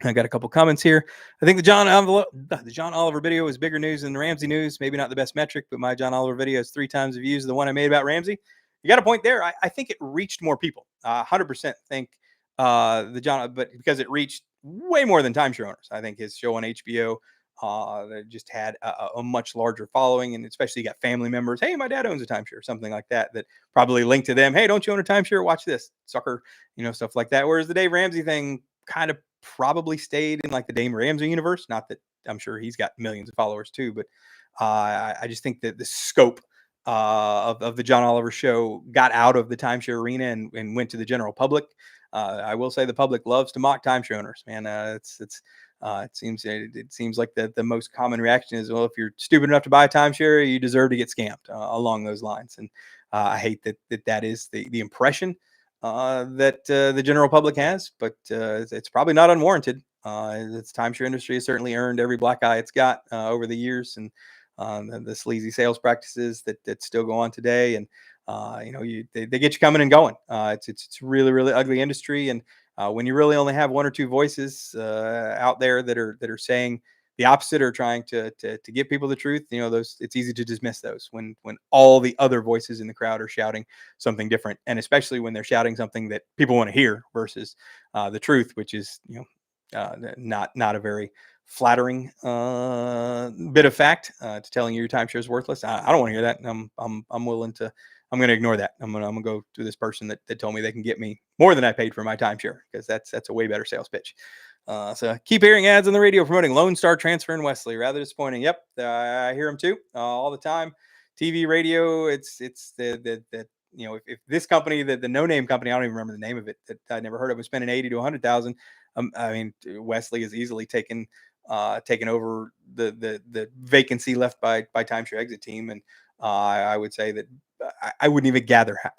S1: I got a couple comments here. I think the John Oliver video is bigger news than the Ramsey news. Maybe not the best metric, but my John Oliver video is 3 times the views of the one I made about Ramsey. You got a point there. I think it reached more people. 100% think but because it reached way more than timeshare owners. I think his show on HBO that just had a much larger following, and especially you got family members. Hey, my dad owns a timeshare, something like that. That probably linked to them. Hey, don't you own a timeshare? Watch this, sucker. Stuff like that. Whereas the Dave Ramsey thing kind of probably stayed in like the Dave Ramsey universe. Not that I'm sure he's got millions of followers too, but I just think that the scope of the John Oliver show got out of the timeshare arena and went to the general public. I will say the public loves to mock timeshare owners, man. It seems like the most common reaction is, well, if you're stupid enough to buy a timeshare, you deserve to get scammed, along those lines. And I hate that is the impression that the general public has, but it's probably not unwarranted. Its timeshare industry has certainly earned every black eye it's got over the years, and the sleazy sales practices that still go on today. And they get you coming and going. It's really, really ugly industry. And when you really only have one or two voices out there that are saying the opposite or trying to give people the truth, it's easy to dismiss those when all the other voices in the crowd are shouting something different, and especially when they're shouting something that people want to hear versus the truth, which is not a very flattering bit of fact to telling you your timeshare is worthless. I don't want to hear that. I'm willing to. I'm going to ignore that. I'm going to go to this person that told me they can get me more than I paid for my timeshare, because that's a way better sales pitch. So keep hearing ads on the radio promoting Lone Star Transfer in Wesley. Rather disappointing. Yep, I hear them too all the time. TV, radio. It's the if this company, the no name company, I don't even remember the name of it, that I never heard of, was spending 80 to 100,000. I mean, Wesley has easily taken over the vacancy left by Timeshare Exit Team, and I would say that I wouldn't even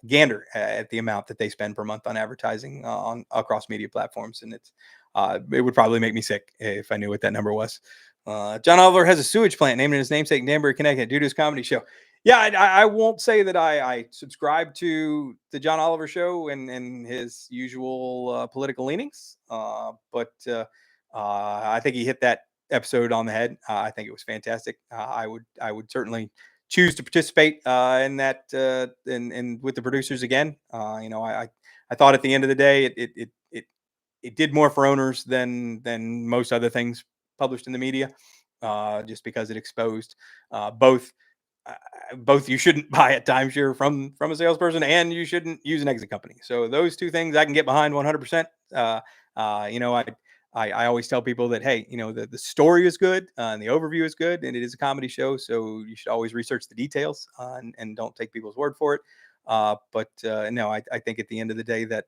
S1: gander at the amount that they spend per month on advertising on across media platforms, and it would probably make me sick if I knew what that number was. John Oliver has a sewage plant named in his namesake, Danbury, Connecticut, due to his comedy show. Yeah, I won't say that I subscribe to the John Oliver show and his usual political leanings, but I think he hit that episode on the head. I think it was fantastic. I would certainly choose to participate in that and with the producers again. I thought at the end of the day it did more for owners than most other things published in the media, just because it exposed both you shouldn't buy a timeshare from a salesperson, and you shouldn't use an exit company. So those two things I can get behind 100%. I always tell people that, hey, the story is good and the overview is good, and it is a comedy show, so you should always research the details and don't take people's word for it. No, I think at the end of the day that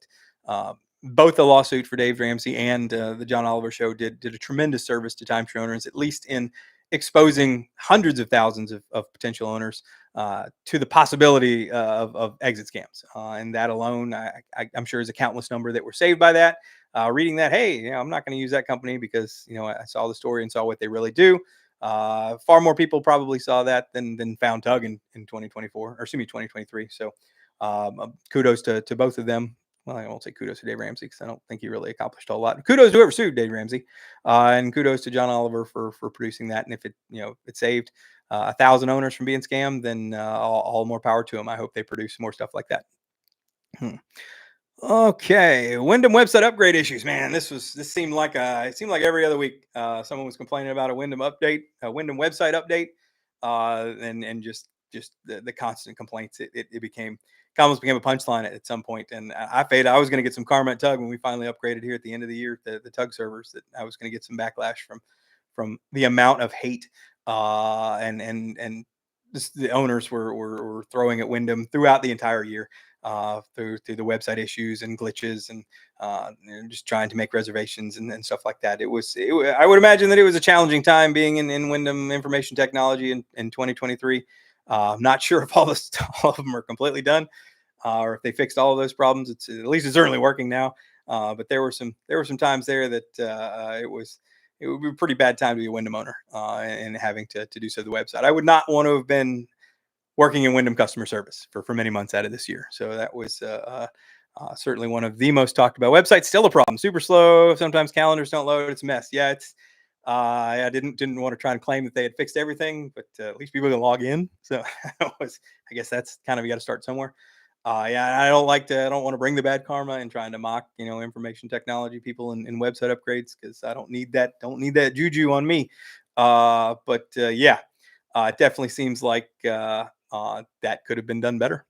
S1: both the lawsuit for Dave Ramsey and the John Oliver show did a tremendous service to timeshare owners, at least in exposing hundreds of thousands of potential owners to the possibility of exit scams. And that alone, I'm sure is a countless number that were saved by that. Reading that, hey, I'm not going to use that company because, I saw the story and saw what they really do. Far more people probably saw that than found Tug in 2024, or excuse me, 2023. So kudos to both of them. Well, I won't say kudos to Dave Ramsey because I don't think he really accomplished a whole lot. Kudos to whoever sued Dave Ramsey, and kudos to John Oliver for producing that. And if it saved 1,000 owners from being scammed, then all more power to them. I hope they produce more stuff like that. Okay, Wyndham website upgrade issues. Man, this seemed like every other week someone was complaining about a Wyndham website update, and just the constant complaints. It became almost became a punchline at some point. And I faded. I was going to get some karma at Tug when we finally upgraded here at the end of the year, the Tug servers, that I was going to get some backlash from the amount of hate and just the owners were throwing at Wyndham throughout the entire year, through the website issues and glitches and just trying to make reservations and stuff like that. I would imagine that it was a challenging time being in Wyndham information technology in 2023. I'm not sure if all of them are completely done, or if they fixed all of those problems. It's at least it's certainly working now. But there were some times there that it would be a pretty bad time to be a Wyndham owner, and having to do so to the website. I would not want to have been working in Wyndham customer service for many months out of this year. So that was certainly one of the most talked about websites. Still a problem. Super slow. Sometimes calendars don't load. It's a mess. Yeah, it's. I didn't want to try and claim that they had fixed everything, but at least people can log in. So I guess that's kind of, you got to start somewhere. Yeah, I don't want to bring the bad karma and trying to mock, information technology people and website upgrades, because I don't need that juju on me. But yeah, it definitely seems like that could have been done better.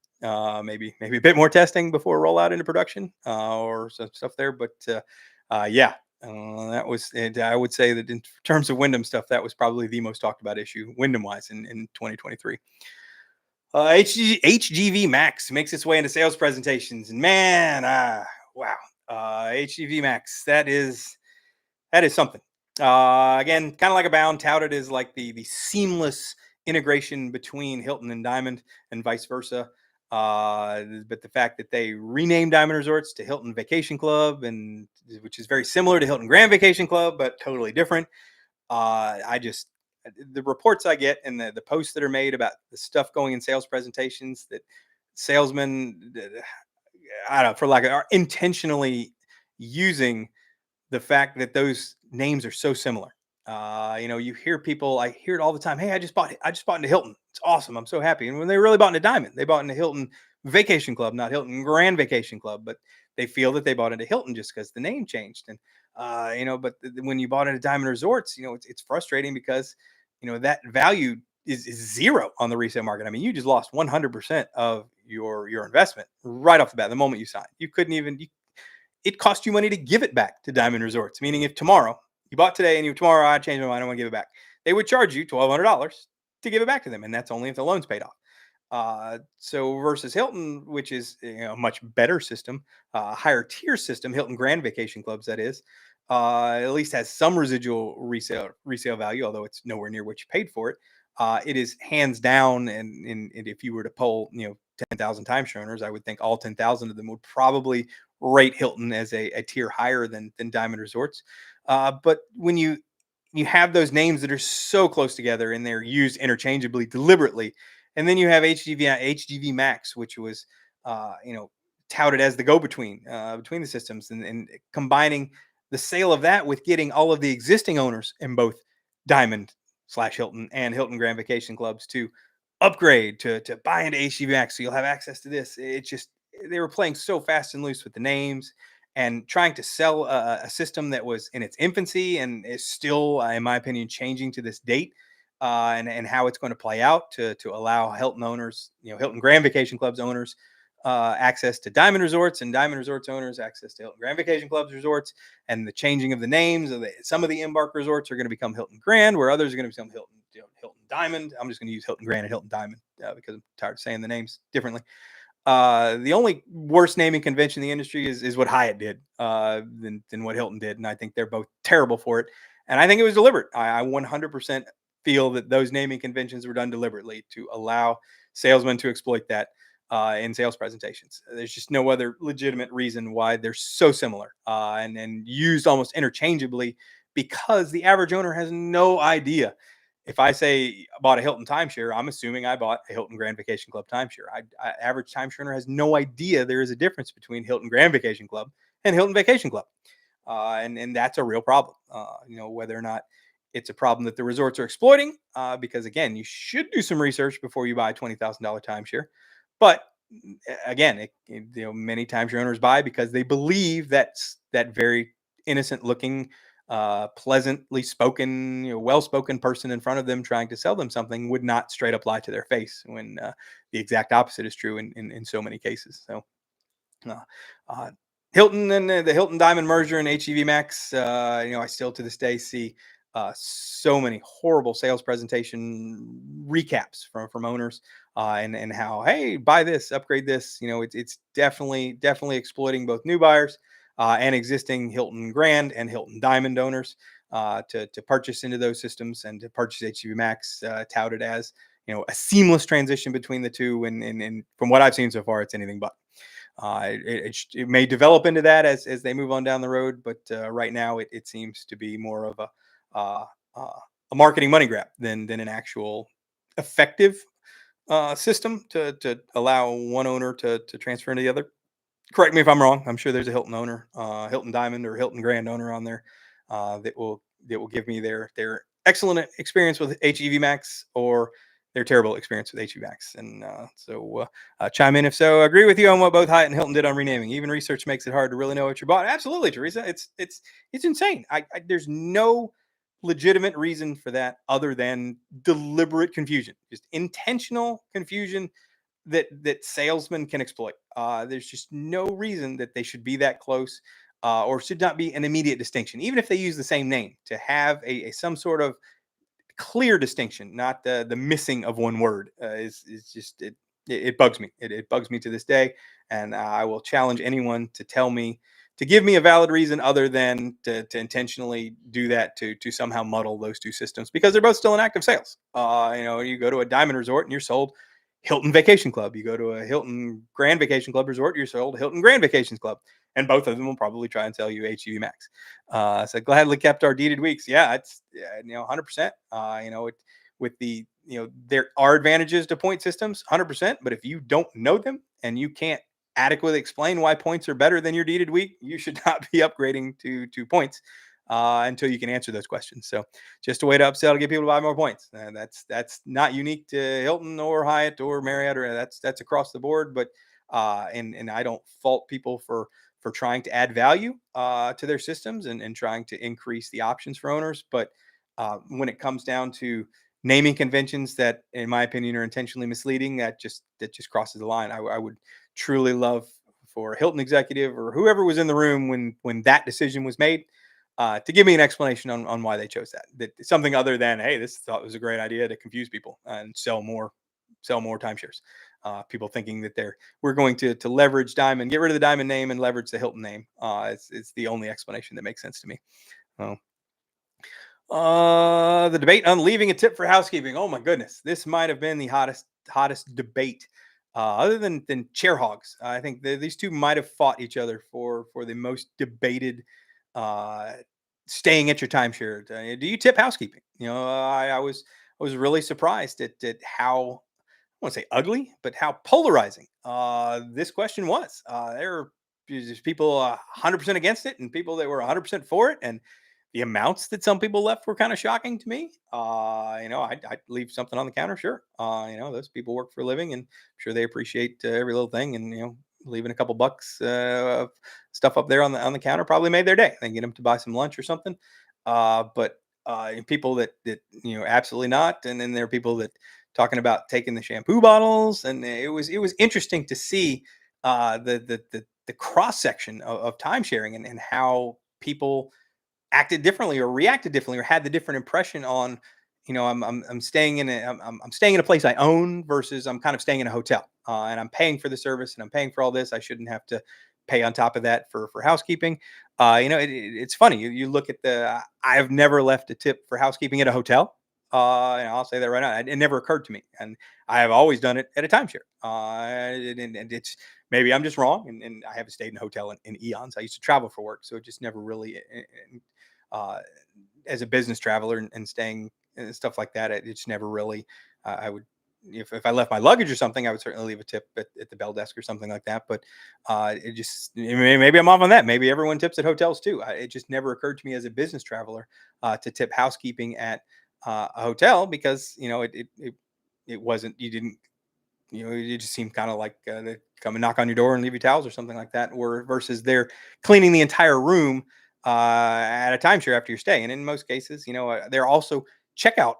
S1: Maybe a bit more testing before rollout into production, or some stuff there. But yeah, that was it. I would say that in terms of Wyndham stuff, that was probably the most talked about issue Wyndham wise in 2023. HGVMax makes its way into sales presentations, and man, wow, HGVMax, that is something. Again, kind of like Abound, touted as like the seamless integration between Hilton and Diamond and vice versa. But the fact that they renamed Diamond Resorts to Hilton Vacation Club, and which is very similar to Hilton Grand Vacation Club, but totally different. The reports I get and the posts that are made about the stuff going in sales presentations, that salesmen, I don't know, for lack of, are intentionally using the fact that those names are so similar. You hear people, I hear it all the time. Hey, I just bought into Hilton. It's awesome. I'm so happy. And when they really bought into Diamond, they bought into Hilton Vacation Club, not Hilton Grand Vacation Club, but they feel that they bought into Hilton just because the name changed. And, but when you bought into Diamond Resorts, it's frustrating because, that value is zero on the resale market. I mean, you just lost 100% of your investment right off the bat, the moment you signed. You couldn't even, it cost you money to give it back to Diamond Resorts. Meaning, if tomorrow you bought today and tomorrow I changed my mind, I want to give it back, they would charge you $1,200 to give it back to them, and that's only if the loan's paid off. So versus Hilton, which is a much better system, higher tier system, Hilton Grand Vacation Clubs, that is, at least has some residual resale value, although it's nowhere near what you paid for it. It is hands down, and if you were to poll 10,000 timeshare owners, I would think all 10,000 of them would probably rate Hilton as a tier higher than Diamond Resorts. But when you have those names that are so close together and they're used interchangeably deliberately, and then you have HGVMax, which was touted as the go-between between the systems, and combining the sale of that with getting all of the existing owners in both Diamond/Hilton and Hilton Grand Vacation Clubs to upgrade to buy into HGVMax, so you'll have access to this. It just, they were playing so fast and loose with the names and trying to sell a system that was in its infancy and is still, in my opinion, changing to this date, and how it's going to play out to allow Hilton owners, Hilton Grand Vacation Clubs owners, access to Diamond Resorts, and Diamond Resorts owners access to Hilton Grand Vacation Clubs resorts, and the changing of the names of some of the Embark resorts are going to become Hilton Grand, where others are going to become Hilton Diamond. I'm just going to use Hilton Grand and Hilton Diamond because I'm tired of saying the names differently. The only worst naming convention in the industry is what Hyatt did than what Hilton did, and I think they're both terrible for it. And I think it was deliberate. I 100% feel that those naming conventions were done deliberately to allow salesmen to exploit that in sales presentations. There's just no other legitimate reason why they're so similar and used almost interchangeably, because the average owner has no idea. If I say I bought a Hilton timeshare, I'm assuming I bought a Hilton Grand Vacation Club timeshare. Average timeshare owner has no idea there is a difference between Hilton Grand Vacation Club and Hilton Vacation Club. And that's a real problem. Whether or not it's a problem that the resorts are exploiting, because again, you should do some research before you buy a $20,000 timeshare. But again, many timeshare owners buy because they believe that very innocent looking pleasantly spoken, well-spoken person in front of them trying to sell them something would not straight up lie to their face when the exact opposite is true in so many cases. So uh, uh, Hilton and the Hilton Diamond merger and HGVMax, I still to this day see so many horrible sales presentation recaps from owners, and how, hey, buy this, upgrade this. It's definitely exploiting both new buyers and existing Hilton Grand and Hilton Diamond owners to purchase into those systems and to purchase HGVMax, touted as a seamless transition between the two. And from what I've seen so far, it's anything but. It may develop into that as they move on down the road, but right now it seems to be more of uh, a marketing money grab than an actual effective system to allow one owner to transfer into the other. Correct me if I'm wrong. I'm sure there's a Hilton owner, Hilton Diamond or Hilton Grand owner on there that will give me their excellent experience with HGVMax or their terrible experience with HGVMax. And chime in if so. I agree with you on what both Hyatt and Hilton did on renaming. Even research makes it hard to really know what you bought. Absolutely, Teresa. It's insane. There's no legitimate reason for that other than deliberate confusion, just intentional confusion that salesmen can exploit. There's just no reason that they should be that close, or should not be an immediate distinction, even if they use the same name, to have a some sort of clear distinction, not the missing of one word. Is just it bugs me. It bugs me to this day, and I will challenge anyone to tell me to give me a valid reason other than to intentionally do that to somehow muddle those two systems, because they're both still in active sales. You go to a Diamond Resort and you're sold Hilton Vacation Club. You go to a Hilton Grand Vacation Club resort, you're sold Hilton Grand Vacations Club, and both of them will probably try and sell you HGV Max. So gladly kept our deeded weeks. Yeah, it's 100%. With there are advantages to point systems, 100%. But if you don't know them and you can't adequately explain why points are better than your deeded week, you should not be upgrading to points until you can answer those questions. So just a way to upsell to get people to buy more points. That's not unique to Hilton or Hyatt or Marriott, or that's across the board. But and I don't fault people for trying to add value to their systems and trying to increase the options for owners. But when it comes down to naming conventions that, in my opinion, are intentionally misleading, that just crosses the line. I would truly love for a Hilton executive or whoever was in the room when that decision was made to give me an explanation on why they chose that something other than, hey, this thought was a great idea to confuse people and sell more timeshares. People thinking that we're going to leverage Diamond, get rid of the Diamond name and leverage the Hilton name. It's the only explanation that makes sense to me. The debate on leaving a tip for housekeeping. Oh my goodness, this might have been the hottest debate, other than chair hogs. I think these two might have fought each other for the most debated uh, staying at your timeshare. Do you tip housekeeping? I was really surprised at how, I won't say ugly, but how polarizing this question was. There were just people 100% against it and people that were 100% for it. And the amounts that some people left were kind of shocking to me. I'd leave something on the counter. Sure. Those people work for a living and I'm sure they appreciate every little thing. And, leaving a couple bucks of stuff up there on the counter probably made their day. They get them to buy some lunch or something. But people that absolutely not. And then there are people that talking about taking the shampoo bottles, and it was interesting to see the cross section of time sharing and how people acted differently or reacted differently or had the different impression on, I'm staying in I'm staying in a place I own versus I'm kind of staying in a hotel, and I'm paying for the service and I'm paying for all this. I shouldn't have to pay on top of that for housekeeping. It's funny. You look at I've never left a tip for housekeeping at a hotel. And I'll say that right now. It never occurred to me, and I have always done it at a timeshare. And it's, maybe I'm just wrong, and I haven't stayed in a hotel in eons. I used to travel for work, so it just never really, uh, as a business traveler and staying and stuff like that, it's never really. I would, if I left my luggage or something, I would certainly leave a tip at the bell desk or something like that. But maybe I'm off on that. Maybe everyone tips at hotels too. It just never occurred to me as a business traveler to tip housekeeping at a hotel, because it wasn't, you didn't, it just seemed kind of like they come and knock on your door and leave you towels or something like that, or versus they're cleaning the entire room at a timeshare after your stay. And in most cases, there are also checkout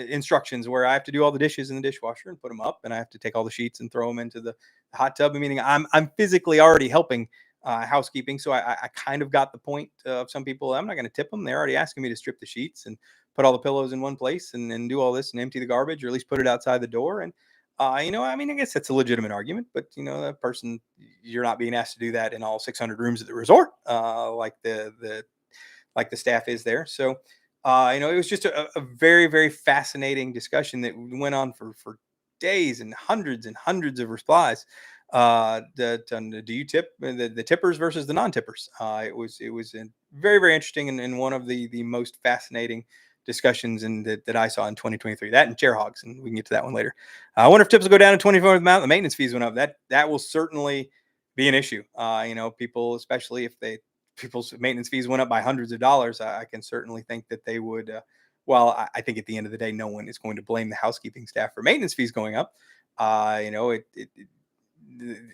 S1: instructions where I have to do all the dishes in the dishwasher and put them up, and I have to take all the sheets and throw them into the hot tub. Meaning I'm physically already helping housekeeping. So I kind of got the point of some people. I'm not going to tip them. They're already asking me to strip the sheets and put all the pillows in one place and do all this and empty the garbage, or at least put it outside the door. And I guess that's a legitimate argument, but that person, you're not being asked to do that in all 600 rooms at the resort, like the staff is there. So, it was just a very, very fascinating discussion that went on for days and hundreds of replies. Do you tip the tippers versus the non-tippers? It was very, very interesting and one of the most fascinating discussions that I saw in 2023. That and chair hogs, and we can get to that one later. I wonder if tips will go down in 24 amount. The maintenance fees went up. That will certainly be an issue. People, especially if people's maintenance fees went up by hundreds of dollars. I can certainly think that they would. I think at the end of the day, no one is going to blame the housekeeping staff for maintenance fees going up.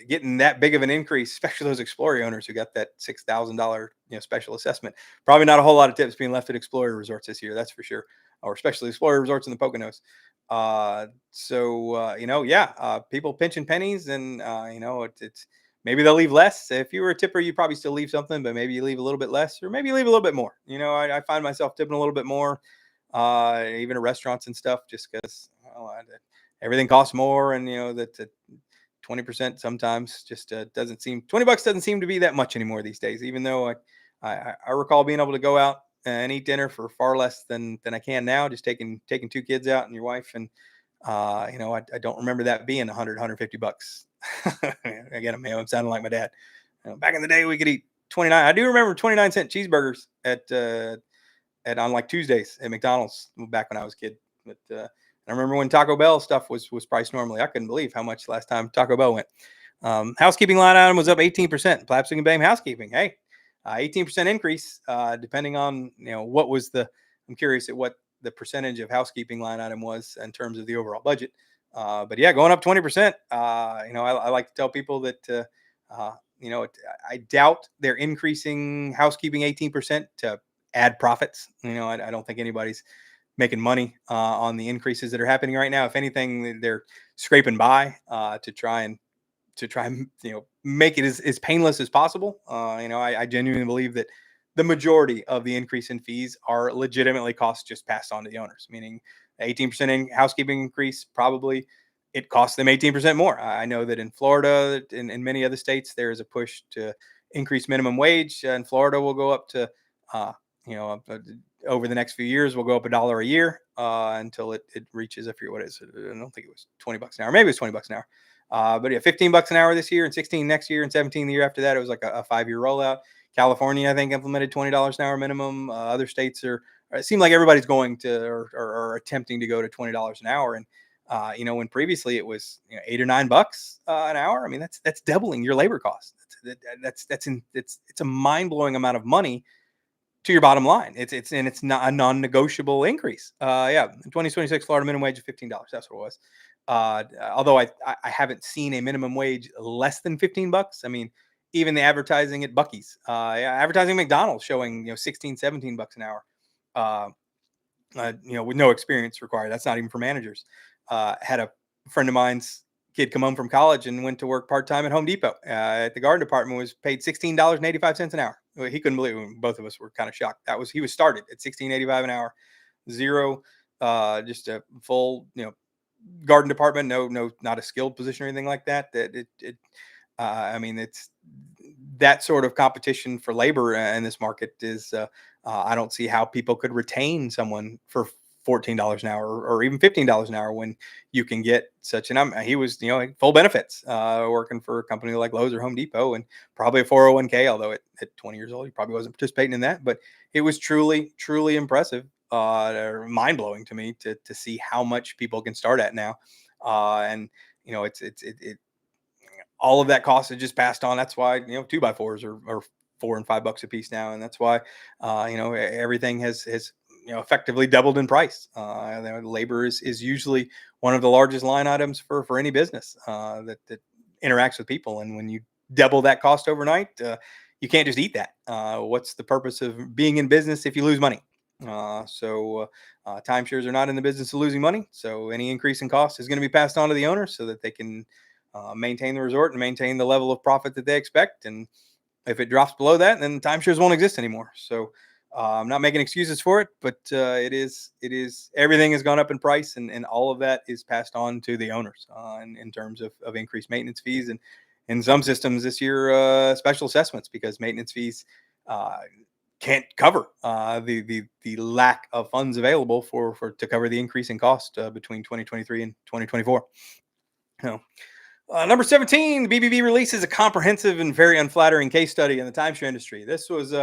S1: Getting that big of an increase, especially those Exploria owners who got that $6,000 special assessment. Probably not a whole lot of tips being left at Exploria resorts this year, that's for sure, or especially Exploria resorts in the Poconos. People pinching pennies, and it's maybe they'll leave less. If you were a tipper, you probably still leave something, but maybe you leave a little bit less, or maybe you leave a little bit more. I find myself tipping a little bit more, even at restaurants and stuff, just because everything costs more, and that 20% sometimes just doesn't seem, $20 doesn't seem to be that much anymore these days, even though I recall being able to go out and eat dinner for far less than I can now, just taking two kids out and your wife. And I don't remember that being 150 bucks. Again, I'm sounding like my dad. Back in the day, we could eat 29. I do remember 29-cent cheeseburgers at on like Tuesdays at McDonald's back when I was a kid. But I remember when Taco Bell stuff was priced normally. I couldn't believe how much last time Taco Bell went. Housekeeping line item was up 18%. Plapsing and BAME housekeeping. Hey, 18% increase, depending on what was I'm curious at what the percentage of housekeeping line item was in terms of the overall budget. But yeah, going up 20%. I like to tell people that I doubt they're increasing housekeeping 18% to add profits. I don't think anybody's making money on the increases that are happening right now. If anything, they're scraping by to try and make it as painless as possible. I genuinely believe that the majority of the increase in fees are legitimately costs just passed on to the owners, meaning 18% in housekeeping increase, probably it costs them 18% more. I know that in Florida and in many other states, there is a push to increase minimum wage. In Florida, will go up to, over the next few years, we'll go up $1 a year until it reaches, I forget what it is. I don't think it was $20 an hour. Maybe it was $20 an hour. But yeah, $15 an hour this year, and 16 next year, and 17 the year after that. It was like a 5-year rollout. California, I think, implemented $20 an hour minimum. Other states it seemed like everybody's going to or attempting to go to $20 an hour. And when previously it was $8 or $9 an hour. I mean, that's doubling your labor costs. It's a mind blowing amount of money to your bottom line. It's not a non-negotiable increase. In 2026 Florida minimum wage of $15. That's what it was. Although I haven't seen a minimum wage less than $15. I mean, even the advertising at Buc-ee's, advertising McDonald's showing $16, $17 an hour. With no experience required. That's not even for managers. Had a friend of mine's kid come home from college and went to work part-time at Home Depot at the garden department, was paid $16.85 an hour. He couldn't believe it. Both of us were kind of shocked. He was started at $16.85 an hour, zero, just a full, garden department. No, not a skilled position or anything like that. It's that sort of competition for labor in this market is, I don't see how people could retain someone for $14 an hour or even $15 an hour when you can get such he was, full benefits, working for a company like Lowe's or Home Depot, and probably a 401k, although at 20 years old, he probably wasn't participating in that, but it was truly, truly impressive, mind blowing to me to see how much people can start at now. It's all of that cost is just passed on. That's why, 2x4s are $4 and $5 a piece now. And that's why, everything has effectively doubled in price. Labor is usually one of the largest line items for any business that interacts with people. And when you double that cost overnight, you can't just eat that. What's the purpose of being in business if you lose money? Timeshares are not in the business of losing money. So any increase in cost is going to be passed on to the owner so that they can maintain the resort and maintain the level of profit that they expect. And if it drops below that, then timeshares won't exist anymore. So I'm not making excuses for it, but it is everything has gone up in price, and all of that is passed on to the owners in terms of increased maintenance fees, and in some systems this year special assessments, because maintenance fees uh, can't cover the lack of funds available for to cover the increase in cost between 2023 and 2024. You know, number 17, the BBB releases a comprehensive and very unflattering case study in the timeshare industry. This was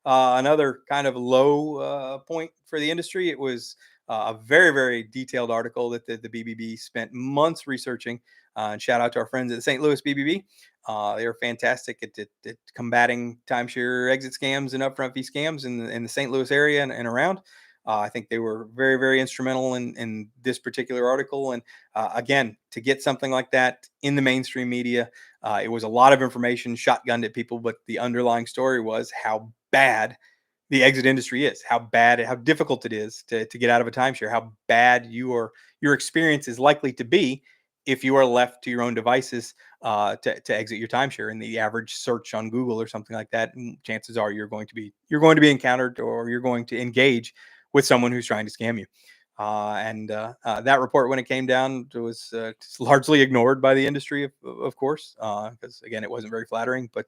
S1: another kind of low point for the industry. It was a very, very detailed article that the BBB spent months researching. And shout out to our friends at the St. Louis BBB. They are fantastic at combating timeshare exit scams and upfront fee scams in the St. Louis area and around. I think they were very, very instrumental in this particular article. And again, to get something like that in the mainstream media, it was a lot of information shotgunned at people, but the underlying story was how bad the exit industry is, how difficult it is to get out of a timeshare, how bad your experience is likely to be if you are left to your own devices to exit your timeshare. In the average search on Google or something like that, and chances are you're going to be encountered, or you're going to engage with someone who's trying to scam you. That report, when it came down, was largely ignored by the industry, of course, because again, it wasn't very flattering. But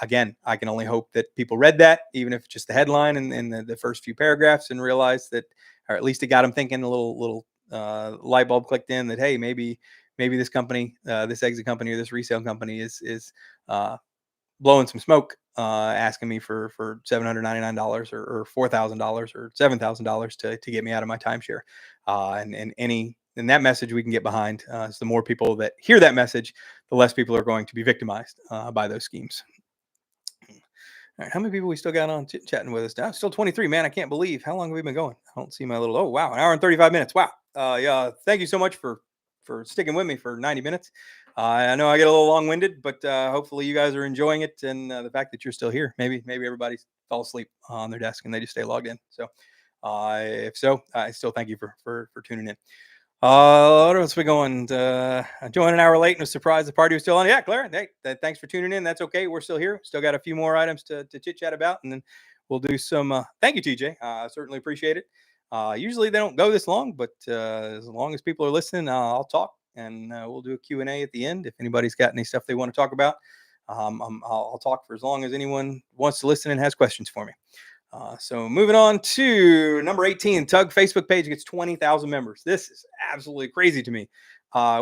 S1: again, I can only hope that people read that, even if it's just the headline and the first few paragraphs, and realized that, or at least it got them thinking. A little light bulb clicked in that, hey, maybe this company, this exit company or this resale company is blowing some smoke, asking me for $799 or $4,000 or $7,000 to get me out of my timeshare. And that message we can get behind. So the more people that hear that message, the less people are going to be victimized by those schemes. All right, how many people we still got on chatting with us now? Still 23, man. I can't believe how long have we been going. I don't see my little, oh, wow, an hour and 35 minutes. Wow. Yeah. Thank you so much for sticking with me for 90 minutes. I know I get a little long-winded, but hopefully you guys are enjoying it. And the fact that you're still here, maybe everybody fell asleep on their desk and they just stay logged in. So if so, I still thank you for tuning in. What else we going? I joined an hour late and was surprised the party was still on. Yeah, Claire, hey, thanks for tuning in. That's okay. We're still here. Still got a few more items to chit chat about, and then we'll do some. Thank you, TJ. I certainly appreciate it. Usually they don't go this long, but as long as people are listening, I'll talk, and we'll do a Q&A at the end. If anybody's got any stuff they want to talk about, I'll talk for as long as anyone wants to listen and has questions for me. So moving on to number 18, Tug Facebook page gets 20,000 members. This is absolutely crazy to me.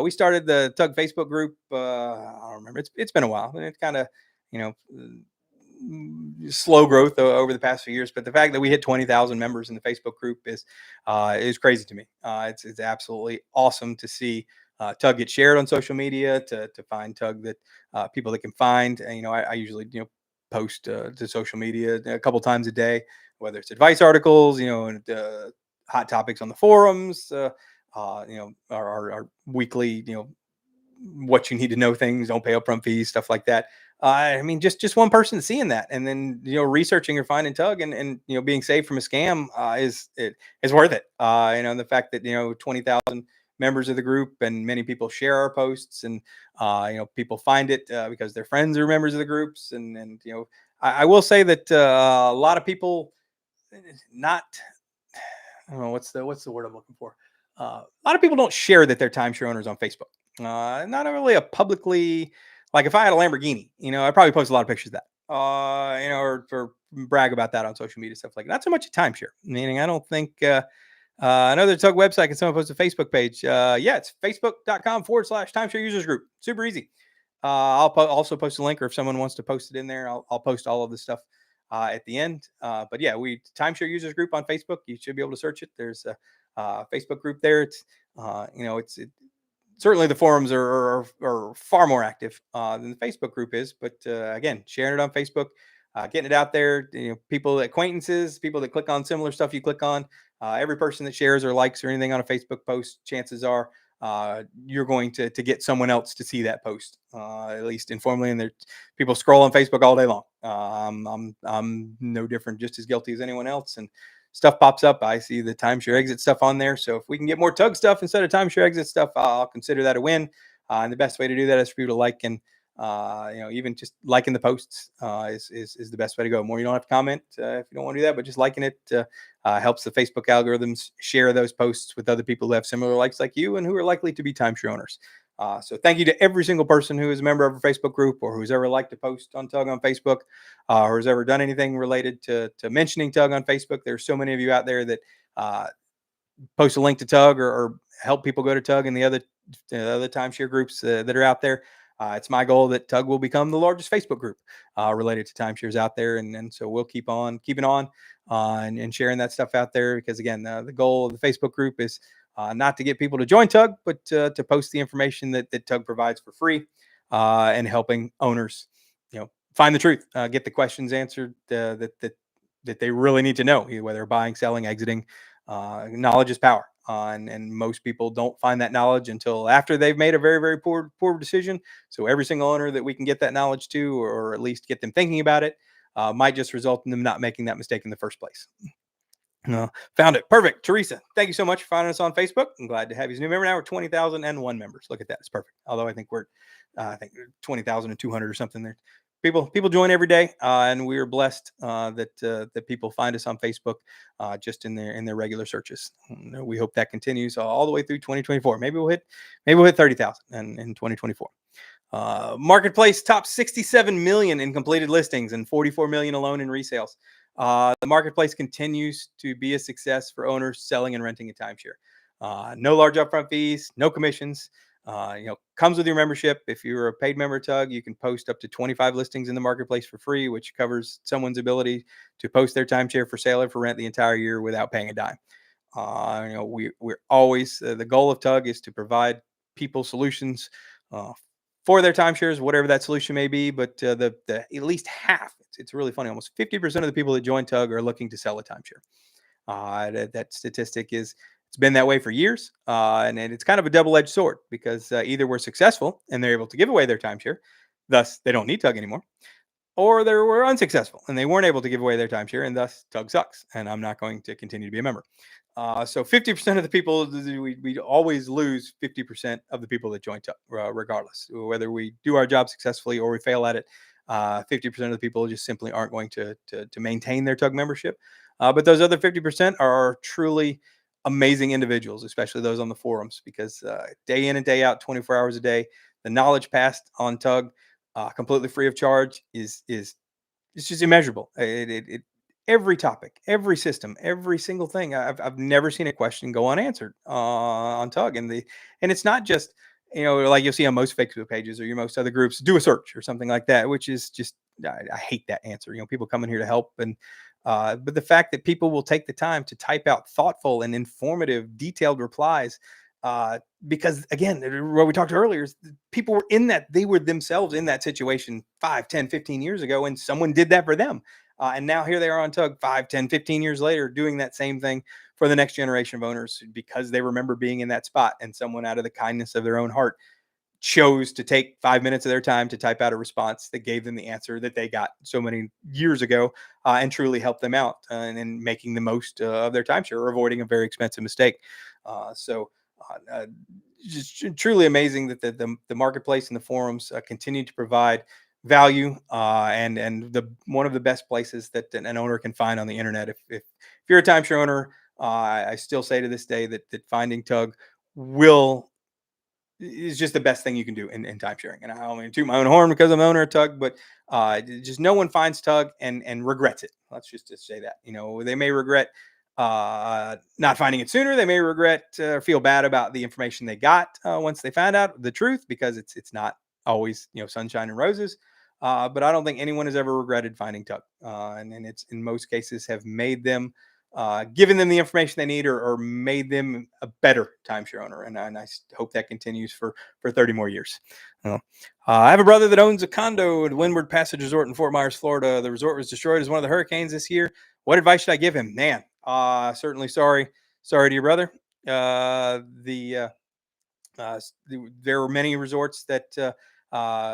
S1: We started the Tug Facebook group. I don't remember. It's been a while, and it's kind of, slow growth over the past few years. But the fact that we hit 20,000 members in the Facebook group is crazy to me. It's absolutely awesome to see Tug get shared on social media, to find Tug that people that can find. And, I usually, post to social media a couple times a day, whether it's advice articles, and hot topics on the forums, our weekly, what you need to know things, don't pay upfront fees, stuff like that. I mean, just one person seeing that, and then researching or finding Tug, and being saved from a scam is worth it. The fact that 20,000 members of the group, and many people share our posts, and people find it because their friends are members of the groups, and I will say that a lot of people, not, I don't know what's the word I'm looking for. A lot of people don't share that they're timeshare owners on Facebook. Not really a publicly, like if I had a Lamborghini, I'd probably post a lot of pictures of that, or brag about that on social media, stuff like that. Not so much a timeshare, meaning I don't think. Another Tug website, can someone post a Facebook page? Yeah, it's facebook.com/timeshare users group. Super easy. I'll also post a link, or if someone wants to post it in there, I'll post all of the stuff at the end. But yeah, we Timeshare users group on Facebook. You should be able to search it. There's a Facebook group there. It's certainly the forums are far more active than the Facebook group is. But again, sharing it on Facebook, getting it out there, people, acquaintances, people that click on similar stuff you click on. Every person that shares or likes or anything on a Facebook post, chances are you're going to get someone else to see that post, at least informally. And there, people scroll on Facebook all day long. I'm no different, just as guilty as anyone else. And stuff pops up. I see the Timeshare Exit stuff on there. So if we can get more Tug stuff instead of Timeshare Exit stuff, I'll consider that a win. And the best way to do that is for you to like and even just liking the posts is the best way to go. More, you don't have to comment if you don't want to do that, but just liking it helps the Facebook algorithms share those posts with other people who have similar likes like you and who are likely to be timeshare owners. So thank you to every single person who is a member of a Facebook group or who's ever liked a post on Tug on Facebook or has ever done anything related to mentioning Tug on Facebook. There's so many of you out there that post a link to Tug or help people go to Tug and the other timeshare groups that are out there. It's my goal that Tug will become the largest Facebook group related to timeshares out there. And so we'll keep on keeping on and sharing that stuff out there because, again, the goal of the Facebook group is not to get people to join Tug, but to post the information that Tug provides for free and helping owners, find the truth, get the questions answered that they really need to know, whether buying, selling, exiting. Knowledge is power. And most people don't find that knowledge until after they've made a very, very poor decision. So every single owner that we can get that knowledge to, or at least get them thinking about it, might just result in them not making that mistake in the first place. Found it. Perfect. Teresa, thank you so much for finding us on Facebook. I'm glad to have you as a new member. Now we're 20,001 members. Look at that. It's perfect. Although I think we're 20,200 or something there. People join every day, and we are blessed that people find us on Facebook just in their regular searches. We hope that continues all the way through 2024. Maybe we'll hit 30,000 in 2024. Marketplace top 67 million in completed listings and 44 million alone in resales. The marketplace continues to be a success for owners selling and renting a timeshare. No large upfront fees, no commissions. Comes with your membership. If you're a paid member of Tug, you can post up to 25 listings in the marketplace for free, which covers someone's ability to post their timeshare for sale or for rent the entire year without paying a dime. We're always the goal of Tug is to provide people solutions for their timeshares, whatever that solution may be. But the at least half, it's really funny, almost 50% of the people that join Tug are looking to sell a timeshare. That statistic it's been that way for years. And it's kind of a double-edged sword because either we're successful and they're able to give away their timeshare, thus they don't need Tug anymore, or they were unsuccessful and they weren't able to give away their timeshare, and thus Tug sucks and I'm not going to continue to be a member. So 50% of the people, we always lose 50% of the people that join Tug, regardless, whether we do our job successfully or we fail at it. 50% of the people just simply aren't going to maintain their Tug membership. But those other 50% are truly amazing individuals, especially those on the forums, because day in and day out, 24 hours a day, the knowledge passed on Tug completely free of charge is it's just immeasurable. Every topic, every system, every single thing. I've never seen a question go unanswered on Tug, and it's not just like you'll see on most Facebook pages or most other groups, do a search or something like that, which is just I hate that answer. People come in here to help, and but the fact that people will take the time to type out thoughtful and informative, detailed replies, because again, what we talked earlier is people were they were themselves in that situation 5, 10, 15 years ago, and someone did that for them. And now here they are on Tug 5, 10, 15 years later doing that same thing for the next generation of owners because they remember being in that spot and someone out of the kindness of their own heart chose to take 5 minutes of their time to type out a response that gave them the answer that they got so many years ago and truly helped them out in making the most of their timeshare or avoiding a very expensive mistake. Just truly amazing that the marketplace and the forums continue to provide value and one of the best places that an owner can find on the internet. If you're a timeshare owner, I still say to this day that finding Tug is just the best thing you can do in timesharing. And I don't mean to toot my own horn because I'm the owner of Tug, but just no one finds Tug and regrets it. Let's just say that. They may regret not finding it sooner. They may regret or feel bad about the information they got once they found out the truth, because it's not always sunshine and roses. But I don't think anyone has ever regretted finding Tug, and it's in most cases have made them, given them the information they need, or made them a better timeshare owner. And I hope that continues for 30 more years. I have a brother that owns a condo at Windward Passage Resort in Fort Myers, Florida. The resort was destroyed as one of the hurricanes this year. What advice should I give him? Man, certainly sorry to your brother. There were many resorts that,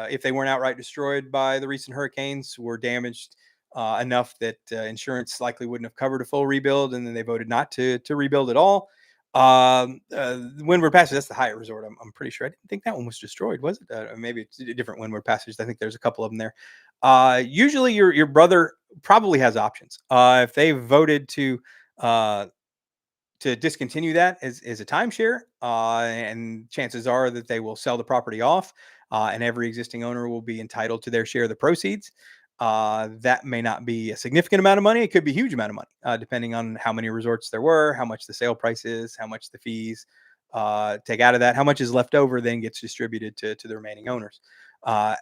S1: if they weren't outright destroyed by the recent hurricanes, were damaged enough that insurance likely wouldn't have covered a full rebuild, and then they voted not to rebuild at all. Windward Passage, that's the Hyatt resort. I'm pretty sure. I didn't think that one was destroyed, was it? Maybe it's a different Windward Passage. I think there's a couple of them there. Usually, your brother probably has options. If they voted uh, to discontinue that as a timeshare, and chances are that they will sell the property off, and every existing owner will be entitled to their share of the proceeds. That may not be a significant amount of money. It could be a huge amount of money, depending on how many resorts there were, how much the sale price is, how much the fees take out of that, how much is left over, then gets distributed to the remaining owners.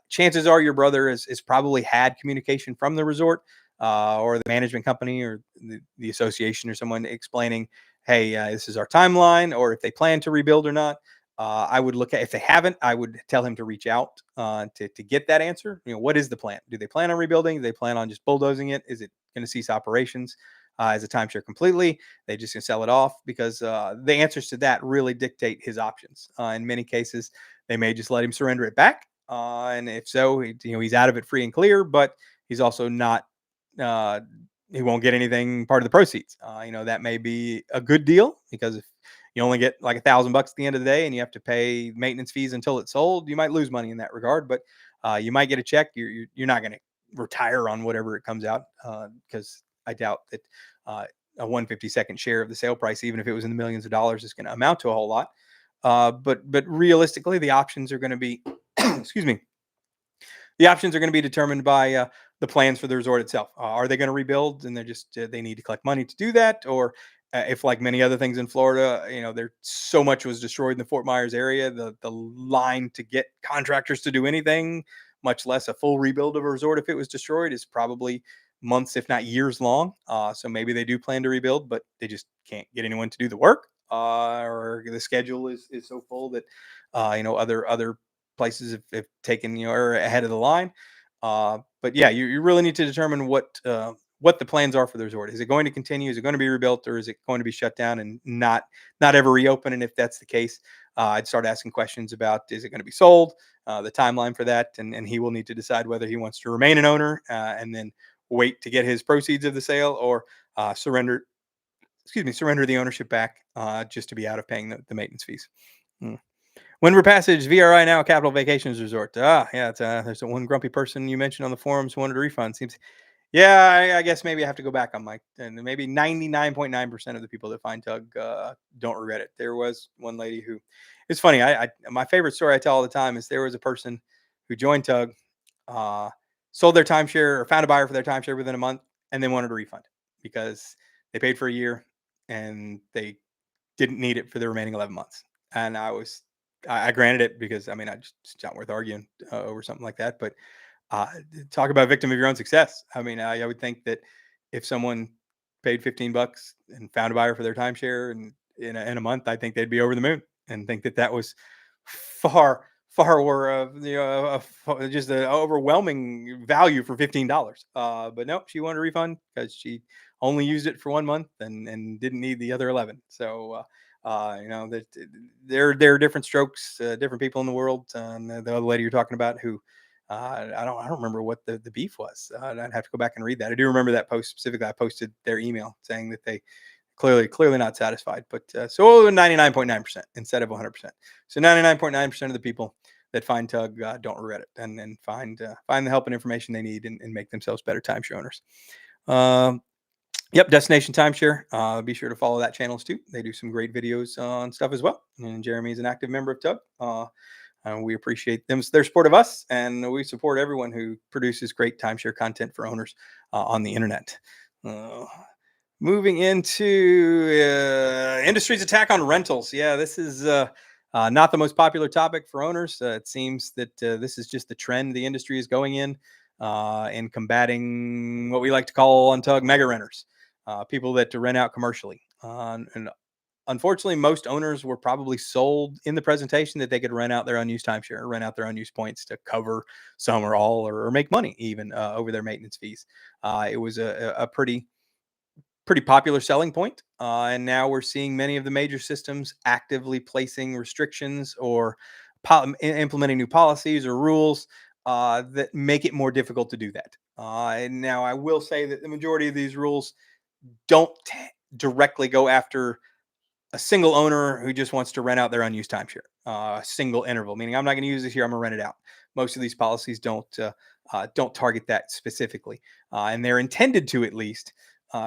S1: Chances are your brother is probably had communication from the resort, or the management company, or the association, or someone explaining, hey, this is our timeline, or if they plan to rebuild or not. I would look at, if they haven't, I would tell him to reach out to get that answer. What is the plan? Do they plan on rebuilding? Do they plan on just bulldozing it? Is it going to cease operations as a timeshare completely? They just going to sell it off? Because the answers to that really dictate his options. In many cases, they may just let him surrender it back, and if so, he's out of it free and clear. But he's also not. Uh, he won't get anything part of the proceeds. That may be a good deal, because if you only get like $1,000 at the end of the day and you have to pay maintenance fees until it's sold, you might lose money in that regard. But you might get a check. You're not going to retire on whatever it comes out, because I doubt that a 1/52nd share of the sale price, even if it was in the millions of dollars, is going to amount to a whole lot. But realistically, the options are going to be excuse me, the options are going to be determined by the plans for the resort itself. Are they going to rebuild, and they need to collect money to do that? Or if, like many other things in Florida, there so much was destroyed in the Fort Myers area, the line to get contractors to do anything, much less a full rebuild of a resort if it was destroyed, is probably months, if not years long. So maybe they do plan to rebuild, but they just can't get anyone to do the work, or the schedule is so full that other places have taken, are ahead of the line. But yeah, you really need to determine what the plans are for the resort. Is it going to continue? Is it going to be rebuilt, or is it going to be shut down and not ever reopen? And if that's the case, I'd start asking questions about, is it going to be sold, the timeline for that, and he will need to decide whether he wants to remain an owner, and then wait to get his proceeds of the sale, or surrender the ownership back, just to be out of paying the maintenance fees. Mm. Windward Passage, VRI now Capital Vacations Resort. Yeah, there's one grumpy person you mentioned on the forums who wanted a refund. Seems, yeah, I guess maybe I have to go back on my, and maybe 99.9% of the people that find Tug don't regret it. There was one lady who, it's funny. My favorite story I tell all the time is, there was a person who joined Tug, uh, sold their timeshare, or found a buyer for their timeshare within a month, and then wanted a refund because they paid for a year and they didn't need it for the remaining 11 months. And I granted it, because it's not worth arguing over something like that. But uh, talk about victim of your own success. I would think that if someone paid $15 and found a buyer for their timeshare, and in a month, I think they'd be over the moon, and think that was far more of just the overwhelming value for $15. But no, she wanted a refund because she only used it for 1 month, and didn't need the other 11. So that there are different strokes, different people in the world. And the other lady you're talking about, who I don't remember what the beef was. I'd have to go back and read that. I do remember that post specifically. I posted their email saying that they clearly not satisfied. But so 99.9% instead of 100%. So 99.9% of the people that find Tug don't regret it, and find the help and information they need, and make themselves better timeshare owners. Yep, Destination Timeshare. Be sure to follow that channels too. They do some great videos on stuff as well. And Jeremy is an active member of Tug. And we appreciate their support of us, and we support everyone who produces great timeshare content for owners on the internet. Moving into industry's attack on rentals. Yeah, this is not the most popular topic for owners. It seems that this is just the trend the industry is going in combating what we like to call on Tug mega renters, people that to rent out commercially. And unfortunately, most owners were probably sold in the presentation that they could rent out their unused timeshare, or rent out their unused points to cover some or all, or make money even over their maintenance fees. It was a pretty pretty popular selling point. And now we're seeing many of the major systems actively placing restrictions or implementing new policies or rules that make it more difficult to do that. And now I will say that the majority of these rules don't directly go after a single owner who just wants to rent out their unused timeshare, a single interval, meaning I'm not going to use this here, I'm going to rent it out. Most of these policies don't target that specifically, and they're intended to at least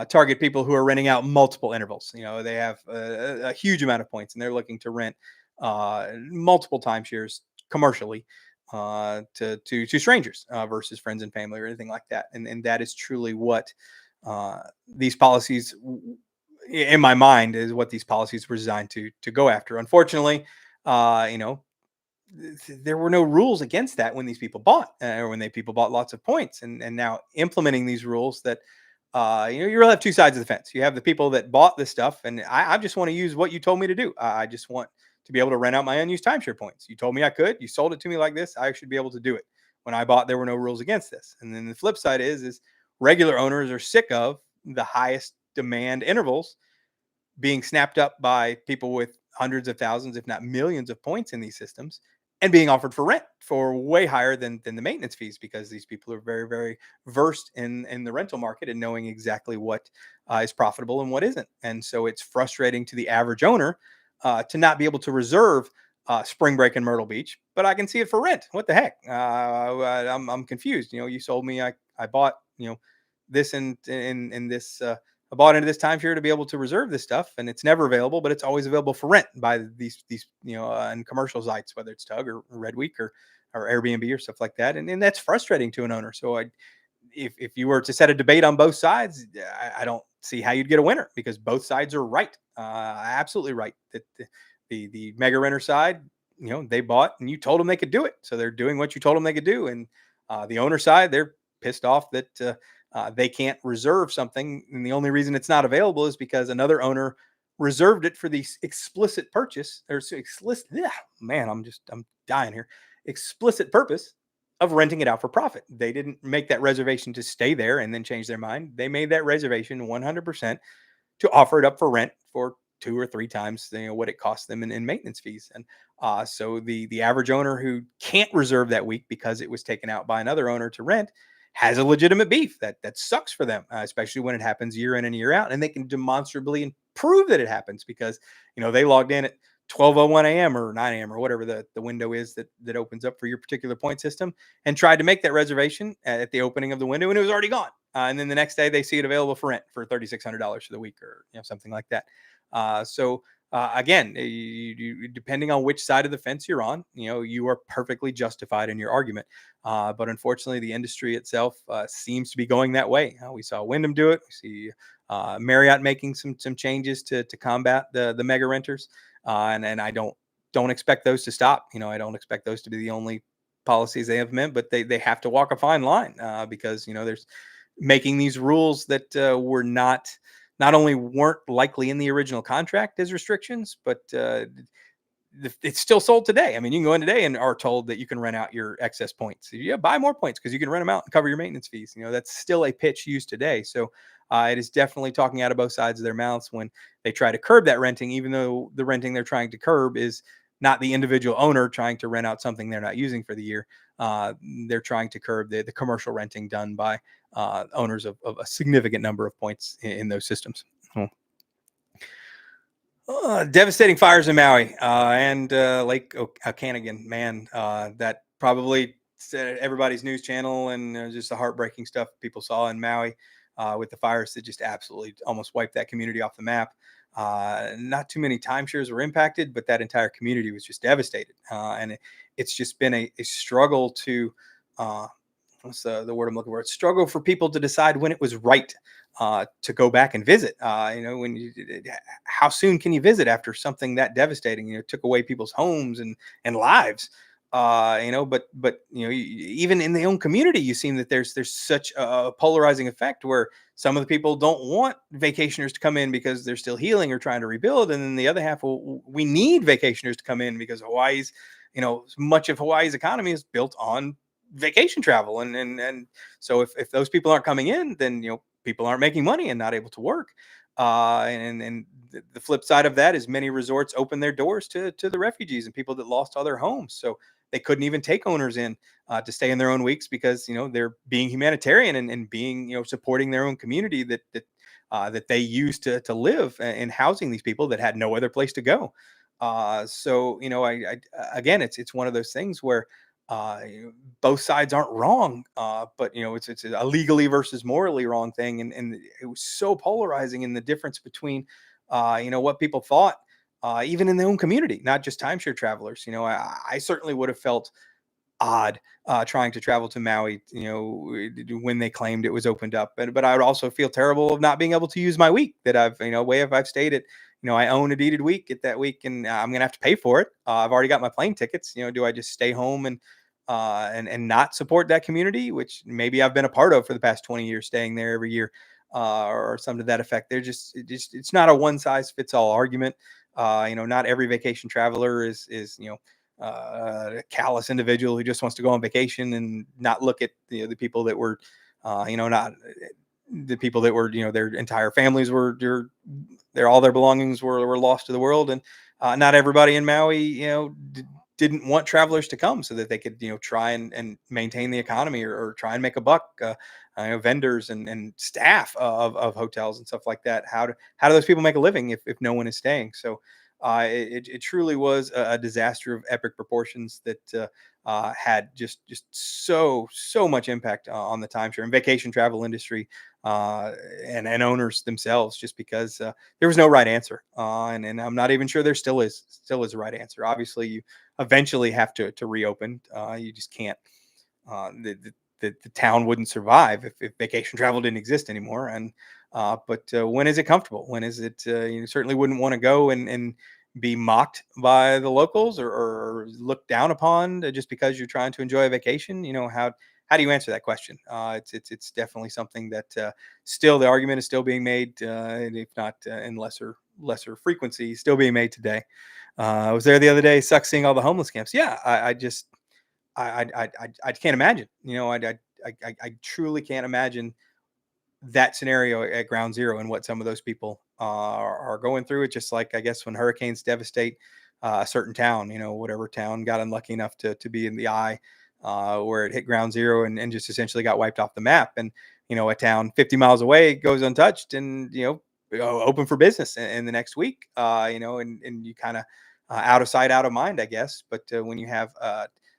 S1: target people who are renting out multiple intervals. They have a huge amount of points, and they're looking to rent multiple timeshares commercially to strangers versus friends and family or anything like that. And that is truly what these policies, in my mind, is what these policies were designed to go after. Unfortunately, there were no rules against that when these people bought, or when people bought lots of points, and now implementing these rules that you really have two sides of the fence. You have the people that bought this stuff, and I just want to use what you told me to do. I just want to be able to rent out my unused timeshare points. You told me I could. You sold it to me like this. I should be able to do it. When I bought, there were no rules against this. And then the flip side is regular owners are sick of the highest demand intervals being snapped up by people with hundreds of thousands, if not millions of points in these systems, and being offered for rent for way higher than the maintenance fees, because these people are very, very versed in the rental market and knowing exactly what is profitable and what isn't. And so it's frustrating to the average owner to not be able to reserve spring break in Myrtle Beach, but I can see it for rent. What the heck? I'm confused. You sold me, I bought, this in this, I bought into this timeshare to be able to reserve this stuff, and it's never available, but it's always available for rent by these in commercial sites, whether it's Tug or Red Week or Airbnb or stuff like that. And that's frustrating to an owner. So if you were to set a debate on both sides, I don't see how you'd get a winner, because both sides are right, absolutely right. That the mega renter side, they bought and you told them they could do it, so they're doing what you told them they could do. And the owner side, they're pissed off that they can't reserve something, and the only reason it's not available is because another owner reserved it for the explicit purchase, or explicit. Yeah, man, I'm dying here. Explicit purpose of renting it out for profit. They didn't make that reservation to stay there and then change their mind. They made that reservation 100% to offer it up for rent for 2 or 3 times what it costs them in maintenance fees. And so the average owner who can't reserve that week because it was taken out by another owner to rent has a legitimate beef. That sucks for them, especially when it happens year in and year out, and they can demonstrably prove that it happens because they logged in at 12:01 a.m. or 9 a.m. or whatever the window is that opens up for your particular point system, and tried to make that reservation at the opening of the window, and it was already gone. And then the next day they see it available for rent for $3,600 for the week, or something like that. Again, depending on which side of the fence you're on, you are perfectly justified in your argument. But unfortunately, the industry itself seems to be going that way. We saw Wyndham do it. We see Marriott making some changes to combat the mega renters, and I don't expect those to stop. I don't expect those to be the only policies they implement, but they have to walk a fine line because there's making these rules that were not only weren't likely in the original contract as restrictions, but it's still sold today. I mean, you can go in today and are told that you can rent out your excess points. Yeah, buy more points because you can rent them out and cover your maintenance fees. That's still a pitch used today. So it is definitely talking out of both sides of their mouths when they try to curb that renting, even though the renting they're trying to curb is not the individual owner trying to rent out something they're not using for the year. They're trying to curb the commercial renting done by owners of a significant number of points in those systems. Devastating fires in Maui and Lake Okanagan. Man, that probably set everybody's news channel, and just the heartbreaking stuff people saw in Maui with the fires that just absolutely almost wiped that community off the map. Not too many timeshares were impacted, but that entire community was just devastated. And it's just been a struggle to, what's the word I'm looking for? It's struggle for people to decide when it was right to go back and visit. How soon can you visit after something that devastating? Took away people's homes and lives. But even in the own community, you seem that there's such a polarizing effect where some of the people don't want vacationers to come in because they're still healing or trying to rebuild, and then the other half, we need vacationers to come in because Hawaii's, much of Hawaii's economy is built on vacation travel, and so if those people aren't coming in, then people aren't making money and not able to work. And the flip side of that is many resorts open their doors to the refugees and people that lost all their homes. So they couldn't even take owners in to stay in their own weeks because they're being humanitarian and being supporting their own community that they used to live in housing these people that had no other place to go. So again, it's one of those things where both sides aren't wrong, but it's a legally versus morally wrong thing, and it was so polarizing in the difference between what people thought, even in their own community, not just timeshare travelers. I certainly would have felt odd trying to travel to Maui, when they claimed it was opened up. But I would also feel terrible of not being able to use my week that if I've stayed at, I own a deeded week at that week and I'm going to have to pay for it. I've already got my plane tickets. Do I just stay home and not support that community, which maybe I've been a part of for the past 20 years, staying there every year, or something to that effect. It's not a one size fits all argument. Not every vacation traveler is a callous individual who just wants to go on vacation and not look at the people that were, not the people that were, their entire families were, all their belongings were lost to the world. And not everybody in Maui, didn't want travelers to come so that they could, try and maintain the economy or try and make a buck. Vendors and staff of hotels and stuff like that. How do those people make a living if no one is staying? So it truly was a disaster of epic proportions that had just so much impact on the timeshare and vacation travel industry and owners themselves, just because there was no right answer, and I'm not even sure there still is a right answer. Obviously, you eventually have to reopen. You just can't. The town wouldn't survive if vacation travel didn't exist anymore. And but when is it comfortable? When is it? You certainly wouldn't want to go and be mocked by the locals or looked down upon just because you're trying to enjoy a vacation. How do you answer that question? It's definitely something that still the argument is still being made, and if not in lesser frequency, still being made today. I was there the other day, sucks seeing all the homeless camps. Yeah, I can't imagine. I truly can't imagine that scenario at ground zero and what some of those people are going through. It's just like, I guess, when hurricanes devastate a certain town, whatever town got unlucky enough to be in the eye where it hit ground zero and just essentially got wiped off the map. And, a town 50 miles away goes untouched and, open for business in the next week, and you kind of out of sight, out of mind, I guess. But when you have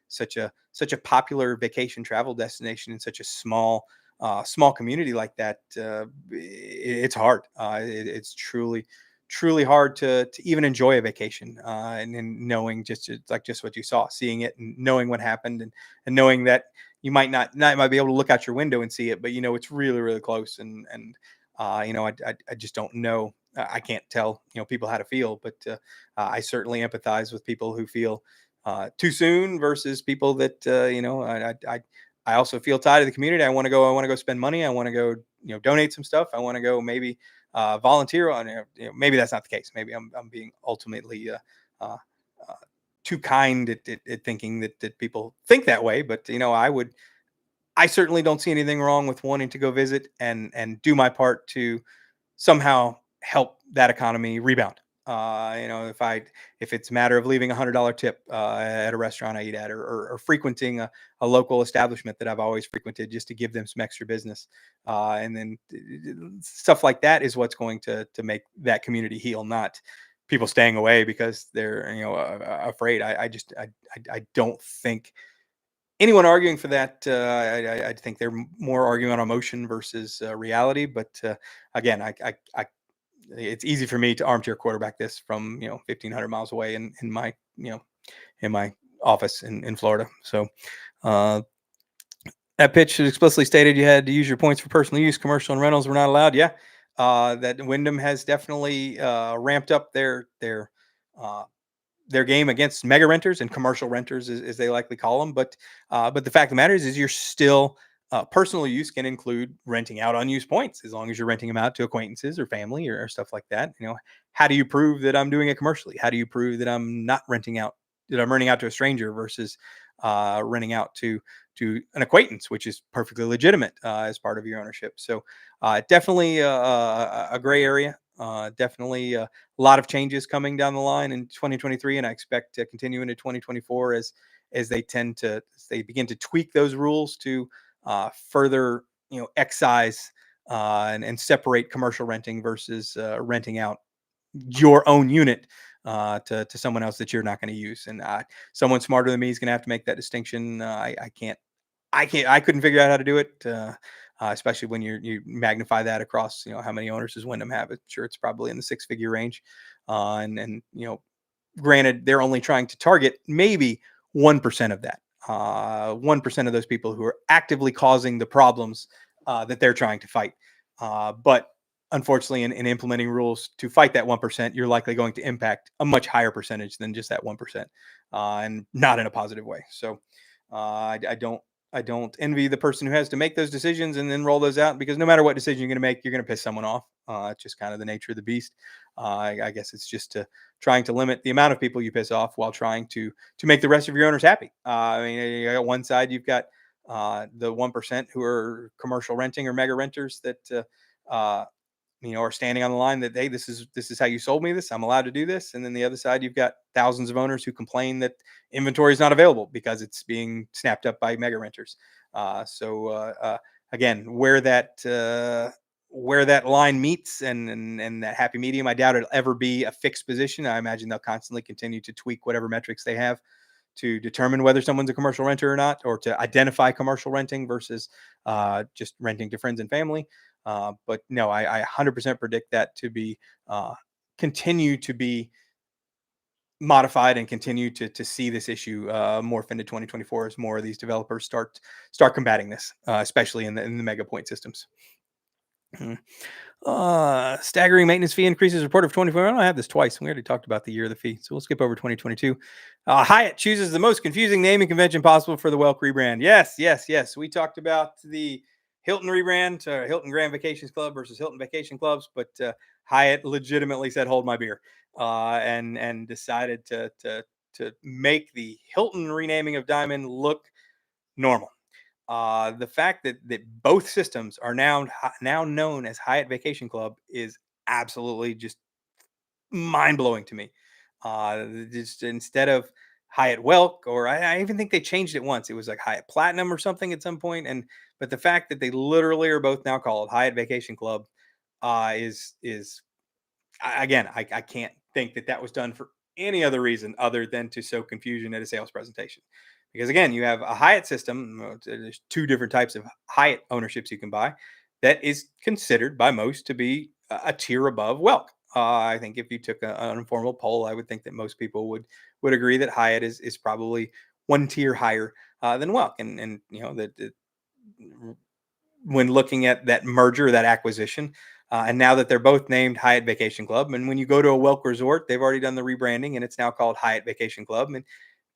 S1: such a popular vacation travel destination in such a small community like that, it's hard. It's truly hard to even enjoy a vacation, and knowing just what you saw, seeing it and knowing what happened, and knowing that you might be able to look out your window and see it, but it's really, really close. And I just don't know. I can't tell people how to feel, but I certainly empathize with people who feel too soon versus people that I also feel tied to the community. I want to go spend money. I want to go donate some stuff. I want to go maybe volunteer on maybe that's not the case. Maybe I'm being ultimately too kind at thinking that people think that way. But I certainly don't see anything wrong with wanting to go visit and do my part to somehow help that economy rebound. If it's a matter of leaving $100 tip at a restaurant I eat at, or frequenting a local establishment that I've always frequented just to give them some extra business, and then stuff like that is what's going to make that community heal, not people staying away because they're afraid. I don't think anyone arguing for that. I think they're more arguing on emotion versus reality. But again, it's easy for me to armchair quarterback this from 1,500 miles away in my in my office in Florida. So that pitch explicitly stated you had to use your points for personal use. Commercial and rentals were not allowed. Yeah, that Wyndham has definitely ramped up their game against mega renters and commercial renters, as they likely call them. But the fact of the matter is you're still personal use can include renting out unused points as long as you're renting them out to acquaintances or family or stuff like that. How do you prove that I'm doing it commercially? How do you prove that I'm not renting out, that I'm renting out to a stranger versus renting out to an acquaintance, which is perfectly legitimate as part of your ownership. So definitely a gray area. Definitely a lot of changes coming down the line in 2023, and I expect to continue into 2024 as they begin to tweak those rules to further excise and separate commercial renting versus renting out your own unit to someone else that you're not going to use. And someone smarter than me is going to have to make that distinction. I couldn't figure out how to do it. Especially when you magnify that across, how many owners does Wyndham have? I'm sure it's probably in the six-figure range. And granted, they're only trying to target maybe 1% of that. 1% of those people who are actively causing the problems that they're trying to fight. But unfortunately, in implementing rules to fight that 1%, you're likely going to impact a much higher percentage than just that 1%, and not in a positive way. So I don't envy the person who has to make those decisions and then roll those out, because no matter what decision you're going to make, you're going to piss someone off. It's just kind of the nature of the beast. I guess it's just trying to limit the amount of people you piss off while trying to make the rest of your owners happy. I mean, you got one side, you've got the 1% who are commercial renting or mega renters that are standing on the line that, hey, this is how you sold me this, I'm allowed to do this. And then the other side, you've got thousands of owners who complain that inventory is not available because it's being snapped up by mega renters. Again, where that line meets and that happy medium, I doubt it'll ever be a fixed position. I imagine they'll constantly continue to tweak whatever metrics they have to determine whether someone's a commercial renter or not, or to identify commercial renting versus just renting to friends and family. But no, I 100% predict that to be continue to be modified and continue to see this issue morph into 2024 as more of these developers start combating this, especially in the mega point systems. Staggering maintenance fee increases report of 2021. I have this twice. We already talked about the year of the fee, so we'll skip over 2022. Hyatt chooses the most confusing naming convention possible for the Welk rebrand. Yes. We talked about the Hilton rebrand to Hilton Grand Vacations Club versus Hilton Vacation Clubs, but Hyatt legitimately said, "Hold my beer," and decided to make the Hilton renaming of Diamond look normal. The fact that both systems are now known as Hyatt Vacation Club is absolutely just mind blowing to me. Just instead of Hyatt Welk, or I even think they changed it once. It was like Hyatt Platinum or something at some point. But the fact that they literally are both now called Hyatt Vacation Club again, I can't think that was done for any other reason other than to sow confusion at a sales presentation. Because again, you have a Hyatt system. There's two different types of Hyatt ownerships you can buy. That is considered by most to be a tier above Welk. I think if you took an informal poll, I would think that most people would agree that Hyatt is probably one tier higher than Welk. And that when looking at that merger, that acquisition, and now that they're both named Hyatt Vacation Club, and when you go to a Welk resort, they've already done the rebranding and it's now called Hyatt Vacation Club. And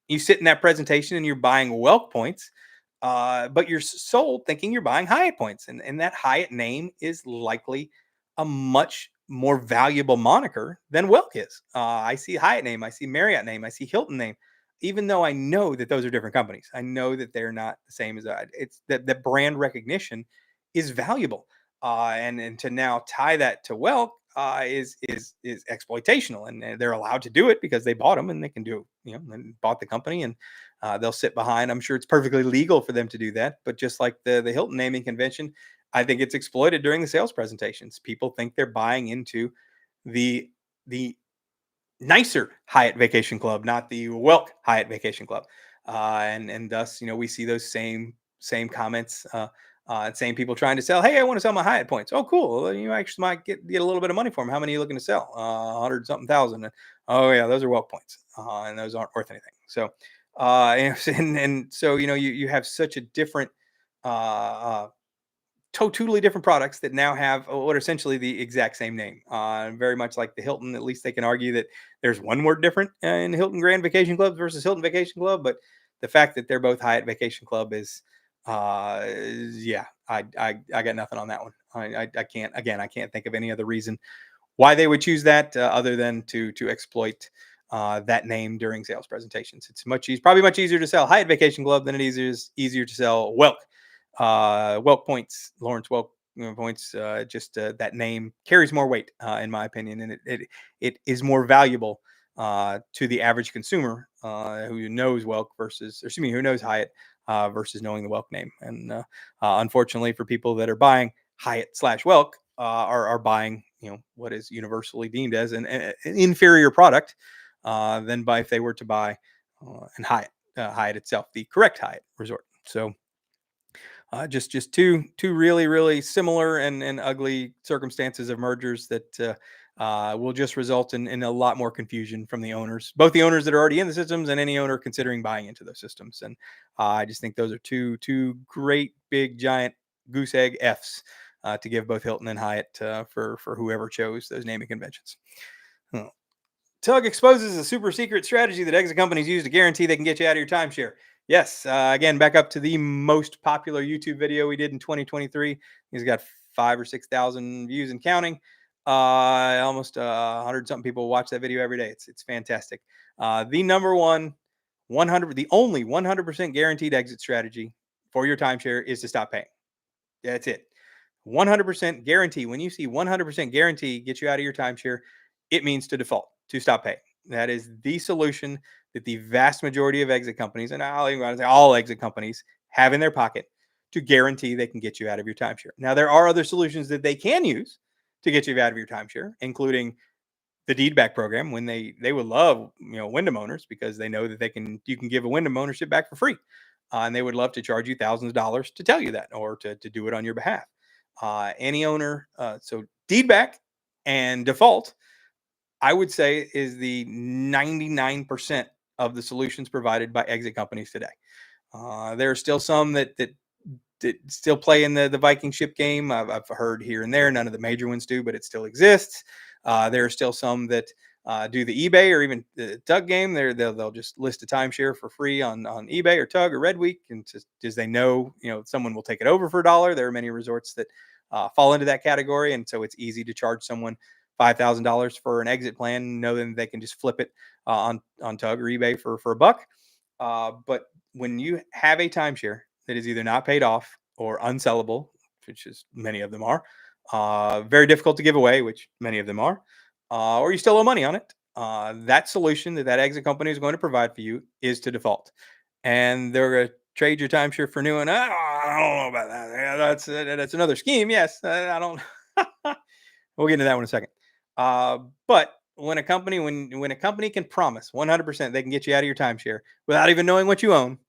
S1: you sit in that presentation and you're buying Welk points, but you're sold thinking you're buying Hyatt points. And that Hyatt name is likely a much more valuable moniker than Welk is. I see Hyatt name, I see Marriott name, I see Hilton name, even though I know that those are different companies. I know that they're not the same as that. It's that brand recognition is valuable. And to now tie that to Welk is exploitational, and they're allowed to do it because they bought them and they can do it, and bought the company, and they'll sit behind. I'm sure it's perfectly legal for them to do that, but just like the Hilton naming convention, I think it's exploited during the sales presentations. People think they're buying into the nicer Hyatt Vacation Club, not the Welk Hyatt Vacation Club, and thus we see those same comments. Same people trying to sell. Hey, I want to sell my Hyatt points. Oh, cool. Well, you actually might get a little bit of money for them. How many are you looking to sell? 100 something thousand. Oh yeah, those are Welk points, and those aren't worth anything. So, and so you have such a different, totally different products that now have what are essentially the exact same name. Very much like the Hilton. At least they can argue that there's one word different in Hilton Grand Vacation Club versus Hilton Vacation Club, but the fact that they're both Hyatt Vacation Club is yeah, I got nothing on that one. I can't think of any other reason why they would choose that other than to exploit that name during sales presentations. It's probably much easier to sell Hyatt Vacation Club than it is easier to sell Welk. Welk points, Lawrence Welk points. That name carries more weight, in my opinion, and it is more valuable to the average consumer who knows Welk who knows Hyatt versus knowing the Welk name. And unfortunately, for people that are buying Hyatt/Welk, are buying what is universally deemed as an inferior product than if they were to buy an Hyatt itself, the correct Hyatt resort. So just two really, really similar and ugly circumstances of mergers that will just result in a lot more confusion from the owners, both the owners that are already in the systems and any owner considering buying into those systems. And I just think those are two great big giant goose egg Fs to give both Hilton and Hyatt for whoever chose those naming conventions. Tug exposes a super secret strategy that exit companies use to guarantee they can get you out of your timeshare. Yes, again, back up to the most popular YouTube video we did in 2023. He's got 5,000 or 6,000 views and counting. Almost 100 something people watch that video every day. It's fantastic. The number one, the only 100% guaranteed exit strategy for your timeshare is to stop paying. That's it. 100% guarantee. When you see 100% guarantee get you out of your timeshare, it means to default, to stop paying. That is the solution that the vast majority of exit companies, and I'll even go and say all exit companies, have in their pocket to guarantee they can get you out of your timeshare. Now, there are other solutions that they can use to get you out of your timeshare, including the deedback program, when they would love Wyndham owners, because they know that you can give a Wyndham ownership back for free, and they would love to charge you thousands of dollars to tell you that, or to do it on your behalf. Any owner, so deedback and default, I would say, is the 99% of the solutions provided by exit companies today. There are still some that still play in the Viking ship game. I've heard here and there. None of the major ones do, but it still exists. There are still some that do the eBay or even the Tug game. They'll just list a timeshare for free on eBay or Tug or Red Week, and just as they know, someone will take it over for $1. There are many resorts that fall into that category, and so it's easy to charge someone $5,000 for an exit plan, knowing they can just flip it on Tug or eBay for $1. But when you have a timeshare that is either not paid off or unsellable, which is many of them are, very difficult to give away, which many of them are, or you still owe money on it, that solution that exit company is going to provide for you is to default. And they're going to trade your timeshare for new. And I don't know about that. Yeah, that's another scheme. Yes, I don't. We'll get into that one in a second. But when a company can promise 100% they can get you out of your timeshare without even knowing what you own,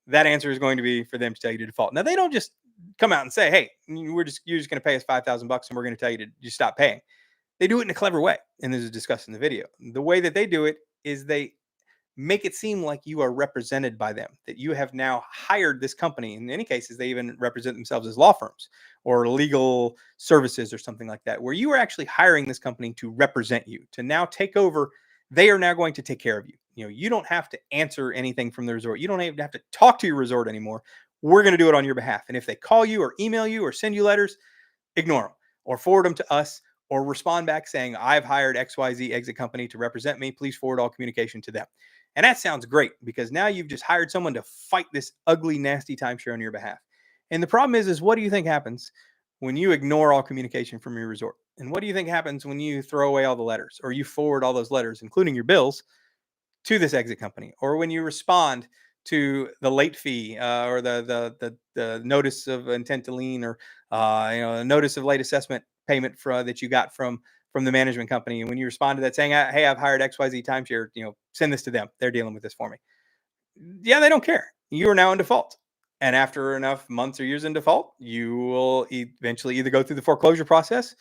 S1: that answer is going to be for them to tell you to default. Now, they don't just come out and say, "Hey, you're just going to pay us $5,000 and we're going to tell you to just stop paying." They do it in a clever way, and this is discussed in the video. The way that they do it is they make it seem like you are represented by them, that you have now hired this company. In many cases, they even represent themselves as law firms or legal services or something like that, where you are actually hiring this company to represent you, to now take over. They are now going to take care of you. You don't have to answer anything from the resort. You don't even have to talk to your resort anymore. We're going to do it on your behalf. And if they call you or email you or send you letters, ignore them or forward them to us, or respond back saying, "I've hired XYZ exit company to represent me. Please forward all communication to them." And that sounds great, because now you've just hired someone to fight this ugly, nasty timeshare on your behalf. And the problem is what do you think happens when you ignore all communication from your resort? And what do you think happens when you throw away all the letters, or you forward all those letters, including your bills, to this exit company? Or when you respond to the late fee or the notice of intent to lien, or a notice of late assessment payment that you got from the management company, and when you respond to that saying, "Hey, I've hired XYZ timeshare, send this to them. They're dealing with this for me." Yeah, they don't care. You are now in default. And after enough months or years in default, you will eventually either go through the foreclosure process,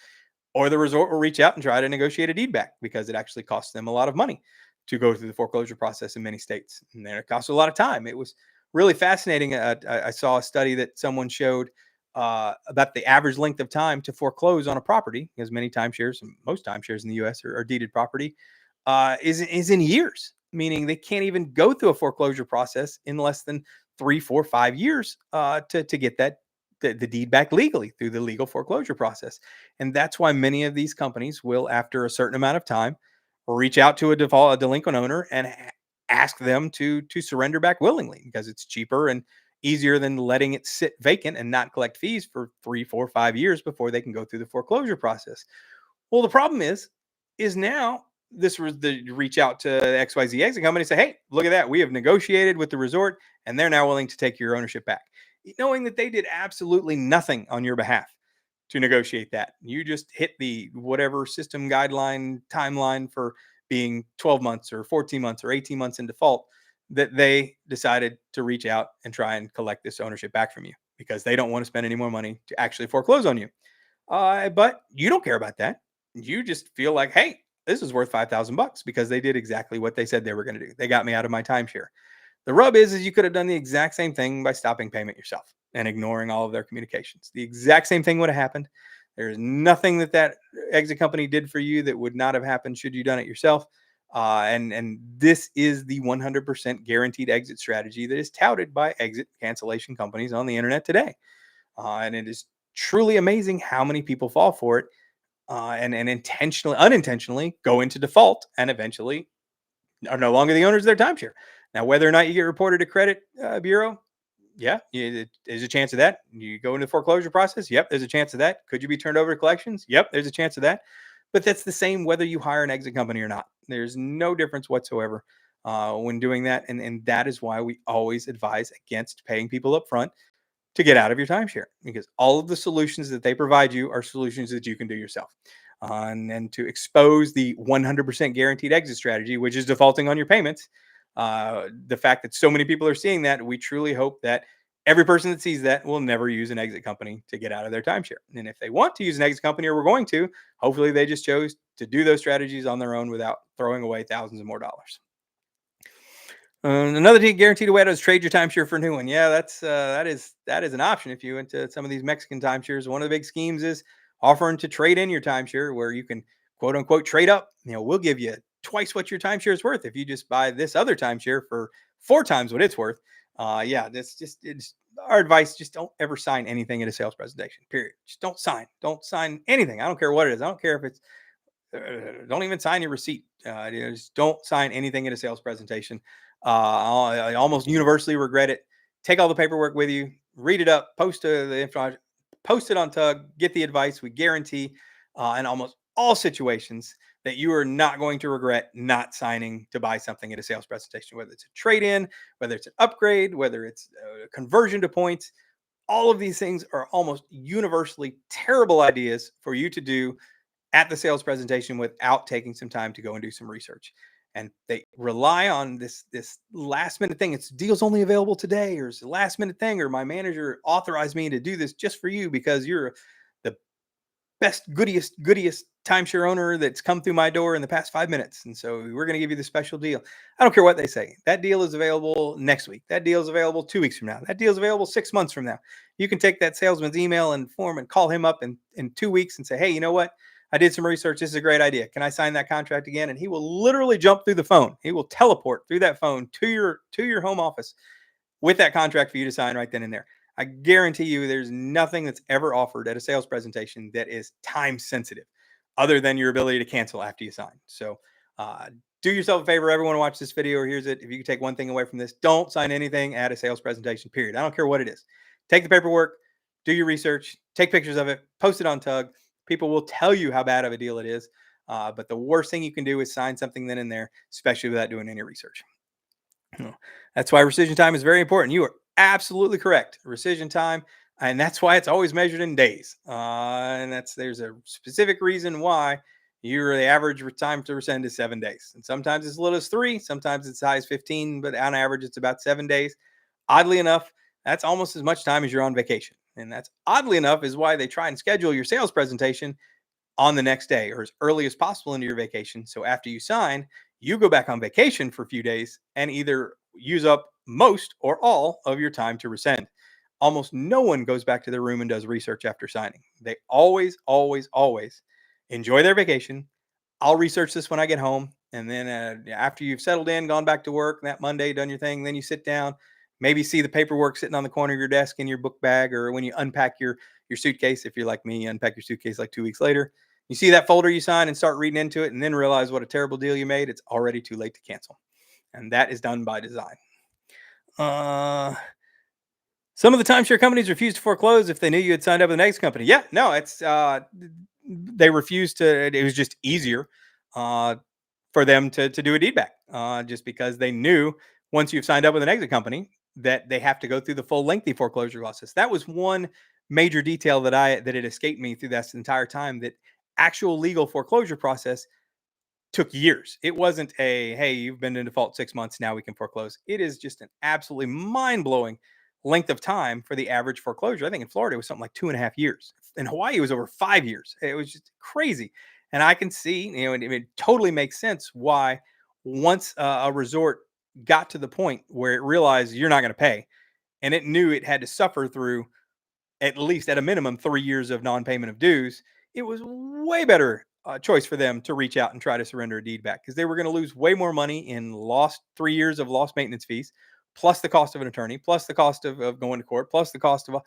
S1: or the resort will reach out and try to negotiate a deed back, because it actually costs them a lot of money to go through the foreclosure process in many states. And then it costs a lot of time. It was really fascinating. I saw a study that someone showed about the average length of time to foreclose on a property, because many timeshares, and most timeshares in the U.S. are deeded property, is in years, meaning they can't even go through a foreclosure process in less than 3, 4, 5 years to get the deed back legally through the legal foreclosure process. And that's why many of these companies will, after a certain amount of time, reach out to a delinquent owner and ask them to surrender back willingly, because it's cheaper and easier than letting it sit vacant and not collect fees for 3, 4, 5 years before they can go through the foreclosure process. Well, the problem is now this was the reach out to the XYZ exit company and say, hey, look at that. We have negotiated with the resort and they're now willing to take your ownership back, knowing that they did absolutely nothing on your behalf to negotiate that. You just hit the whatever system guideline timeline for being 12 months or 14 months or 18 months in default, that they decided to reach out and try and collect this ownership back from you because they don't want to spend any more money to actually foreclose on you. But you don't care about that. You just feel like, hey, this is worth $5,000 because they did exactly what they said they were going to do. They got me out of my timeshare. The rub is you could have done the exact same thing by stopping payment yourself and ignoring all of their communications. The exact same thing would have happened. There's nothing that exit company did for you that would not have happened should you done it yourself. And this is the 100% guaranteed exit strategy that is touted by exit cancellation companies on the internet today. And it is truly amazing how many people fall for it and unintentionally go into default and eventually are no longer the owners of their timeshare. Now, whether or not you get reported to credit bureau, yeah, there's a chance of that. You go into the foreclosure process, yep, there's a chance of that. Could you be turned over to collections? Yep, there's a chance of that. But that's the same whether you hire an exit company or not. There's no difference whatsoever when doing that, and that is why we always advise against paying people up front to get out of your timeshare, because all of the solutions that they provide you are solutions that you can do yourself. And to expose the 100% guaranteed exit strategy, which is defaulting on your payments, the fact that so many people are seeing that, we truly hope that every person that sees that will never use an exit company to get out of their timeshare. And if they want to use an exit company, or we're going to, hopefully they just chose to do those strategies on their own without throwing away thousands of more dollars. Another guaranteed way to is trade your timeshare for a new one. Yeah, that is an option if you went to some of these Mexican timeshares. One of the big schemes is offering to trade in your timeshare, where you can quote unquote trade up. We'll give you twice what your timeshare is worth if you just buy this other timeshare for 4 times what it's worth. Yeah, it's our advice. Just don't ever sign anything at a sales presentation. Period. Just don't sign anything. I don't care what it is. I don't care if it's don't even sign your receipt. Just don't sign anything at a sales presentation. I almost universally regret it. Take all the paperwork with you, read it up, post it on Tug, get the advice. We guarantee in almost all situations that you are not going to regret not signing to buy something at a sales presentation, whether it's a trade-in, whether it's an upgrade, whether it's a conversion to points. All of these things are almost universally terrible ideas for you to do at the sales presentation without taking some time to go and do some research. And they rely on this last minute thing. It's deals only available today, or it's a last minute thing, or my manager authorized me to do this just for you because you're the best, goodiest timeshare owner that's come through my door in the past 5 minutes. And so we're going to give you the special deal. I don't care what they say. That deal is available next week. That deal is available 2 weeks from now. That deal is available 6 months from now. You can take that salesman's email and form and call him up in 2 weeks and say, hey, you know what? I did some research. This is a great idea. Can I sign that contract again? And he will literally jump through the phone. He will teleport through that phone to your home office with that contract for you to sign right then and there. I guarantee you there's nothing that's ever offered at a sales presentation that is time sensitive other than your ability to cancel after you sign. So do yourself a favor. Everyone watch this video or hears it. If you can take one thing away from this, don't sign anything at a sales presentation, period. I don't care what it is. Take the paperwork, do your research, take pictures of it, post it on Tug. People will tell you how bad of a deal it is. But the worst thing you can do is sign something then and there, especially without doing any research. That's why rescission time is very important. You are absolutely correct. Rescission time. And that's why it's always measured in days. And there's a specific reason why the average time to rescind is 7 days. And sometimes it's as little as 3, sometimes it's as high as 15, but on average, it's about 7 days. Oddly enough, that's almost as much time as you're on vacation. And that's oddly enough is why they try and schedule your sales presentation on the next day or as early as possible into your vacation. So after you sign, you go back on vacation for a few days and either use up most or all of your time to rescind. Almost no one goes back to their room and does research after signing. They always enjoy their vacation. I'll research this when I get home. And then after you've settled in, gone back to work that Monday, done your thing, then you sit down, maybe see the paperwork sitting on the corner of your desk in your book bag, or when you unpack your suitcase. If you're like me, you unpack your suitcase like 2 weeks later. You see that folder you sign and start reading into it and then realize what a terrible deal you made, it's already too late to cancel. And that is done by design. Some of the timeshare companies refused to foreclose if they knew you had signed up with an exit company. Yeah, no, it's they refused to. It was just easier for them to do a deedback, just because they knew once you've signed up with an exit company that they have to go through the full lengthy foreclosure process. That was one major detail that it escaped me through this entire time. That actual legal foreclosure process took years. It wasn't a, hey, you've been in default 6 months, now we can foreclose. It is just an absolutely mind-blowing length of time for the average foreclosure. I think in Florida it was something like 2.5 years. In Hawaii it was over 5 years. It was just crazy. And I can see, it totally makes sense why once a resort got to the point where it realized you're not going to pay, and it knew it had to suffer through at least at a minimum 3 years of non-payment of dues, it was way better choice for them to reach out and try to surrender a deed back, because they were going to lose way more money in lost 3 years of lost maintenance fees, plus the cost of an attorney, plus the cost of going to court, plus the cost of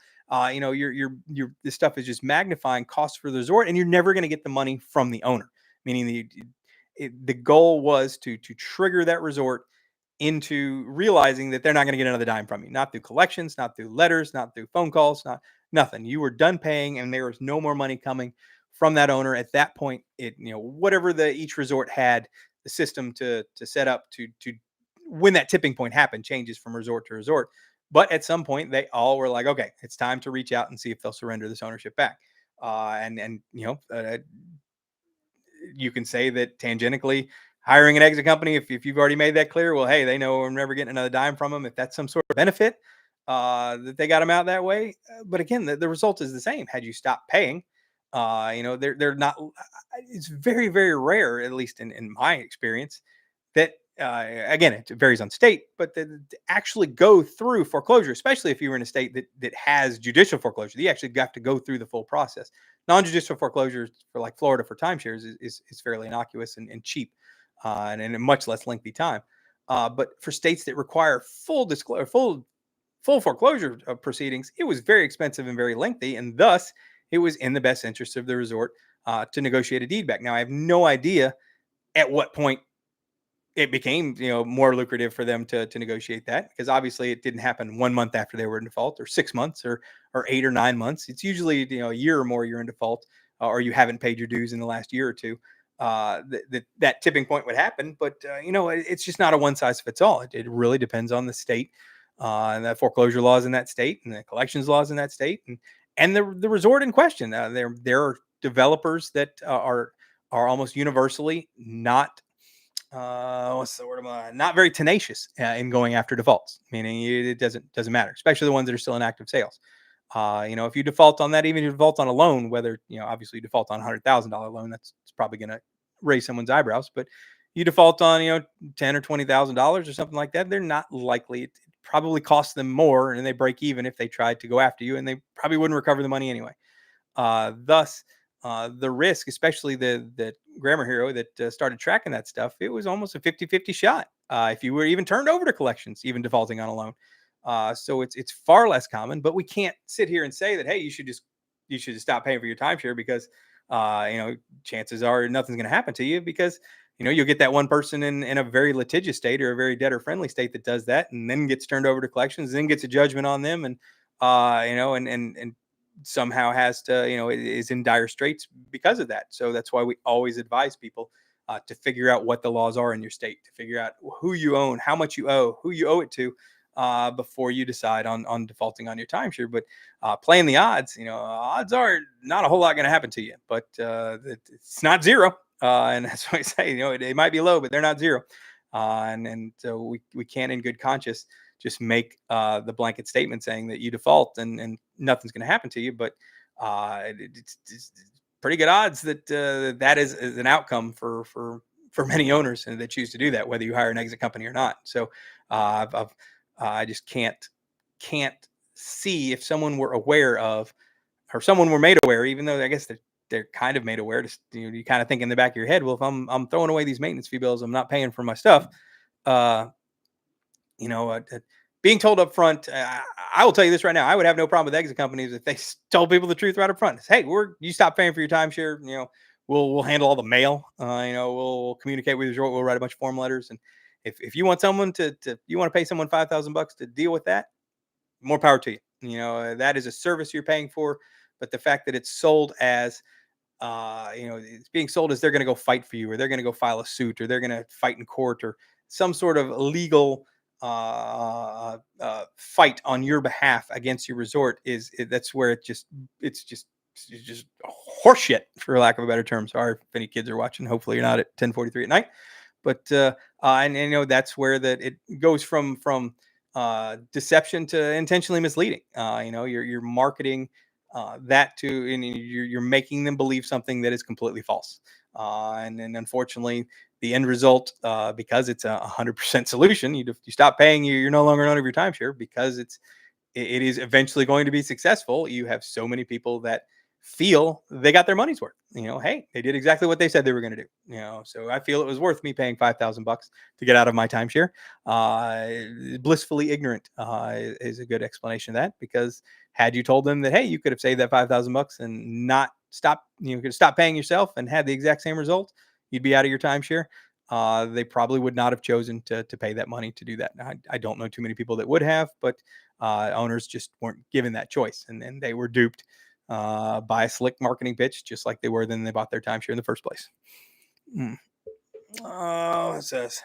S1: this stuff is just magnifying costs for the resort, and you're never going to get the money from the owner. Meaning the goal was to trigger that resort into realizing that they're not going to get another dime from you, not through collections, not through letters, not through phone calls, not nothing. You were done paying, and there was no more money coming from that owner at that point. Whatever each resort had the system to set up to when that tipping point happened changes from resort to resort. But at some point, they all were like, okay, it's time to reach out and see if they'll surrender this ownership back. You can say that tangentially, hiring an exit company, if you've already made that clear, well, hey, they know we're never getting another dime from them. If that's some sort of benefit that they got them out that way. But again, the result is the same. Had you stopped paying, they're not. It's very, very rare, at least in my experience, that again, it varies on state, but to actually go through foreclosure, especially if you were in a state that has judicial foreclosure, you actually have to go through the full process. Non-judicial foreclosure for like Florida for timeshares is fairly innocuous and cheap, and in a much less lengthy time. But for states that require full disclosure, full foreclosure proceedings, it was very expensive and very lengthy, and thus it was in the best interest of the resort to negotiate a deed back. Now, I have no idea at what point it became more lucrative for them to negotiate that, because obviously it didn't happen 1 month after they were in default, or 6 months, or 8 or 9 months. It's usually a year or more you're in default, or you haven't paid your dues in the last year or two. That tipping point would happen, but it's just not a one size fits all. It really depends on the state, and the foreclosure laws in that state, and the collections laws in that state, and the resort in question. There are developers that are almost universally not what's the word? Not very tenacious in going after defaults. Meaning it doesn't matter, especially the ones that are still in active sales. If you default on that, even if you default on a loan, whether obviously you default on $100,000 loan, that's probably going to raise someone's eyebrows. But you default on $10,000 or $20,000 or something like that, they're not likely. It probably costs them more, and they break even if they tried to go after you, and they probably wouldn't recover the money anyway. Thus, the risk, especially the Grammar Hero that started tracking that stuff, it was almost a 50-50 shot if you were even turned over to collections, even defaulting on a loan. So it's far less common, but we can't sit here and say that, hey, you should just stop paying for your timeshare because chances are nothing's going to happen to you, because you'll get that one person in a very litigious state or a very debtor friendly state that does that, and then gets turned over to collections, then gets a judgment on them, and and somehow has to, is in dire straits because of that. So that's why we always advise people to figure out what the laws are in your state, to figure out who you own, how much you owe, who you owe it to, before you decide on defaulting on your timeshare. But playing the odds, odds are not a whole lot going to happen to you, but it's not zero. And that's why I say, it might be low, but they're not zero. And so we can't in good conscience just make the blanket statement saying that you default and nothing's going to happen to you. But it's pretty good odds that that is an outcome for many owners that choose to do that, whether you hire an exit company or not. So I just can't see, if someone were aware of, or someone were made aware, even though I guess they're kind of made aware, to you kind of think in the back of your head, well, if I'm throwing away these maintenance fee bills, I'm not paying for my stuff. Being told up front, I will tell you this right now, I would have no problem with exit companies if they told people the truth right up front. Hey, you stop paying for your timeshare, we'll handle all the mail. We'll communicate with the resort. We'll write a bunch of form letters. And if you want someone you want to pay someone $5,000 to deal with that, more power to you. That is a service you're paying for. But the fact that it's sold as it's being sold as they're going to go fight for you, or they're going to go file a suit, or they're going to fight in court, or some sort of legal fight on your behalf against your resort, that's where it's just horseshit, for lack of a better term. Sorry if any kids are watching. Hopefully you're not at 10:43 at night. But and that's where that it goes from deception to intentionally misleading. You're marketing that to, and you're making them believe something that is completely false. And then unfortunately, the end result, because it's 100% solution, you stop paying. You're no longer an owner of your timeshare, because it is eventually going to be successful. You have so many people that feel they got their money's worth. Hey, they did exactly what they said they were going to do. So I feel it was worth me paying $5,000 to get out of my timeshare. Blissfully ignorant is a good explanation of that, because had you told them that, hey, you could have saved that $5,000 and not stop, you could stop paying yourself and had the exact same result, you'd be out of your timeshare. They probably would not have chosen to pay that money to do that. Now, I don't know too many people that would have, but owners just weren't given that choice, and they were duped by a slick marketing pitch, just like they were then they bought their timeshare in the first place. Oh, it says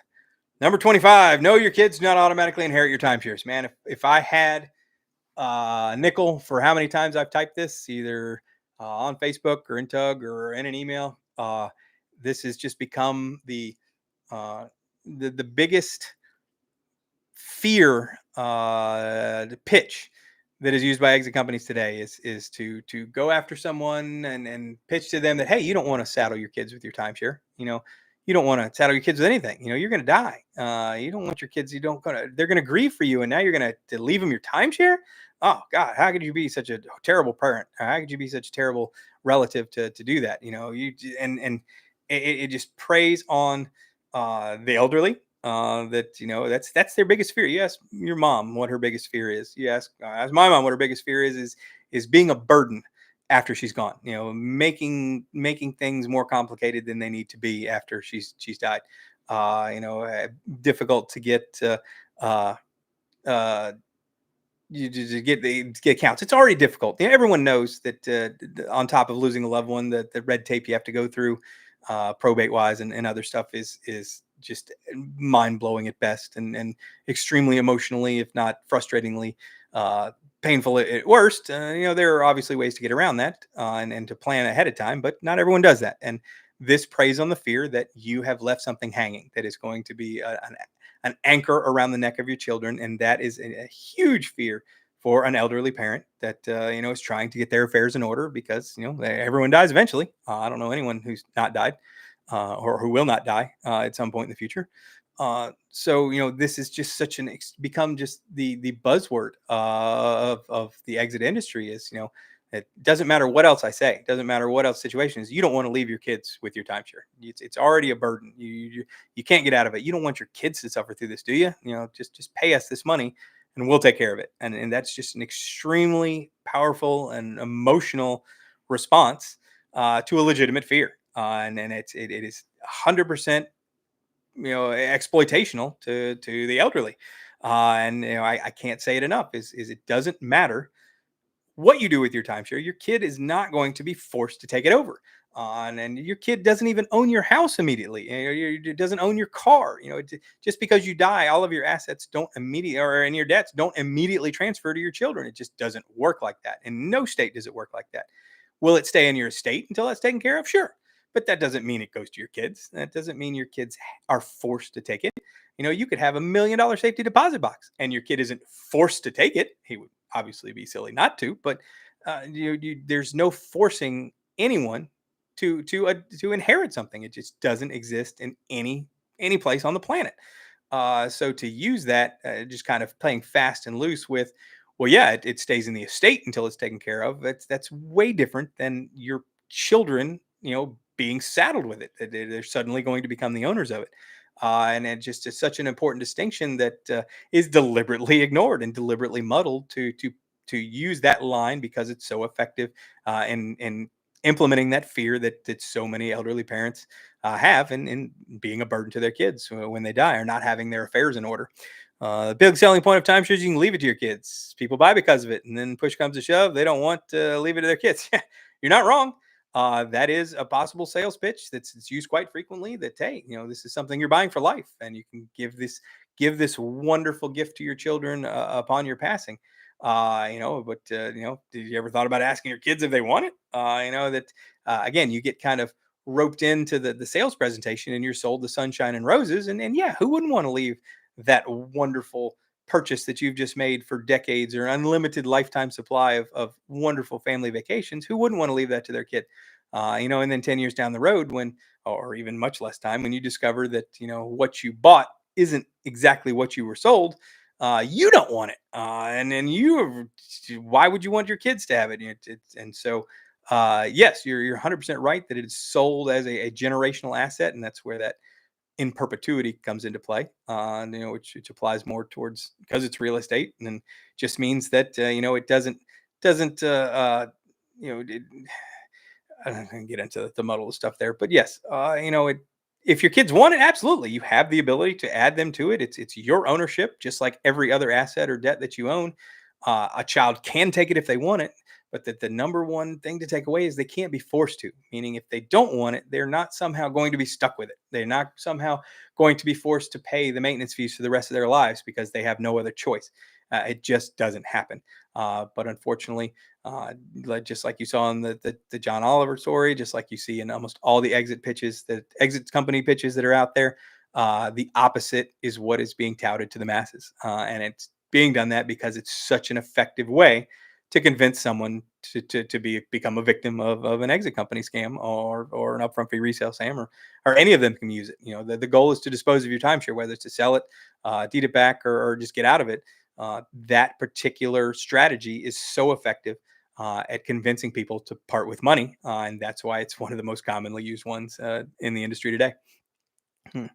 S1: number 25: know your kids do not automatically inherit your timeshares. Man, if I had a nickel for how many times I've typed this, either on Facebook or in Tug or in an email, this has just become the biggest fear pitch that is used by exit companies today, is to go after someone and pitch to them that, hey, you don't want to saddle your kids with your timeshare. You don't want to saddle your kids with anything. You're going to die. You don't want your kids. They're going to grieve for you, and now you're going to leave them your timeshare. Oh God, how could you be such a terrible parent? How could you be such a terrible relative to do that? It just preys on the elderly. That's their biggest fear. You ask your mom what her biggest fear is. You ask my mom what her biggest fear is being a burden after she's gone. Making things more complicated than they need to be after she's died. Difficult to get you to get accounts. It's already difficult. Everyone knows that on top of losing a loved one, that the red tape you have to go through, probate wise and other stuff, is just mind blowing at best, and extremely emotionally, if not frustratingly, painful at worst. There are obviously ways to get around that and to plan ahead of time, but not everyone does that. And this preys on the fear that you have left something hanging that is going to be an anchor around the neck of your children. And that is a huge fear for an elderly parent that, is trying to get their affairs in order, because, everyone dies eventually. I don't know anyone who's not died or who will not die at some point in the future. So, this is just become just the buzzword of the exit industry is, it doesn't matter what else I say. It doesn't matter what else situation is. You don't want to leave your kids with your timeshare. It's already a burden. You can't get out of it. You don't want your kids to suffer through this, do you? Just pay us this money and we'll take care of it. And that's just an extremely powerful and emotional response to a legitimate fear. And it is 100% exploitational to the elderly. And I can't say it enough. Is it doesn't matter what you do with your timeshare. Your kid is not going to be forced to take it over. And your kid doesn't even own your house immediately. It doesn't own your car. Just because you die, all of your assets don't immediately, or and your debts don't immediately transfer to your children. It just doesn't work like that. In no state does it work like that. Will it stay in your estate until that's taken care of? Sure. But that doesn't mean it goes to your kids. That doesn't mean your kids are forced to take it. You could have $1 million safety deposit box and your kid isn't forced to take it. He would obviously be silly not to, but there's no forcing anyone to inherit something. It just doesn't exist in any place on the planet. So to use that, just kind of playing fast and loose with, well, yeah, it stays in the estate until it's taken care of. That's way different than your children, being saddled with it. They're suddenly going to become the owners of it. And it just is such an important distinction that is deliberately ignored and deliberately muddled to use that line because it's so effective in implementing that fear that so many elderly parents have in being a burden to their kids when they die, or not having their affairs in order. The big selling point of timeshare is you can leave it to your kids. People buy because of it, and then push comes to shove, they don't want to leave it to their kids. You're not wrong. That is a possible sales pitch that's used quite frequently. That, hey, this is something you're buying for life, and you can give this wonderful gift to your children upon your passing. Did you ever thought about asking your kids if they want it? That again, you get kind of roped into the sales presentation, and you're sold the sunshine and roses, and yeah, who wouldn't want to leave that wonderful purchase that you've just made for decades, or unlimited lifetime supply of wonderful family vacations? Who wouldn't want to leave that to their kid? And then 10 years down the road, when, or even much less time, when you discover that what you bought isn't exactly what you were sold, you don't want it, and then why would you want your kids to have it? And so yes, you're 100% right that it is sold as a generational asset, and that's where that in perpetuity comes into play, which applies more towards, because it's real estate, and then just means that it doesn't it, I don't know, get into the muddle of stuff there, but yes, if your kids want it, absolutely, you have the ability to add them to it. It's your ownership, just like every other asset or debt that you own. A child can take it if they want it, but that the number one thing to take away is they can't be forced to. Meaning, if they don't want it, they're not somehow going to be stuck with it. They're not somehow going to be forced to pay the maintenance fees for the rest of their lives because they have no other choice. It just doesn't happen. But unfortunately, just like you saw in the John Oliver story, just like you see in almost all the exit company pitches that are out there, the opposite is what is being touted to the masses, and it's being done that because it's such an effective way to convince someone to become a victim of an exit company scam, or an upfront fee resale scam, or any of them can use it. The goal is to dispose of your timeshare, whether it's to sell it, deed it back, or just get out of it. That particular strategy is so effective at convincing people to part with money, and that's why it's one of the most commonly used ones in the industry today. Hmm.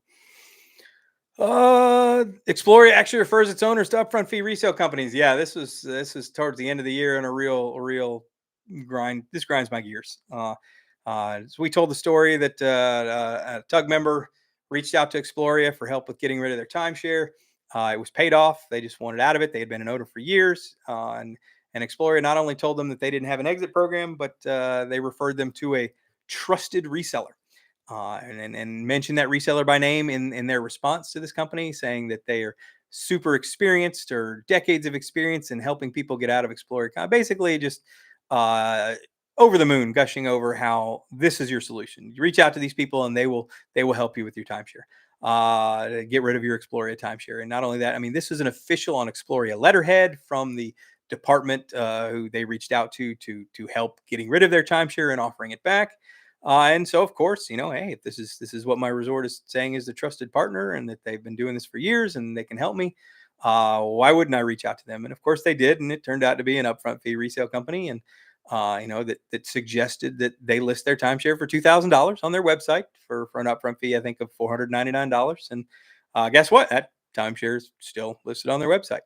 S1: Exploria actually refers its owners to upfront fee resale companies. Yeah, this was towards the end of the year, and a real grind. This grinds my gears. So we told the story that a Tug member reached out to Exploria for help with getting rid of their timeshare. It was paid off. They just wanted out of it. They had been an owner for years, and Exploria not only told them that they didn't have an exit program, but they referred them to a trusted reseller, and mention that reseller by name in their response to this company, saying that they are super experienced, or decades of experience in helping people get out of Exploria. Basically, just uh, over the moon, gushing over how this is your solution. You reach out to these people, and they will help you with your timeshare. To get rid of your Exploria timeshare. And not only that, I mean, this is an official on Exploria letterhead from the department who they reached out to help getting rid of their timeshare and offering it back. And so, of course, hey, if this is what my resort is saying is the trusted partner, and that they've been doing this for years and they can help me, why wouldn't I reach out to them? And of course, they did, and it turned out to be an upfront fee resale company, and that suggested that they list their timeshare for $2,000 on their website for an upfront fee, I think, of $499. And guess what? That timeshare is still listed on their website,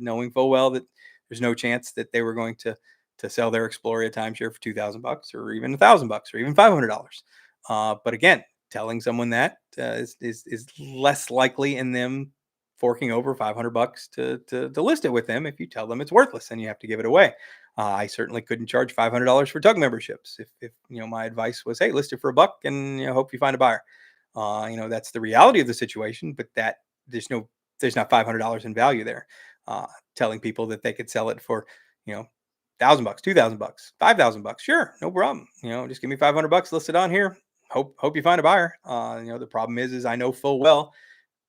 S1: knowing full well that there's no chance that they were going to sell their Exploria timeshare for $2,000, or even $1,000, or even $500. But again, telling someone that is less likely in them forking over $500 to list it with them if you tell them it's worthless and you have to give it away. I certainly couldn't charge $500 for Tug memberships if my advice was, hey, list it for $1 and hope you find a buyer. That's the reality of the situation, but that there's not $500 in value there. Telling people that they could sell it for $1,000, $2,000, $5,000, sure, no problem. Just give me $500, list it on here. Hope you find a buyer. The problem is I know full well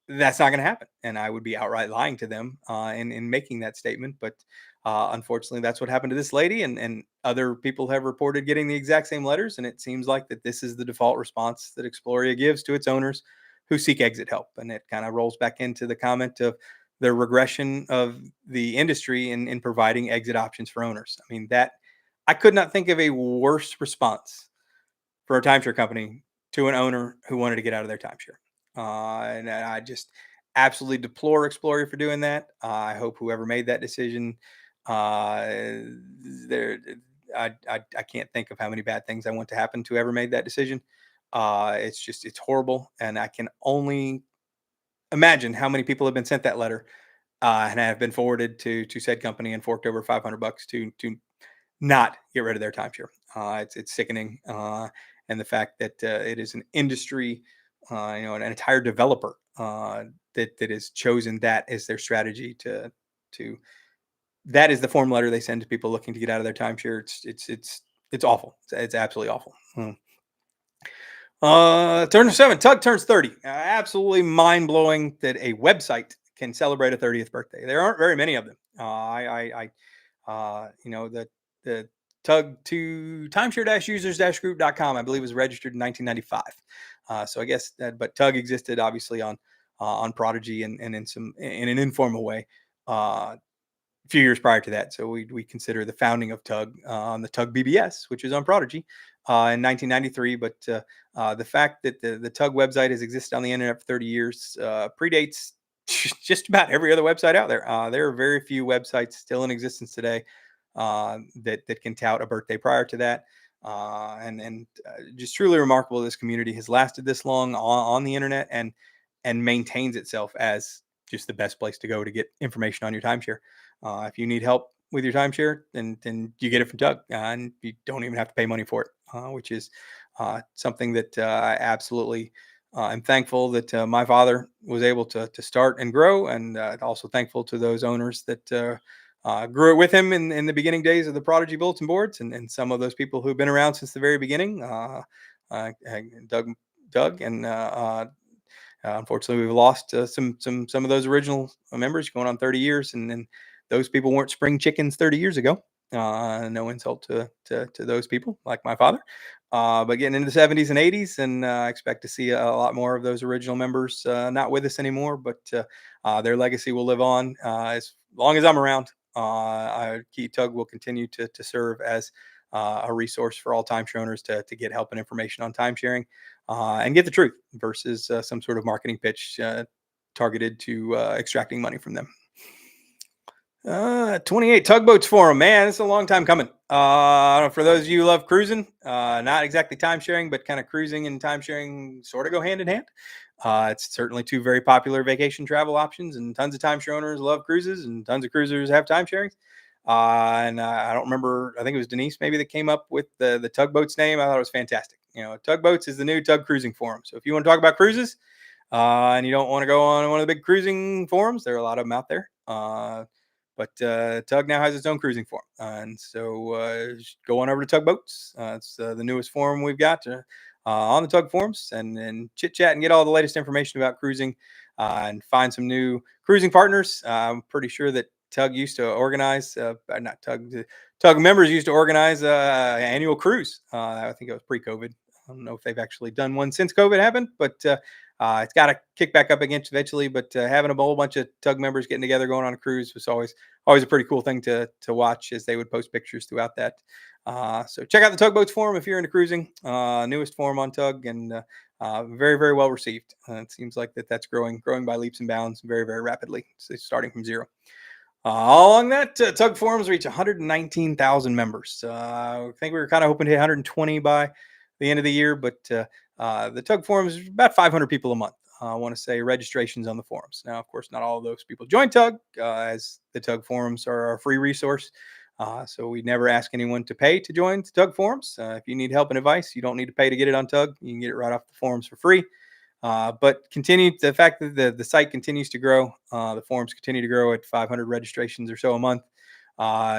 S1: that's not going to happen, and I would be outright lying to them in making that statement. But unfortunately, that's what happened to this lady, and other people have reported getting the exact same letters. And it seems like that this is the default response that Exploria gives to its owners who seek exit help. And it kind of rolls back into the comment of the regression of the industry in providing exit options for owners. I mean, that I could not think of a worse response for a timeshare company to an owner who wanted to get out of their timeshare. And I just absolutely deplore Explorer for doing that. I hope whoever made that decision, there, I can't think of how many bad things I want to happen to whoever made that decision. It's horrible, and I can only imagine how many people have been sent that letter and have been forwarded to said company and forked over $500 to not get rid of their timeshare. It's sickening, and the fact that it is an industry, an entire developer that has chosen that as their strategy to that is the form letter they send to people looking to get out of their timeshare. It's awful. It's absolutely awful. Turn 7. Tug turns 30. Absolutely mind blowing that a website can celebrate a 30th birthday. There aren't very many of them. The Tug to timeshare-users-group.com, I believe, was registered in 1995. So I guess that, but Tug existed obviously on Prodigy and in an informal way. A few years prior to that. So we consider the founding of Tug on the Tug BBS, which is on Prodigy in 1993. But the fact that the Tug website has existed on the internet for 30 years predates just about every other website out there. There are very few websites still in existence today that can tout a birthday prior to that. And just truly remarkable this community has lasted this long on the internet and maintains itself as just the best place to go to get information on your timeshare. If you need help with your timeshare, then you get it from Tug, and you don't even have to pay money for it, which is something that I absolutely am thankful that my father was able to start and grow, and also thankful to those owners that grew it with him in the beginning days of the Prodigy bulletin boards, and some of those people who've been around since the very beginning, Doug, and unfortunately, we've lost some of those original members going on 30 years, and those people weren't spring chickens 30 years ago. No insult to those people, like my father. But getting into the 70s and 80s, and I expect to see a lot more of those original members not with us anymore, but their legacy will live on as long as I'm around. Tug will continue to serve as a resource for all timeshare owners to get help and information on timesharing and get the truth versus some sort of marketing pitch targeted to extracting money from them. 28 Tugboats Forum, man, it's a long time coming. For those of you who love cruising, not exactly timesharing, but kind of cruising and timesharing sort of go hand in hand. It's certainly two very popular vacation travel options, and tons of timeshare owners love cruises, and tons of cruisers have timesharings. And I don't remember, I think it was Denise maybe that came up with the Tugboats name. I thought it was fantastic. Tugboats is the new Tug cruising forum. So if you want to talk about cruises and you don't want to go on one of the big cruising forums, there are a lot of them out there. But Tug now has its own cruising forum. And so go on over to Tugboats. It's the newest forum we've got on the Tug forums, and chit chat and get all the latest information about cruising and find some new cruising partners. I'm pretty sure that Tug used to organize, not Tug, the Tug members used to organize annual cruise. I think it was pre-COVID. I don't know if they've actually done one since COVID happened, but it's got to kick back up again eventually. But having a whole bunch of Tug members getting together going on a cruise was always a pretty cool thing to watch as they would post pictures throughout that. So check out the Tugboats forum if you're into cruising. Newest forum on Tug, and very, very well received. It seems like that's growing by leaps and bounds very, very rapidly. So starting from zero. Along that, Tug forums reach 119,000 members. I think we were kind of hoping to hit 120 by the end of the year, but the Tug forums is about 500 people a month. I want to say registrations on the forums. Now, of course, not all of those people join Tug, as the Tug forums are a free resource. So we never ask anyone to pay to join the Tug forums. If you need help and advice, you don't need to pay to get it on Tug. You can get it right off the forums for free. But the fact that the site continues to grow, the forums continue to grow at 500 registrations or so a month,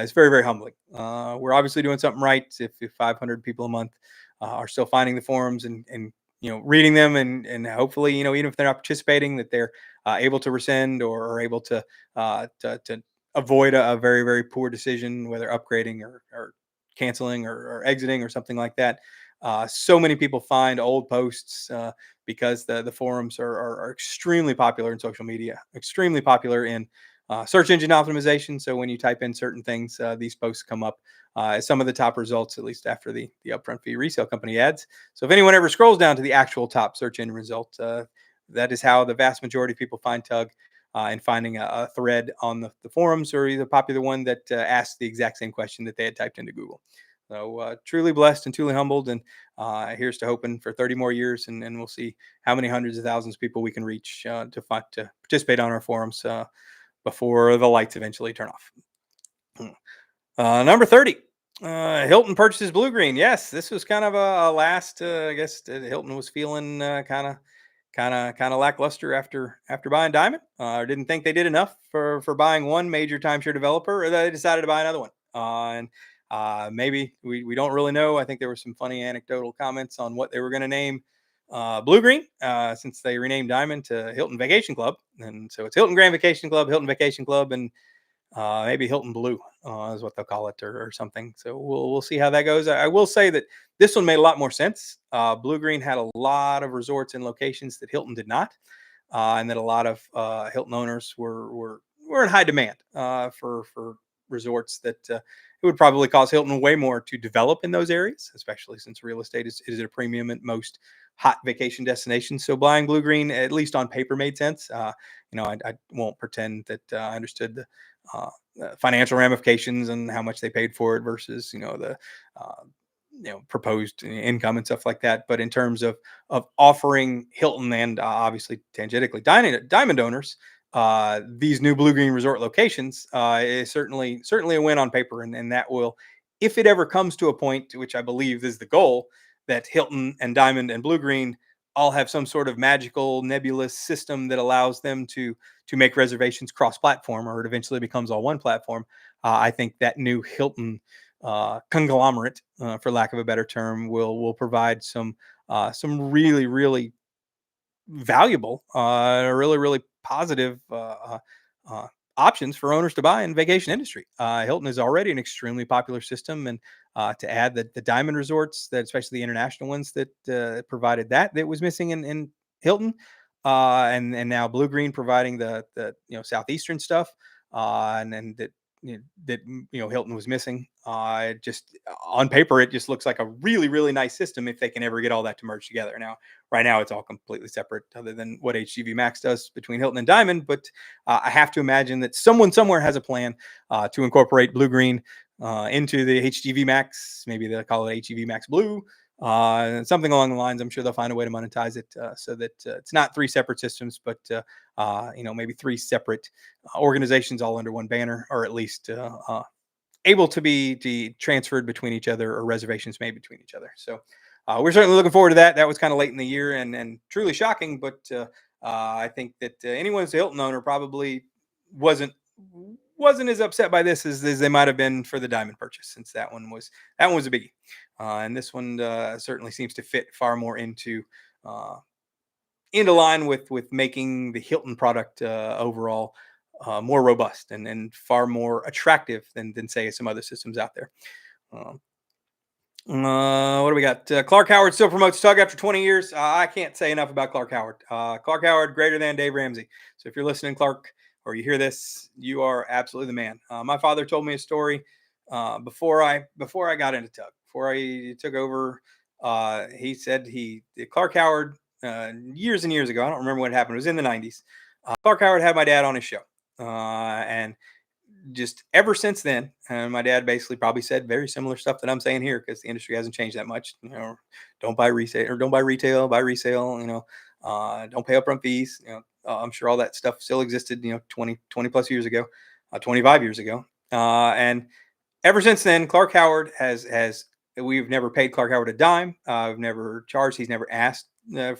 S1: is very, very humbling. We're obviously doing something right if 500 people a month are still finding the forums and reading them, and hopefully even if they're not participating, that they're able to rescind or are able to avoid a very, very poor decision, whether upgrading or canceling or exiting or something like that. So many people find old posts because the forums are extremely popular in social media, extremely popular in search engine optimization. So when you type in certain things, these posts come up as some of the top results, at least after the upfront fee resale company ads. So if anyone ever scrolls down to the actual top search engine result, that is how the vast majority of people find Tug. And finding a thread on the forums, or either popular one that asks the exact same question that they had typed into Google. So truly blessed and truly humbled, and here's to hoping for 30 more years, and we'll see how many hundreds of thousands of people we can reach to participate on our forums before the lights eventually turn off. Number 30. Hilton purchases Blue Green. Yes, this was kind of a last. I guess Hilton was feeling kind of lackluster after buying Diamond. Didn't think they did enough for buying one major timeshare developer, or they decided to buy another one. Maybe we don't really know. I think there were some funny anecdotal comments on what they were going to name Blue Green, since they renamed Diamond to Hilton Vacation Club, and so it's Hilton Grand Vacation Club, Hilton Vacation Club, and maybe Hilton Blue is what they'll call it, or something. So we'll see how that goes. I will say that this one made a lot more sense. Blue Green had a lot of resorts and locations that Hilton did not, and that a lot of Hilton owners were in high demand for resorts that it would probably cost Hilton way more to develop in those areas, especially since real estate is at a premium at most hot vacation destinations. So buying Blue Green, at least on paper, made sense. I won't pretend that I understood the financial ramifications and how much they paid for it versus the proposed income and stuff like that. But in terms of offering Hilton and obviously tangentially diamond owners these new Blue Green resort locations, is certainly a win on paper, and that will, if it ever comes to a point, which I believe is the goal, that Hilton and Diamond and Blue Green all have some sort of magical nebulous system that allows them to make reservations cross-platform, or it eventually becomes all one platform. I think that new Hilton conglomerate, for lack of a better term, will provide some really valuable, really positive options for owners to buy in vacation industry. Hilton is already an extremely popular system, and to add the diamond resorts, that especially the international ones that provided that was missing in Hilton, and now Blue Green providing the southeastern stuff, and that Hilton was missing. Just on paper, it just looks like a really nice system if they can ever get all that to merge together. Now, right now, it's all completely separate, other than what HGVMax does between Hilton and Diamond. But I have to imagine that someone somewhere has a plan to incorporate Blue Green into the HGVMax. Maybe they'll call it HGVMax Blue, something along the lines. I'm sure they'll find a way to monetize it so that it's not three separate systems, but maybe three separate organizations all under one banner, or at least able to be transferred between each other, or reservations made between each other. So we're certainly looking forward to that. That was kind of late in the year and truly shocking, but I think that anyone who's a Hilton owner probably wasn't as upset by this as they might have been for the Diamond purchase, since that one was a biggie, and this one certainly seems to fit far more into line with making the Hilton product overall more robust and far more attractive than say some other systems out there. What do we got? Clark Howard still promotes Tug after 20 years. I can't say enough about Clark Howard. Clark Howard, greater than Dave Ramsey. So if you're listening, Clark, or you hear this, you are absolutely the man. My father told me a story before I got into Tug, before I took over. He said Clark Howard, years and years ago, I don't remember when it happened. It was in the 90s. Clark Howard had my dad on his show, and just ever since then, my dad basically probably said very similar stuff that I'm saying here, because the industry hasn't changed that much. Don't buy resale, or don't buy retail, buy resale. Don't pay upfront fees. I'm sure all that stuff still existed 20 plus years ago, 25 years ago, and ever since then, Clark Howard has we've never paid Clark Howard a dime. We've never charged. He's never asked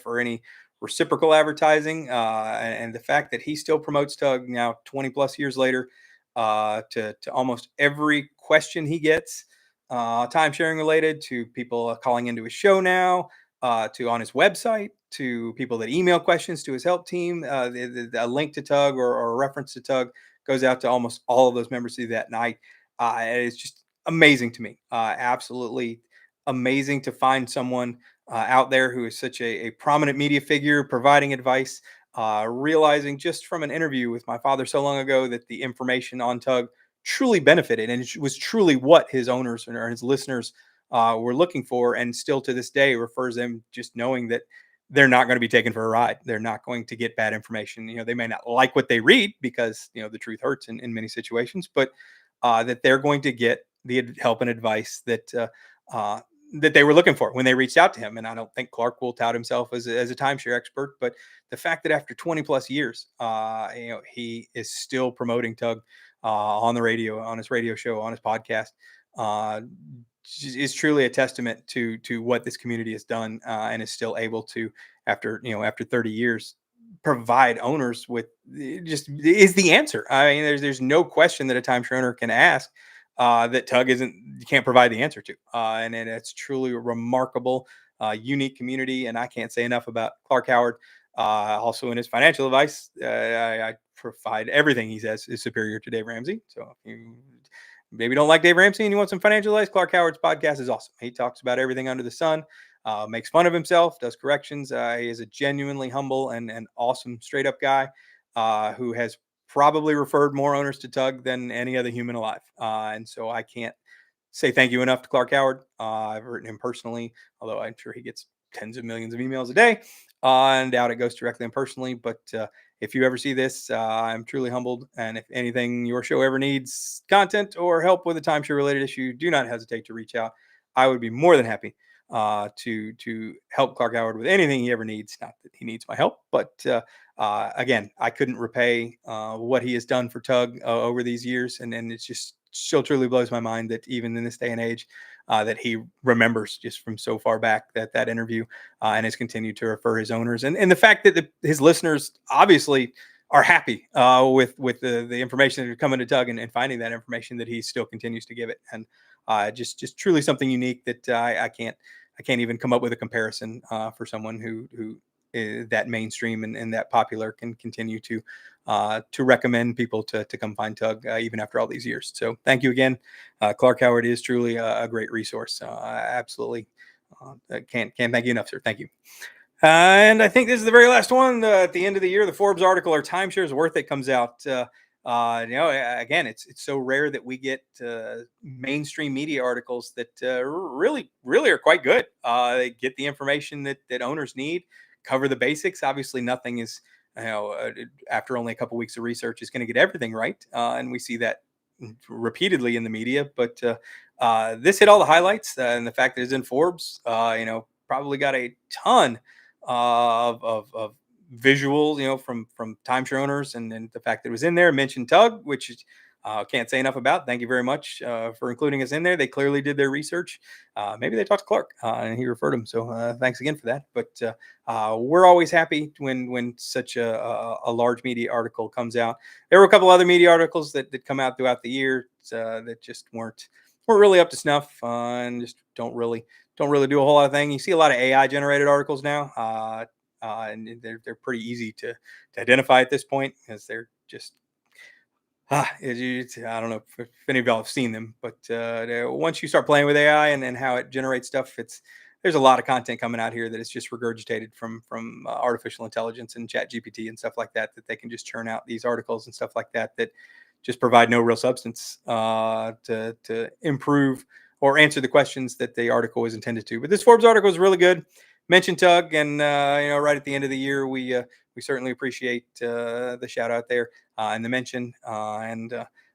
S1: for any reciprocal advertising, and the fact that he still promotes Tug now 20 plus years later, to almost every question he gets, timesharing related, to people calling into his show now, to on his website, to people that email questions to his help team. A link to Tug, or a reference to Tug, goes out to almost all of those members through that night. It's just amazing to me. Absolutely amazing to find someone out there who is such a prominent media figure providing advice, realizing just from an interview with my father so long ago that the information on Tug truly benefited, and it was truly what his owners or his listeners were looking for, and still to this day refers them, just knowing that they're not going to be taken for a ride. They're not going to get bad information. They may not like what they read, because the truth hurts in many situations, but that they're going to get the help and advice that they were looking for when they reached out to him. And I don't think Clark will tout himself as a timeshare expert, but the fact that after 20 plus years, he is still promoting Tug on the radio, on his radio show, on his podcast, uh, is truly a testament to what this community has done, and is still able to, after 30 years, provide owners with just is the answer. I mean, there's no question that a timeshare owner can ask that Tug can't provide the answer to, and it's truly a remarkable, unique community. And I can't say enough about Clark Howard. Also, in his financial advice, I provide everything he says is superior to Dave Ramsey. So if you maybe don't like Dave Ramsey and you want some financial advice, Clark Howard's podcast is awesome. He talks about everything under the sun, makes fun of himself, does corrections. He is a genuinely humble and awesome, straight up guy who has probably referred more owners to Tug than any other human alive. And so I can't say thank you enough to Clark Howard. I've written him personally, although I'm sure he gets tens of millions of emails a day. And doubt it goes directly and personally. But if you ever see this, I'm truly humbled. And if anything your show ever needs content or help with a timeshare related issue, do not hesitate to reach out. I would be more than happy to help Clark Howard with anything he ever needs. Not that he needs my help, but again, I couldn't repay what he has done for Tug over these years. And it's just still truly blows my mind that even in this day and age, that he remembers just from so far back that interview, and has continued to refer his owners, and the fact that his listeners obviously are happy with the information that are coming to Tug, and finding that information that he still continues to give it. And just truly something unique that I can't even come up with a comparison for someone who is that mainstream and that popular can continue to recommend people to come find Tug even after all these years. So thank you again. Clark Howard is truly a great resource. Absolutely. Can't thank you enough, sir. Thank you. And I think this is the very last one. At the end of the year, the Forbes article, "Are Timeshares Worth It?" comes out. Again, it's so rare that we get mainstream media articles that really are quite good. They get the information that owners need, cover the basics. Obviously, nothing is, after only a couple weeks of research, is going to get everything right, and we see that repeatedly in the media. But this hit all the highlights, and the fact that it's in Forbes, probably got a ton of visuals, from timeshare owners, and the fact that it was in there, mentioned Tug, which can't say enough about. Thank you very much for including us in there. They clearly did their research. Maybe they talked to Clark and he referred him. So thanks again for that. But we're always happy when such a large media article comes out. There were a couple other media articles that come out throughout the year that just weren't really up to snuff, and just don't really do a whole lot of thing. You see a lot of AI generated articles now, and they're pretty easy to identify at this point, because they're just I don't know if any of y'all have seen them, but once you start playing with AI and how it generates stuff, there's a lot of content coming out here that is just regurgitated from artificial intelligence and chat GPT and stuff like that they can just churn out these articles and stuff like that just provide no real substance to improve or answer the questions that the article was intended to. But this Forbes article is really good. Mention Tug, and right at the end of the year, we certainly appreciate the shout out there and the mention. And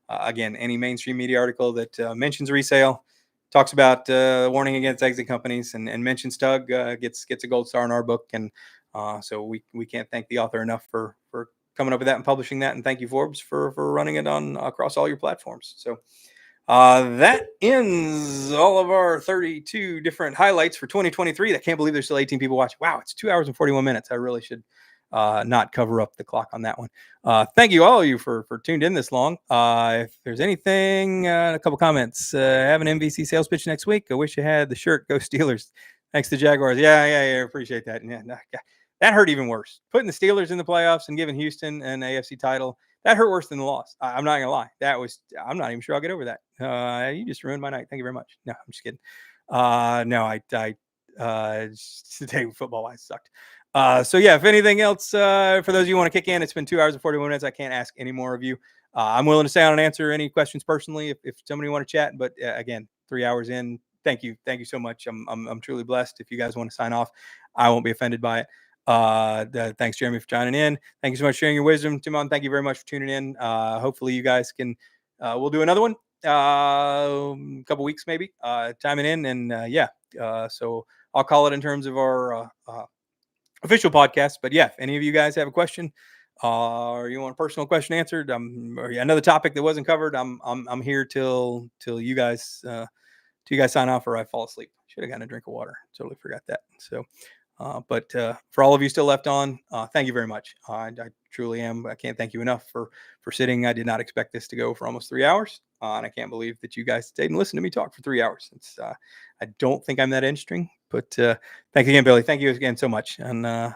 S1: again, any mainstream media article that mentions resale, talks about warning against exit companies, and mentions Tug, gets a gold star in our book. And so we can't thank the author enough for coming up with that and publishing that. And thank you, Forbes, for running it on across all your platforms. So that ends all of our 32 different highlights for 2023. I can't believe there's still 18 people watching. Wow, it's 2 hours and 41 minutes. I really should not cover up the clock on that one. Thank you, all of you, for tuned in this long. If there's anything, a couple comments. Have an MVC sales pitch next week. I wish you had the shirt. Go Steelers. Thanks to Jaguars. Yeah. Appreciate that. Yeah, that hurt even worse. Putting the Steelers in the playoffs and giving Houston an AFC title, that hurt worse than the loss. I'm not gonna lie. I'm not even sure I'll get over that. You just ruined my night. Thank you very much. No, I'm just kidding. Today football wise sucked. So yeah, if anything else, for those of you who want to kick in, it's been 2 hours and 41 minutes. I can't ask any more of you. I'm willing to stay on and answer any questions personally if somebody want to chat. But again, 3 hours in, thank you so much. I'm truly blessed. If you guys want to sign off, I won't be offended by it. Thanks, Jeremy, for joining in. Thank you so much for sharing your wisdom, Timon. Thank you very much for tuning in. Hopefully you guys can, we'll do another one couple weeks maybe, timing in, and yeah. So I'll call it in terms of our official podcast. But yeah, if any of you guys have a question, or you want a personal question answered, or another topic that wasn't covered, I'm here till you guys sign off or I fall asleep. Should have gotten a drink of water. Totally forgot that. So, but for all of you still left on, thank you very much. I truly am. I can't thank you enough for sitting. I did not expect this to go for almost 3 hours, and I can't believe that you guys stayed and listened to me talk for 3 hours. It's I don't think I'm that interesting, but thank you again, Billy. Thank you again so much, and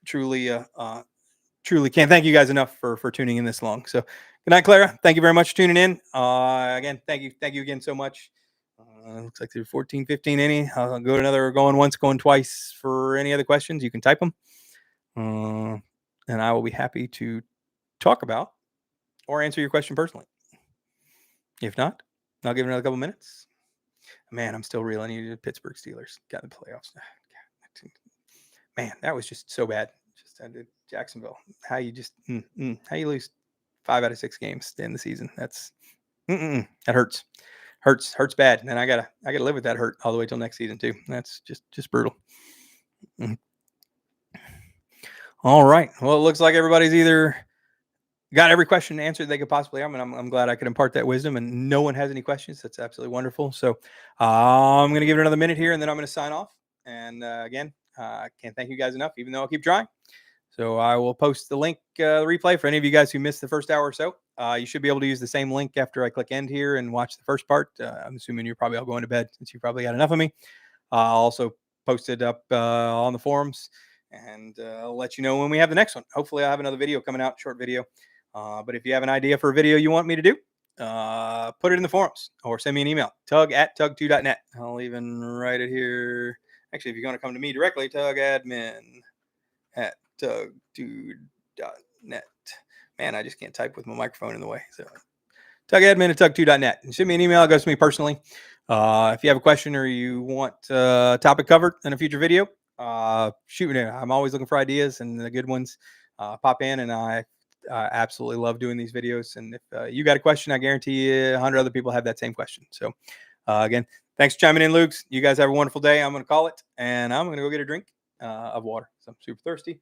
S1: truly, truly can't thank you guys enough for tuning in this long. So, good night, Clara. Thank you very much for tuning in. Again, thank you again so much. Looks like there's 14, 15 any. I'll go to another going once, going twice. For any other questions, you can type them. And I will be happy to talk about or answer your question personally. If not, I'll give it another couple minutes. Man, I'm still reeling. You Pittsburgh Steelers got in the playoffs. Man, that was just so bad. Just ended Jacksonville. How you just how you lose 5 out of 6 games in the season? That's that hurts. Hurts bad, and I gotta live with that hurt all the way till next season too. That's just brutal. All right. Well, it looks like everybody's either got every question answered they could possibly have, and I'm glad I could impart that wisdom. And no one has any questions. That's absolutely wonderful. So I'm gonna give it another minute here, and then I'm gonna sign off. And again, I can't thank you guys enough, even though I'll keep trying. So I will post the link, replay for any of you guys who missed the first hour or so. You should be able to use the same link after I click end here and watch the first part. I'm assuming you're probably all going to bed since you probably got enough of me. I'll also post it up on the forums, and I'll let you know when we have the next one. Hopefully I'll have another video coming out, short video. But if you have an idea for a video you want me to do, put it in the forums or send me an email, tug@tug2.net. I'll even write it here. Actually, if you're going to come to me directly, tugadmin@tug2.net. Man, I just can't type with my microphone in the way. So tugadmin@tug2.net. And send me an email. It goes to me personally. If you have a question or you want a topic covered in a future video, shoot me. I'm always looking for ideas, and the good ones pop in, and I absolutely love doing these videos. And if you got a question, I guarantee you 100 other people have that same question. So again, thanks for chiming in, Luke. You guys have a wonderful day. I'm going to call it, and I'm going to go get a drink of water. So I'm super thirsty.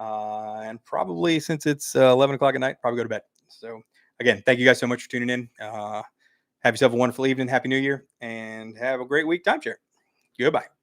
S1: And probably, since it's 11 o'clock at night, probably go to bed. So again, thank you guys so much for tuning in. Have yourself a wonderful evening. Happy New Year, and have a great week. Timeshare. Goodbye.